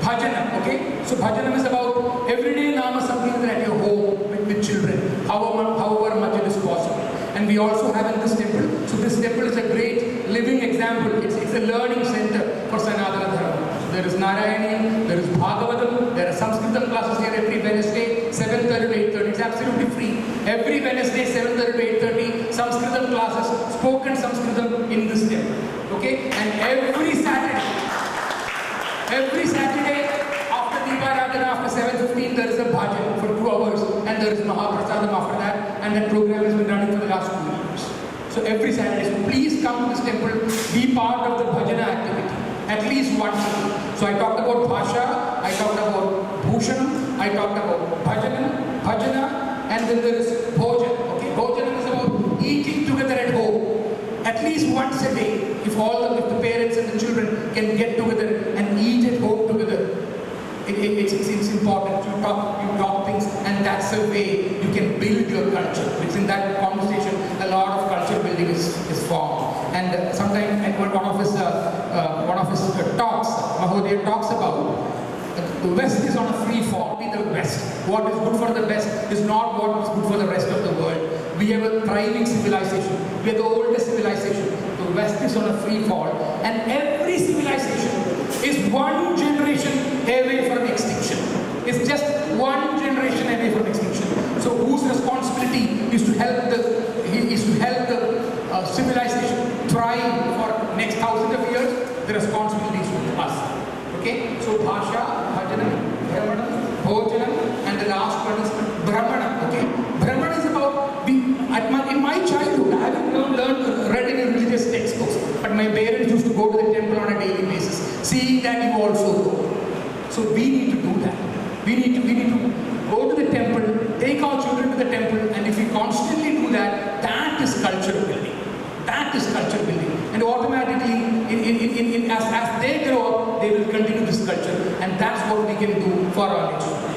[SPEAKER 14] Bhajanam, okay? So Bhajanam is about everyday Nama Sankirtan at your home with children, however much it is possible. And we also have in this temple, so this temple is a great living example. It's a learning center for Sanatana Dharma. So there is Narayanian, there is Bhagavatam, there are Sanskritam classes here every Wednesday, 7:30 to 8:30. It's absolutely free. Every Wednesday, 7:30 to 8:30, Sanskritam classes, spoken Sanskritam in this temple. Okay? And every Saturday after Deeparadhana, after 7:15, there is a bhajan for 2 hours, and there is Mahaprasadam after that, and that program has been running for the last 2 years. So every Saturday, so please come to this temple, be part of the bhajana activity, at least once a week. So I talked about Bhasha, I talked about Bhushanam, I talked about Bhajana, and then there is Bhojan. Okay, Bhojanam is about eating together at home. At least once a day, if the parents and the children can get together and eat at home together, it's important. You talk things, and that's the way you can build your culture. Because in that conversation, a lot of culture building is formed. And sometimes at one of his talks, Mahodaya talks about the West is on a free fall. Be the West. What is good for the West is not what is good for the rest of the world. We have a thriving civilization. We are the oldest civilization. The West is on a free fall. And every civilization is one generation away from extinction. It's just one generation away from extinction. So whose responsibility is to help the civilization thrive for next 1,000 of years? The responsibility is with us. Okay? So Bhasha, Bhajanam, Brahmanam, Bhojanam, and the last one is Brahmanam. Okay? Brahmanam is about in my childhood, I haven't read any religious textbooks, but my parents used to go to the temple on a daily basis. Seeing that, you also go. So we need to do that. We need to go to the temple, take our children to the temple, and if we constantly do that, that is culture building. That is culture building. And automatically, as they grow up, they will continue this culture. And that's what we can do for our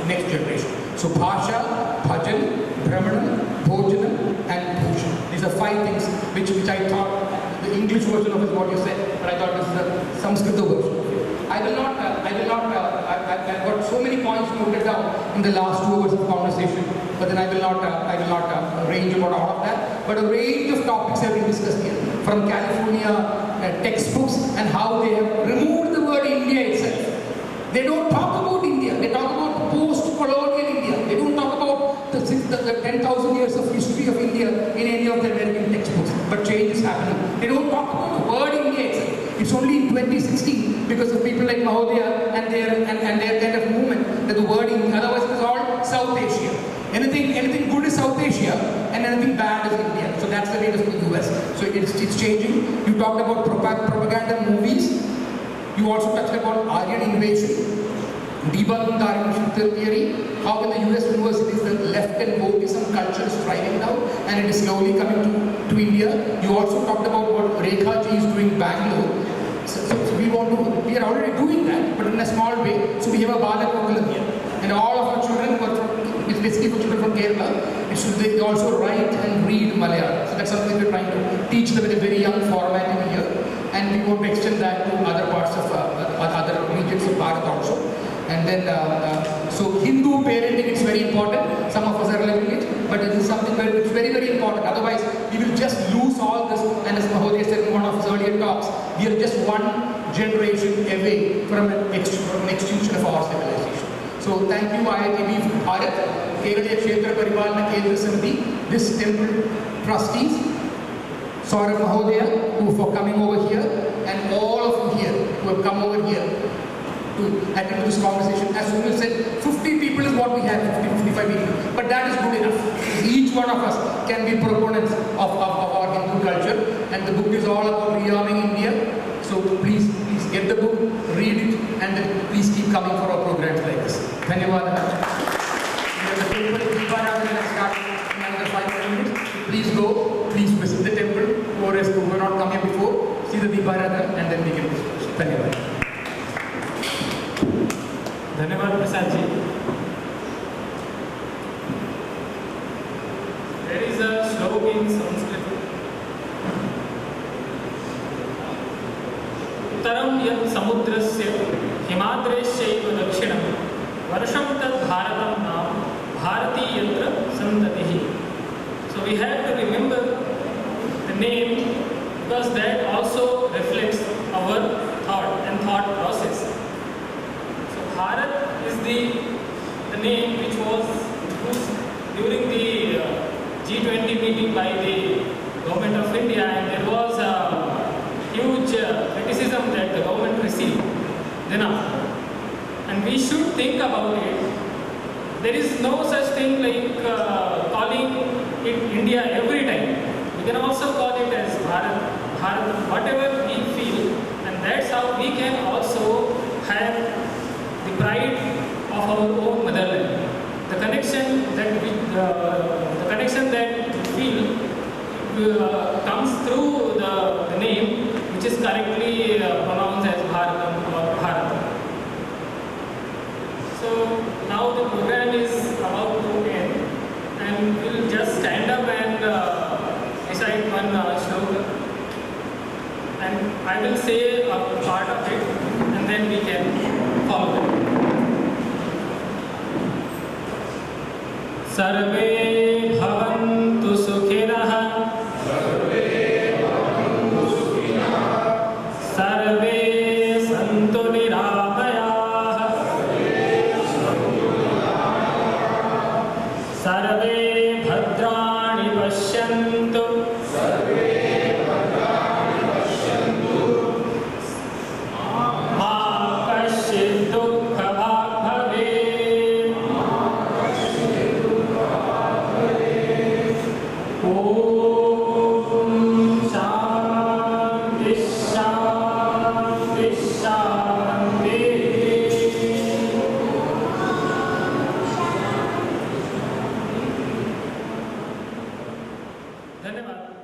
[SPEAKER 14] next generation. So Bhasha, Bhajan, Brahmanam, Bhojanam, and Bhushan. These are 5 things which I thought, the English version of it is what you said, but I thought this is the Sanskrit version. I've got so many points noted down in the last 2 hours of conversation, but then I will not range about all of that. But a range of topics have been discussed here, from California textbooks and how they have removed the word India itself. They don't talk about India. They talk about post-colonial India. They don't talk about the 10,000 years of history of India in any of the American textbooks. But change is happening. They don't talk about the word India itself. It's only in 2016, because of people like Mahodaya and their kind of movement, that the word India. Otherwise, it was all South Asia. Anything good is South Asia, and anything bad is India. So that's the way it is in the US. So it's changing. You talked about propaganda movies. You also touched upon Aryan invasion. debunk Darwinian theory, how in the US universities the left and wokeism culture is thriving now and it is slowly coming to India. You also talked about what Rekha ji is doing in Bangalore. So we are already doing that, but in a small way. So we have a Balakokulam here. And all of our children who are it's basically for children from Kerala, they also write and read Malayalam. So that's something we're trying to teach them in a very young format in here. And we want to extend that to other parts of other regions of Bharat also. And then, so Hindu parenting is very important. Some of us are living it, but it is something which is very, very important. Otherwise, we will just lose all this. And as Mahodaya said in one of his earlier talks, we are just one generation away from an extinction of our civilization. So thank you, IITB Bharat, Kerala Kshetra Parivalana Kendra Samiti, this temple trustees, Saurabh Mahodaya, who for coming over here, and all of you here who have come over here to attend this conversation. As Sunil said, 50 people is what we have, 50-55 people. But that is good enough. Each one of us can be proponents of our Hindu culture. And the book is all about rearming India. So please get the book, read it, and then please keep coming for our programs like this. Dhanyawad. The temple is start in another 5 minutes. Please go, please visit the temple. Who are not come here before, see the Deeparana, and then we can discuss. Dhanyawad.
[SPEAKER 1] धन्यवाद Prasad ji. There is a श्लोक in Sanskrit. उत्तरं यत् समुद्रस्य हिमाद्रेश्चैव दक्षिणं वर्षं तत् भारतं नाम भारती यत्र सन्ततिः. So we have to remember the name because that also reflects our thought and thought process. Bharat is the name which was used during the G20 meeting by the government of India, and there was a huge criticism that the government received then after. And we should think about it. There is no such thing like calling it India every time. We can also call it as Bharat, whatever we feel, and that's how we can also have the pride of our own motherland. The connection that we feel comes through the name, which is correctly pronounced as Bharatam or Bharat. So now the program is about to end, and we'll just stand up and recite one shloka, and I will say a part of it, and then we can follow it. सर्वे भवन्तु सुखिनः सर्वे सन्तु निरामयाः सर्वे भद्राणि पश्यन्तु मा कश्चित् दुःखभाग् भवेत्. ॐ शान्ति शान्ति शान्तिः. धन्यवाद.